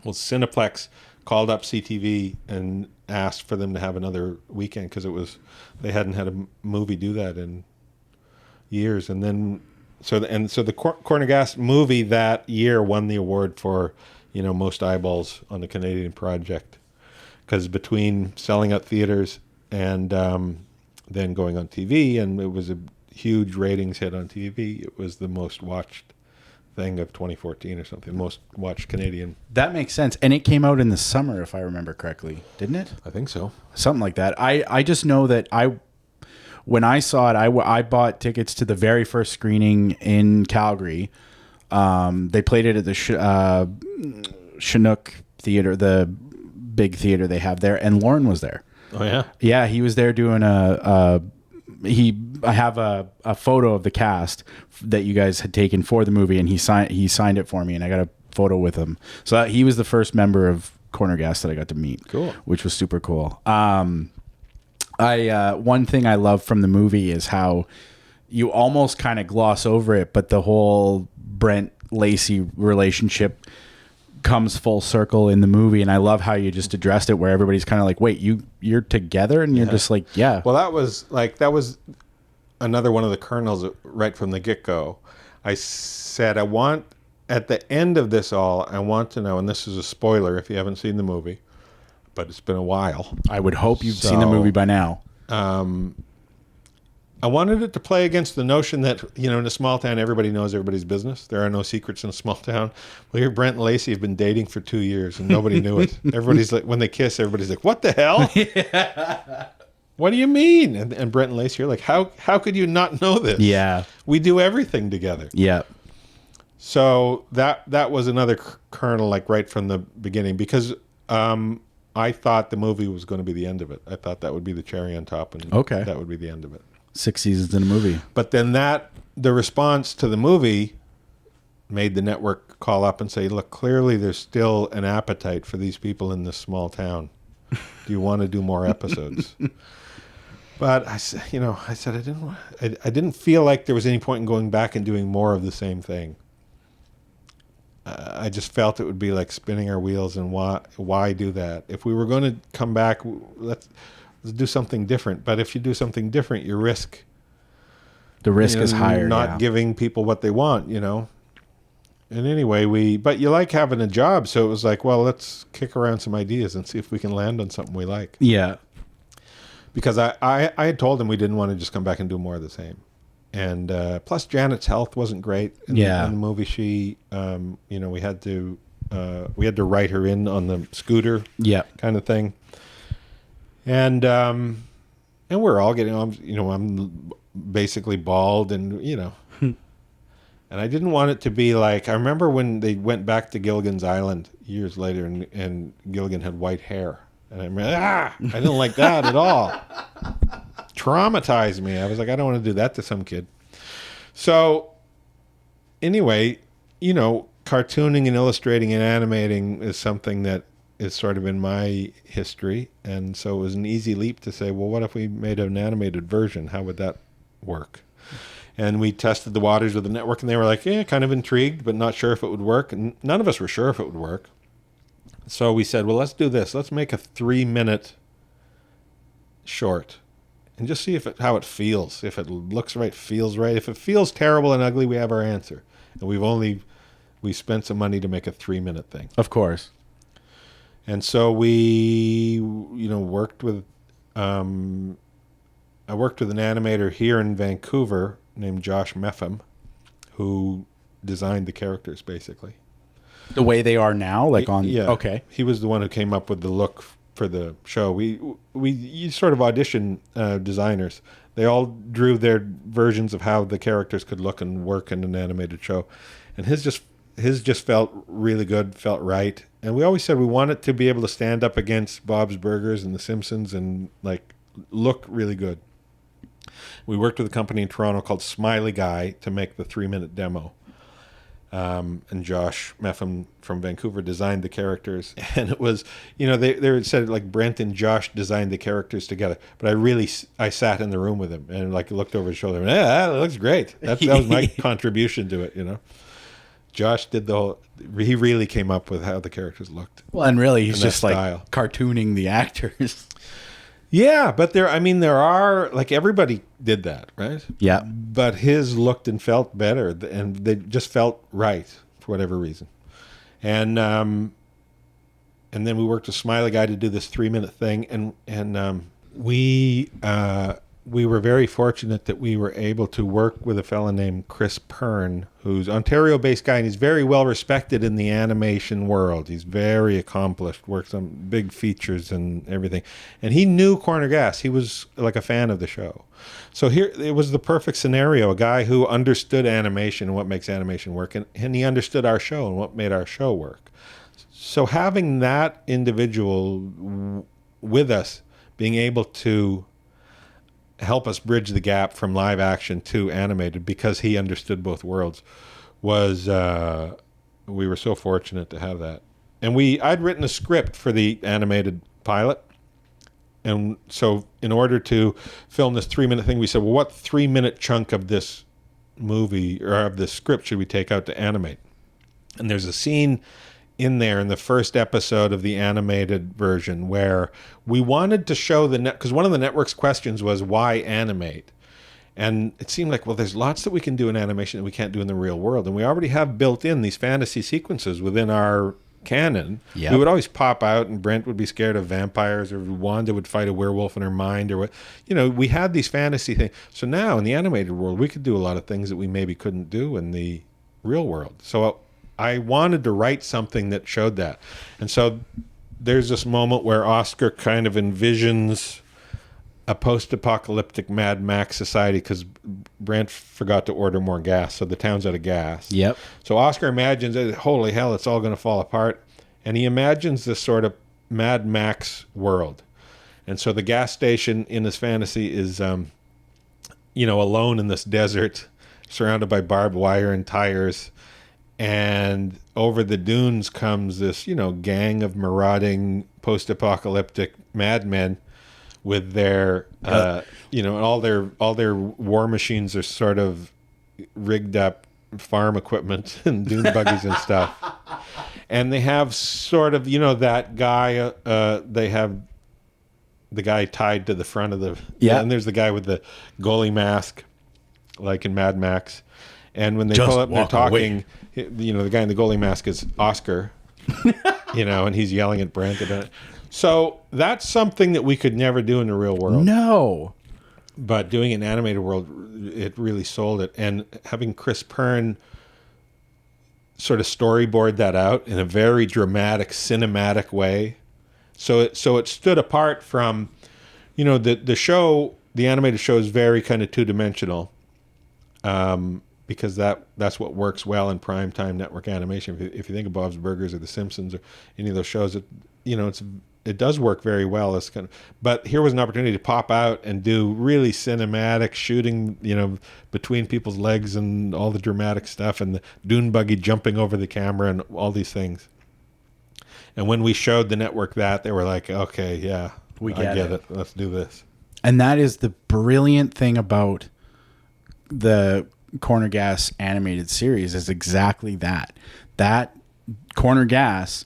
Well, Cineplex called up CTV and asked for them to have another weekend because they hadn't had a movie do that in years. And then so the Corner Gas movie that year won the award for most eyeballs on the Canadian project, because between selling out theaters and then going on TV, and it was a huge ratings hit on TV. It was the most watched thing of 2014 or something, most watched Canadian. That makes sense. And it came out in the summer, if I remember correctly, didn't it? I think so. Something like that. I just know that when I saw it, I bought tickets to the very first screening in Calgary. They played it at the Chinook Theater, the big theater they have there, and Lauren was there. Oh, yeah? Yeah, he was there doing I have a photo of the cast that you guys had taken for the movie, and he signed it for me, and I got a photo with him. So he was the first member of Corner Gas that I got to meet. Cool. Which was super cool. One thing I love from the movie is how you almost kind of gloss over it, but the whole Brent Lacey relationship comes full circle in the movie, and I love how you just addressed it, where everybody's kind of like, wait, you're together, and you're just like, yeah. Well, that was another one of the kernels right from the get-go. I said, at the end of this all, I want to know, and this is a spoiler if you haven't seen the movie, but it's been a while. I would hope you've seen the movie by now. I wanted it to play against the notion that, in a small town, everybody knows everybody's business. There are no secrets in a small town. Well, here, Brent and Lacey have been dating for 2 years, and nobody knew it. Everybody's like, when they kiss, everybody's like, what the hell? Yeah. What do you mean? And Brent and Lacey are like, how could you not know this? Yeah. We do everything together. Yeah. So that was another kernel, like right from the beginning, because I thought the movie was going to be the end of it. I thought that would be the cherry on top, and that would be the end of it. 6 seasons in a movie. But then the response to the movie made the network call up and say, look, clearly there's still an appetite for these people in this small town. Do you want to do more episodes? But I said, I didn't feel like there was any point in going back and doing more of the same thing. I just felt it would be like spinning our wheels, and why do that? If we were going to come back, let's do something different. But if you do something different, the risk is higher. Not giving people what they want, And anyway, but you like having a job, so it was like, well, let's kick around some ideas and see if we can land on something we like. Yeah. because I had told him we didn't want to just come back and do more of the same. And plus Janet's health wasn't great in the movie. She, we had to write her in on the scooter kind of thing. And we're all getting on, I'm basically bald and, and I didn't want it to be like, I remember when they went back to Gilligan's Island years later and Gilligan had white hair. And I remember, I didn't like that at all. Traumatized me. I was like, I don't want to do that to some kid. So anyway, cartooning and illustrating and animating is something that is sort of in my history. And so it was an easy leap to say, well, what if we made an animated version? How would that work? And we tested the waters with the network, and they were like, kind of intrigued, but not sure if it would work. And none of us were sure if it would work. So we said, well, let's do this. Let's make a 3-minute short and just see how it feels. If it looks right, feels right. If it feels terrible and ugly, we have our answer. And we spent some money to make a 3-minute thing. Of course. And so we, worked with, I worked with an animator here in Vancouver named Josh Meffam, who designed the characters basically. The way they are now, okay. He was the one who came up with the look for the show. You sort of audition designers. They all drew their versions of how the characters could look and work in an animated show, and his just felt really good, felt right. And we always said we want it to be able to stand up against Bob's Burgers and The Simpsons and look really good. We worked with a company in Toronto called Smiley Guy to make the 3-minute demo. And Josh Meffam from Vancouver designed the characters. And it was, they said Brent and Josh designed the characters together. But I sat in the room with him and looked over his shoulder and that looks great. That was my contribution to it, Josh did he really came up with how the characters looked. Well, and really he's just style. Cartooning the actors. Yeah, but there are, everybody did that, right? Yeah. But his looked and felt better, and they just felt right for whatever reason. And then we worked with Smiley Guy to do this 3-minute thing, and we were very fortunate that we were able to work with a fella named Chris Pern, who's Ontario-based guy, and he's very well respected in the animation world. He's very accomplished, works on big features and everything. And he knew Corner Gas. He was a fan of the show. So here, it was the perfect scenario, a guy who understood animation and what makes animation work, and he understood our show and what made our show work. So having that individual with us, being able to help us bridge the gap from live action to animated because he understood both worlds was we were so fortunate to have that. And I'd written a script for the animated pilot, and so in order to film this 3-minute thing, we said, well, what 3-minute chunk of this movie or of this script should we take out to animate? And there's a scene in there in the first episode of the animated version where we wanted to show because one of the network's questions was why animate, and it seemed like, well, there's lots that we can do in animation that we can't do in the real world, and we already have built in these fantasy sequences within our canon. Yep. We would always pop out and Brent would be scared of vampires, or Wanda would fight a werewolf in her mind, or what, we had these fantasy things. So now in the animated world we could do a lot of things that we maybe couldn't do in the real world. So I wanted to write something that showed that. And so there's this moment where Oscar kind of envisions a post-apocalyptic Mad Max society because Brent forgot to order more gas, so the town's out of gas. Yep. So Oscar imagines, holy hell, it's all going to fall apart. And he imagines this sort of Mad Max world. And so the gas station in his fantasy is, alone in this desert, surrounded by barbed wire and tires. And over the dunes comes this, gang of marauding post-apocalyptic madmen with their, all their war machines are sort of rigged up farm equipment and dune buggies and stuff. And they have sort of, that guy, they have the guy tied to the front of the, and there's the guy with the goalie mask, like in Mad Max. And when they pull up and they're talking, the guy in the goalie mask is Oscar, and he's yelling at Brent about it. So that's something that we could never do in the real world. No. But doing it in animated world, it really sold it. And having Chris Pern sort of storyboard that out in a very dramatic, cinematic way. So it stood apart from, the show. The animated show is very kind of two-dimensional, because that's what works well in primetime network animation. If you think of Bob's Burgers or The Simpsons or any of those shows, it does work very well. It's but here was an opportunity to pop out and do really cinematic shooting, between people's legs and all the dramatic stuff and the dune buggy jumping over the camera and all these things. And when we showed the network that, they were like, okay, yeah, I get it. Let's do this. And that is the brilliant thing about the Corner Gas animated series is exactly that. That Corner Gas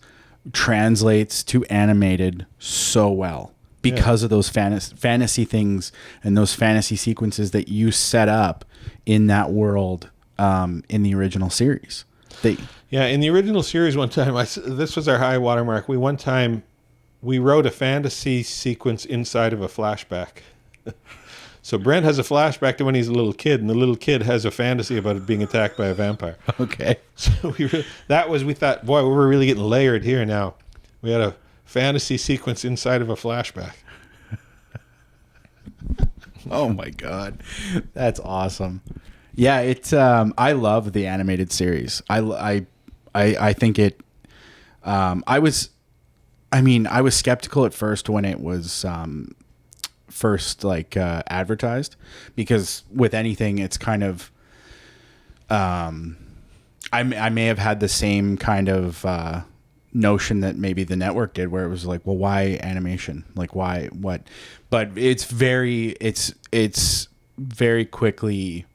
translates to animated so well because of those fantasy things and those fantasy sequences that you set up in that world in the original series. In the original series one time, this was our high watermark. One time we wrote a fantasy sequence inside of a flashback. So Brent has a flashback to when he's a little kid, and the little kid has a fantasy about it being attacked by a vampire. Okay. So we thought, boy, we're really getting layered here now. We had a fantasy sequence inside of a flashback. Oh my God. That's awesome. Yeah, it's I love the animated series. I think it I was skeptical at first when it was first advertised, because with anything it's kind of I may have had the same kind of notion that maybe the network did, where it was like, well, why animation? Like, why what? But it's very quickly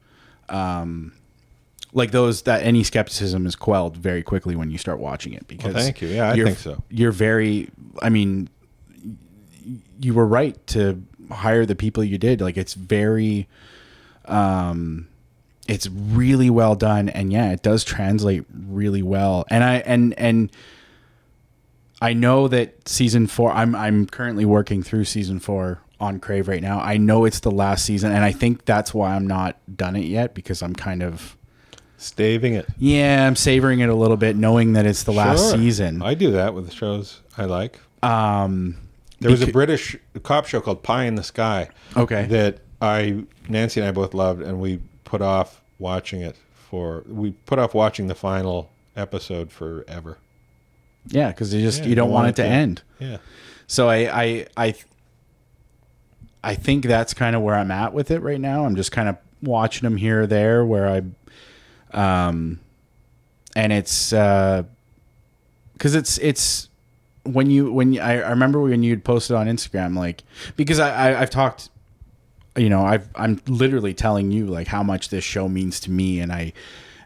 that any skepticism is quelled very quickly when you start watching it, because thank you. Yeah, I think so. You're very, you were right to hire the people you did. Like, it's very, it's really well done. And yeah, it does translate really well. And I know that season 4, I'm currently working through season 4 on Crave right now. I know it's the last season, and I think that's why I'm not done it yet, because I'm kind of staving it. Yeah, I'm savoring it a little bit, knowing that it's the last season. I do that with the shows I like. There was a British cop show called Pie in the Sky. Okay. That Nancy and I both loved, and we put off watching it watching the final episode forever. Yeah, because you don't want it to end. Yeah. So I think that's kind of where I'm at with it right now. I'm just kind of watching them here or there, where and it's because it's when I remember when you'd posted on Instagram, like, because I've talked, I'm literally telling you like how much this show means to me,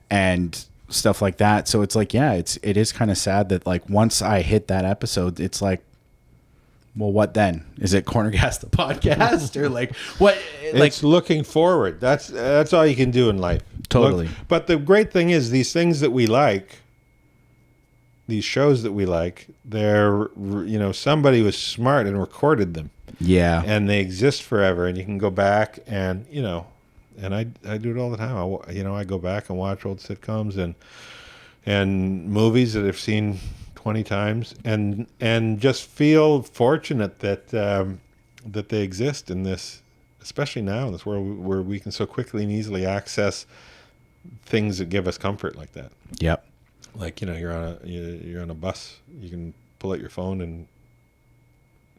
and stuff like that. So it's like, yeah, it is kind of sad that like once I hit that episode, it's like, well, what then? Is it Corner Gas the podcast, or like what? It's looking forward. That's all you can do in life. Totally. But the great thing is, these things that we like, these shows that we like, they're, somebody was smart and recorded them. Yeah. And they exist forever, and you can go back and, and I do it all the time. I go back and watch old sitcoms and movies that I've seen 20 times, and just feel fortunate that that they exist in this, especially now in this world where we can so quickly and easily access things that give us comfort like that. Yep. Like, you're on a bus, you can pull out your phone and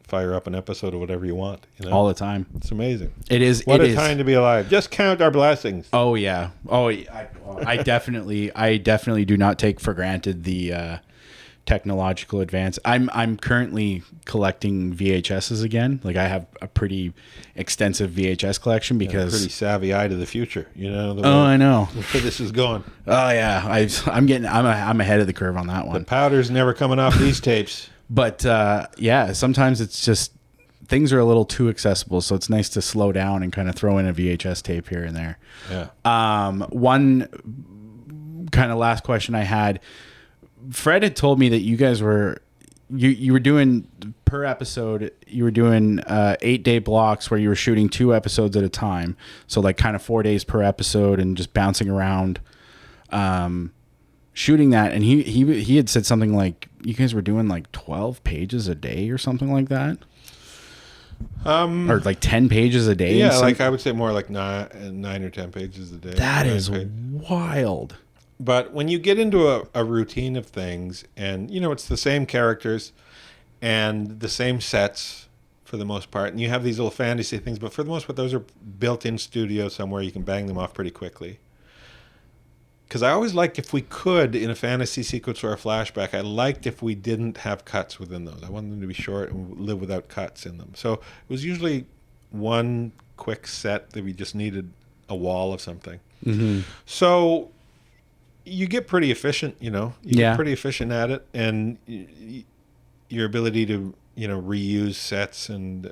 fire up an episode of whatever you want. All the time. It's amazing. It is. What a time to be alive. Just count our blessings. Oh yeah. I definitely do not take for granted the technological advance. I'm currently collecting VHSs again. Like, I have a pretty extensive VHS collection because pretty savvy eye to the future. I know where this is going. Oh yeah, I'm ahead of the curve on that one. The powder's never coming off these tapes. But yeah, sometimes it's just things are a little too accessible, so it's nice to slow down and kind of throw in a VHS tape here and there. Yeah. One kind of last question I had. Fred had told me that you guys were you were doing per episode, you were doing 8-day blocks where you were shooting 2 episodes at a time. So like kind of 4 days per episode and just bouncing around, shooting that. And he had said something like you guys were doing like 12 pages a day or something like that. Or like 10 pages a day. Yeah, like I would say more like 9 or 10 pages a day. That is wild. But when you get into a routine of things, and it's the same characters and the same sets for the most part, and you have these little fantasy things, but for the most part, those are built in studio somewhere. You can bang them off pretty quickly. Because I always liked, if we could, in a fantasy sequence or a flashback, I liked if we didn't have cuts within those. I wanted them to be short and live without cuts in them. So it was usually one quick set that we just needed a wall of something. Mm-hmm. So you get pretty efficient, You Yeah. get pretty efficient at it, and your ability to, reuse sets, and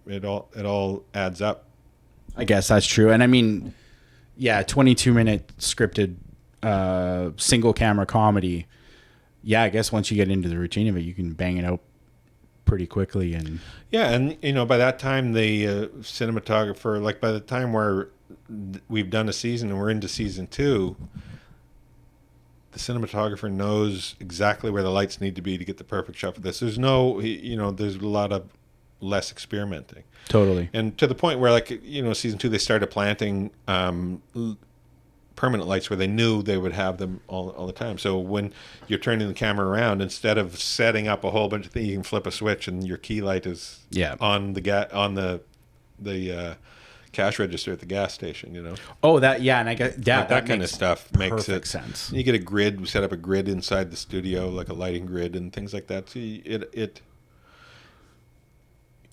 it all adds up. I guess that's true. And I mean, yeah, 22-minute scripted single camera comedy. Yeah, I guess once you get into the routine of it, you can bang it out pretty quickly. And yeah, and by that time, the cinematographer, like by the time we've done a season and we're into season 2, the cinematographer knows exactly where the lights need to be to get the perfect shot for this. There's there's a lot of less experimenting. totally. And to the point where, like, season 2, they started planting permanent lights where they knew they would have them all the time. So when you're turning the camera around, instead of setting up a whole bunch of things, you can flip a switch and your key light is on the cash register at the gas station. Oh, that, yeah, and I guess that kind of stuff makes perfect it sense. You get a grid. We set up a grid inside the studio, like a lighting grid and things like that. So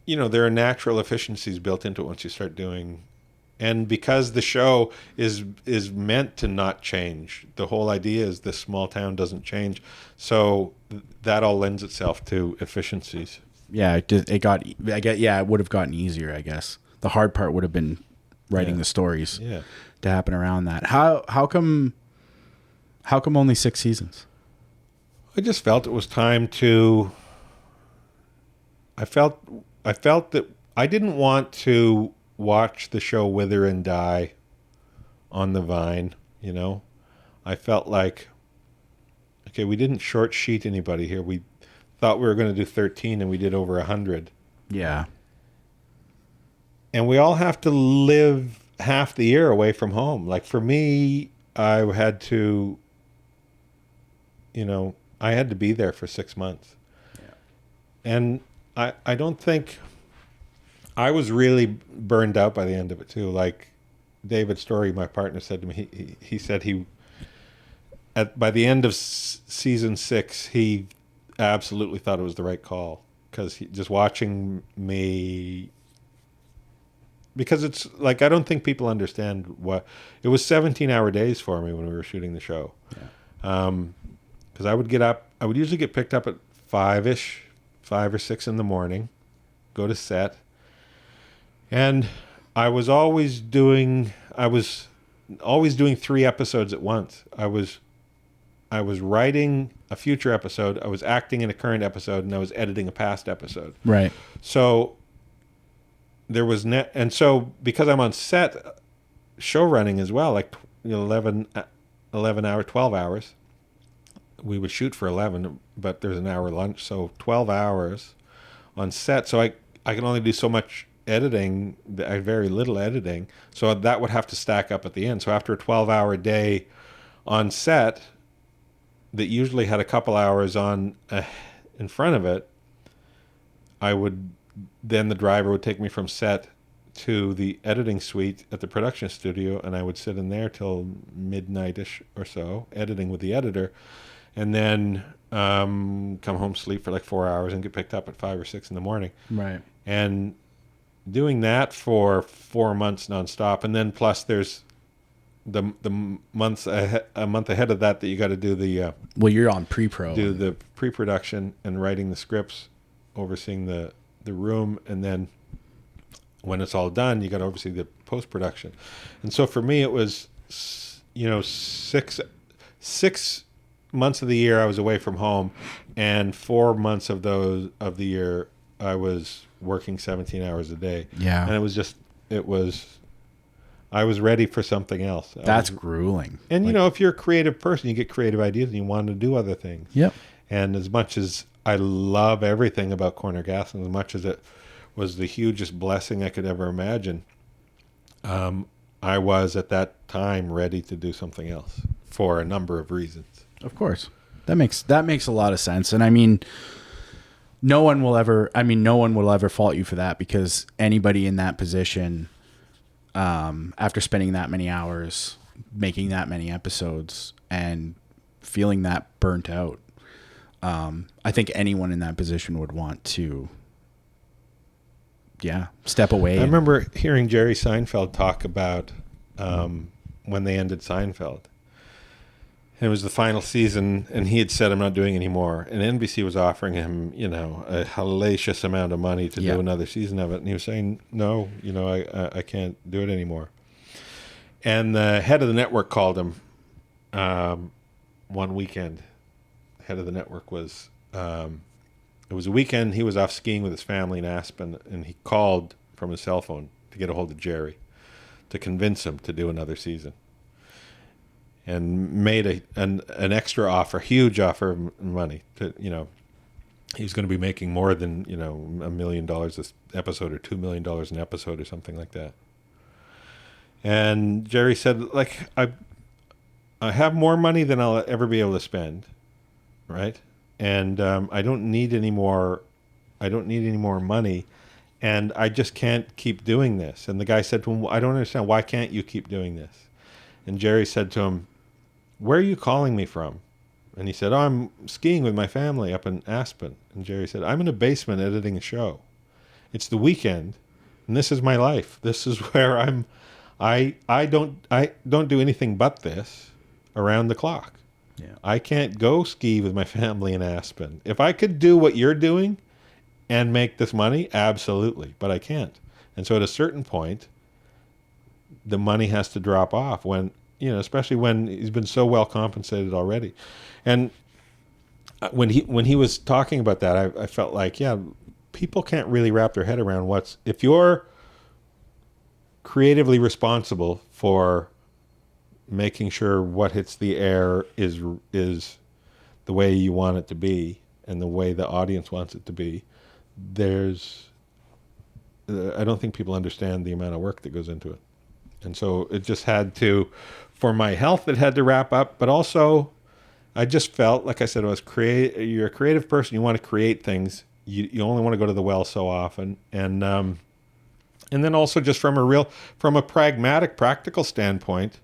there are natural efficiencies built into it once you start doing. And because the show is meant to not change, the whole idea is this small town doesn't change. So that all lends itself to efficiencies. Yeah, it would have gotten easier, I guess. The hard part would have been writing the stories to happen around that. How come only 6 seasons? I just felt it was time to. I felt that I didn't want to watch the show wither and die on the vine. I felt like, okay, we didn't short sheet anybody here. We thought we were going to do 13 and we did over 100. Yeah. And we all have to live half the year away from home. Like for me, I had to be there for 6 months. Yeah. And I don't think I was really burned out by the end of it too. Like David Story, my partner, said to me, he said by the end of season 6, he absolutely thought it was the right call, because just watching me, because it's like, I don't think people understand what it was. 17-hour days for me when we were shooting the show. Yeah. Because I would usually get picked up at 5 or 6 in the morning, go to set. And I was always doing 3 episodes at once. I was writing a future episode, I was acting in a current episode, and I was editing a past episode. Right. So there was and so because I'm on set, show running as well, like 11 hours, 12 hours. We would shoot for 11, but there's an hour lunch, so 12 hours on set. So I can only do so much editing, very little editing. So that would have to stack up at the end. So after a 12-hour day on set, that usually had a couple hours on in front of it, then the driver would take me from set to the editing suite at the production studio, and I would sit in there till midnight-ish or so, editing with the editor, and then come home, sleep for like 4 hours, and get picked up at 5 or 6 in the morning. Right. And doing that for 4 months nonstop, and then plus there's the months a month ahead of that you got to do the you're on pre-pro. Do the pre-production and writing the scripts, overseeing the room, and then when it's all done, you got to oversee the post-production. And so for me, it was 6 months of the year I was away from home, and 4 months of the year I was working 17 hours a day. Yeah. And I was ready for something else. That's grueling. And if you're a creative person, you get creative ideas and you want to do other things. Yep. And as much as I love everything about Corner Gas, and as much as it was the hugest blessing I could ever imagine, I was at that time ready to do something else for a number of reasons. Of course. That makes a lot of sense. And I mean, no one will ever fault you for that, because anybody in that position, after spending that many hours making that many episodes and feeling that burnt out, I think anyone in that position would want to, step away. I remember hearing Jerry Seinfeld talk about when they ended Seinfeld. And it was the final season, and he had said, "I'm not doing anymore." And NBC was offering him, a hellacious amount of money to do another season of it. And he was saying, "No, I can't do it anymore." And the head of the network called him one weekend. The head of the network was, it was a weekend. He was off skiing with his family in Aspen, and he called from his cell phone to get a hold of Jerry to convince him to do another season. And made an extra offer, huge offer of money. He was going to be making more than $1 million this episode, or $2 million an episode, or something like that. And Jerry said, I have more money than I'll ever be able to spend, right? And I don't need any more. I don't need any more money, and I just can't keep doing this. And the guy said to him, "I don't understand. Why can't you keep doing this?" And Jerry said to him, "Where are you calling me from?" And he said, "Oh, I'm skiing with my family up in Aspen." And Jerry said, "I'm in a basement editing a show. It's the weekend, and this is my life. This is where I don't do anything but this around the clock. Yeah. I can't go ski with my family in Aspen. If I could do what you're doing and make this money, absolutely, but I can't." And so at a certain point, the money has to drop off when, especially when he's been so well compensated already. And when he was talking about that, I felt like, people can't really wrap their head around if you're creatively responsible for making sure what hits the air is the way you want it to be and the way the audience wants it to be. I don't think people understand the amount of work that goes into it. And so it just had to, for my health, it had to wrap up. But also, I just felt, like I said, you're a creative person. You want to create things. You only want to go to the well so often. And then also just from a pragmatic, practical standpoint,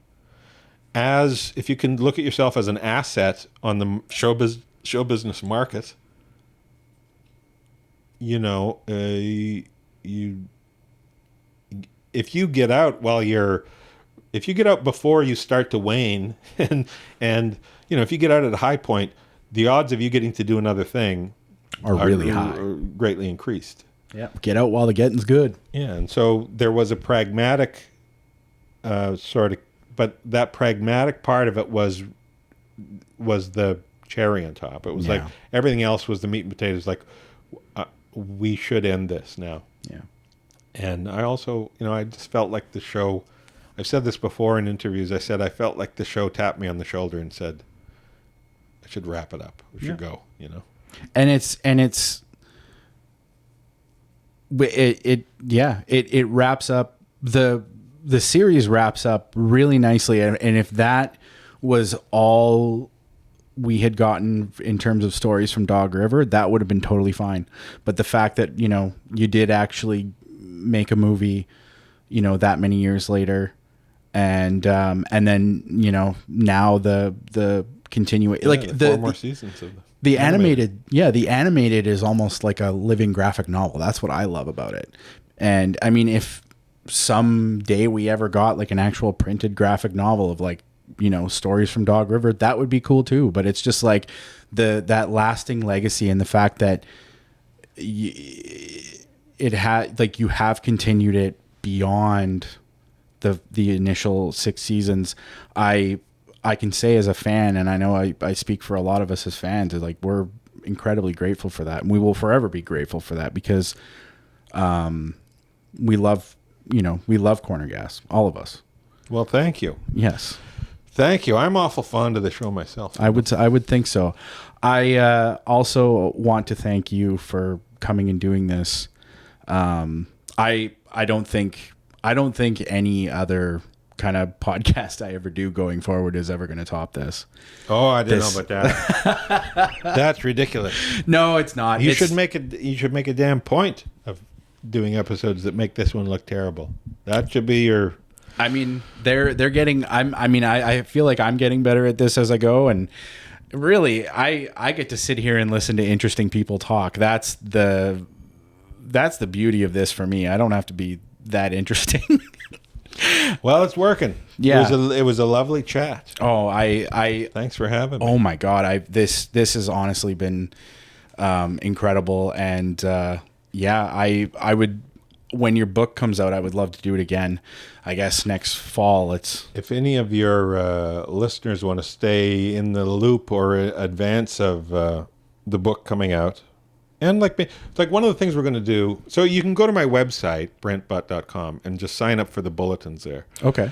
if you can look at yourself as an asset on the show business market, if you get out before you start to wane, and if you get out at a high point, the odds of you getting to do another thing are really high, greatly increased. Yeah, get out while the getting's good. Yeah, and so there was a pragmatic but that pragmatic part of it was the cherry on top. It was like everything else was the meat and potatoes. Like, we should end this now. Yeah. And I also, I just felt like the show, I've said this before in interviews, I felt like the show tapped me on the shoulder and said, I should wrap it up. We should go, And it wraps up, the series wraps up really nicely. And if that was all we had gotten in terms of stories from Dog River, that would have been totally fine. But the fact that, you did actually make a movie, that many years later, and then, now the continuation, like 4 more seasons of the animated. The animated is almost like a living graphic novel. That's what I love about it. And I mean, if someday we ever got like an actual printed graphic novel of stories from Dog River, that would be cool too. But it's just like that lasting legacy, and the fact that it had, like, you have continued it beyond the initial 6 seasons. I I can say as a fan, and I know I speak for a lot of us as fans, is like we're incredibly grateful for that, and we will forever be grateful for that because we love Corner Gas, all of us. Well, thank you. Yes. Thank you. I'm awful fond of the show myself. I would think so. I also want to thank you for coming and doing this. I don't think any other kind of podcast I ever do going forward is ever going to top this. Oh, I didn't know about that. That's ridiculous. No, it's not. You should make a damn point of doing episodes that make this one look terrible. That should be your. I mean, they're getting. I feel like I'm getting better at this as I go, and really, I get to sit here and listen to interesting people talk. That's the beauty of this for me. I don't have to be that interesting. Well, it's working. Yeah, it was a lovely chat. Oh, thanks for having me. Oh my God, this has honestly been incredible, and I would. When your book comes out, I would love to do it again. I guess next fall. If any of your listeners want to stay in the loop or advance of the book coming out, and like one of the things we're going to do, so you can go to my website, brentbutt.com, and just sign up for the bulletins there. Okay.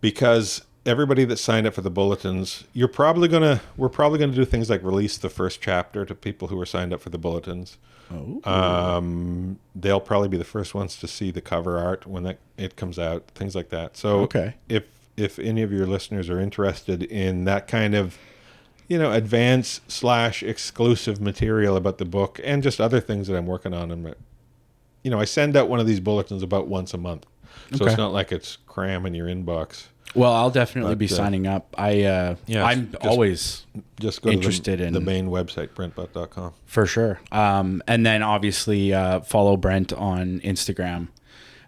Because everybody that signed up for the bulletins, we're probably going to do things like release the first chapter to people who are signed up for the bulletins. Oh. They'll probably be the first ones to see the cover art when it comes out, things like that. So okay. If any of your listeners are interested in that kind of, advance / exclusive material about the book and just other things that I'm working on, I send out one of these bulletins about once a month. So It's not like it's cram in your inbox. Well, I'll definitely be signing up. I'm always just go interested to the main website, brentbutt.com. For sure. And then obviously follow Brent on Instagram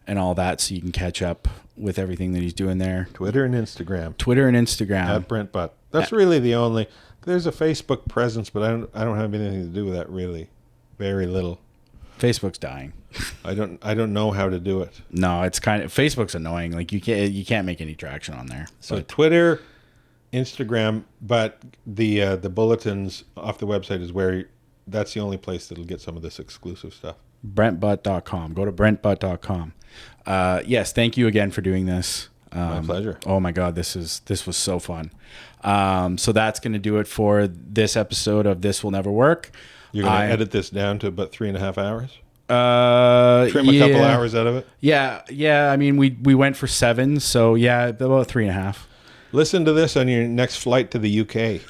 and all that so you can catch up with everything that he's doing there. Twitter and Instagram. At Brent Butt. That's really the only. There's a Facebook presence, but I don't have anything to do with that really. Very little. Facebook's dying. I don't know how to do it. No, it's kind of Facebook's annoying. Like you can't make any traction on there. So Twitter, Instagram, but the bulletins off the website is where that's the only place that'll get some of this exclusive stuff. BrentButt.com. Go to BrentButt.com. Yes, thank you again for doing this. My pleasure. Oh my God, this was so fun. So that's going to do it for this episode of This Will Never Work. You're going to edit this down to about 3.5 hours? Trim a couple hours out of it? Yeah. I mean, we went for 7, so yeah, about 3.5. Listen to this on your next flight to the UK.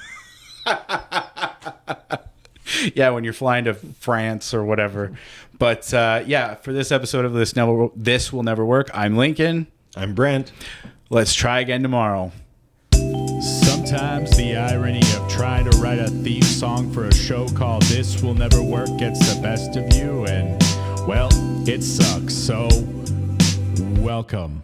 Yeah, when you're flying to France or whatever. But for this episode of This Will Never Work, I'm Lincoln. I'm Brent. Let's try again tomorrow. Sometimes the irony of trying to write a theme song for a show called This Will Never Work gets the best of you, and, well, it sucks. So, welcome.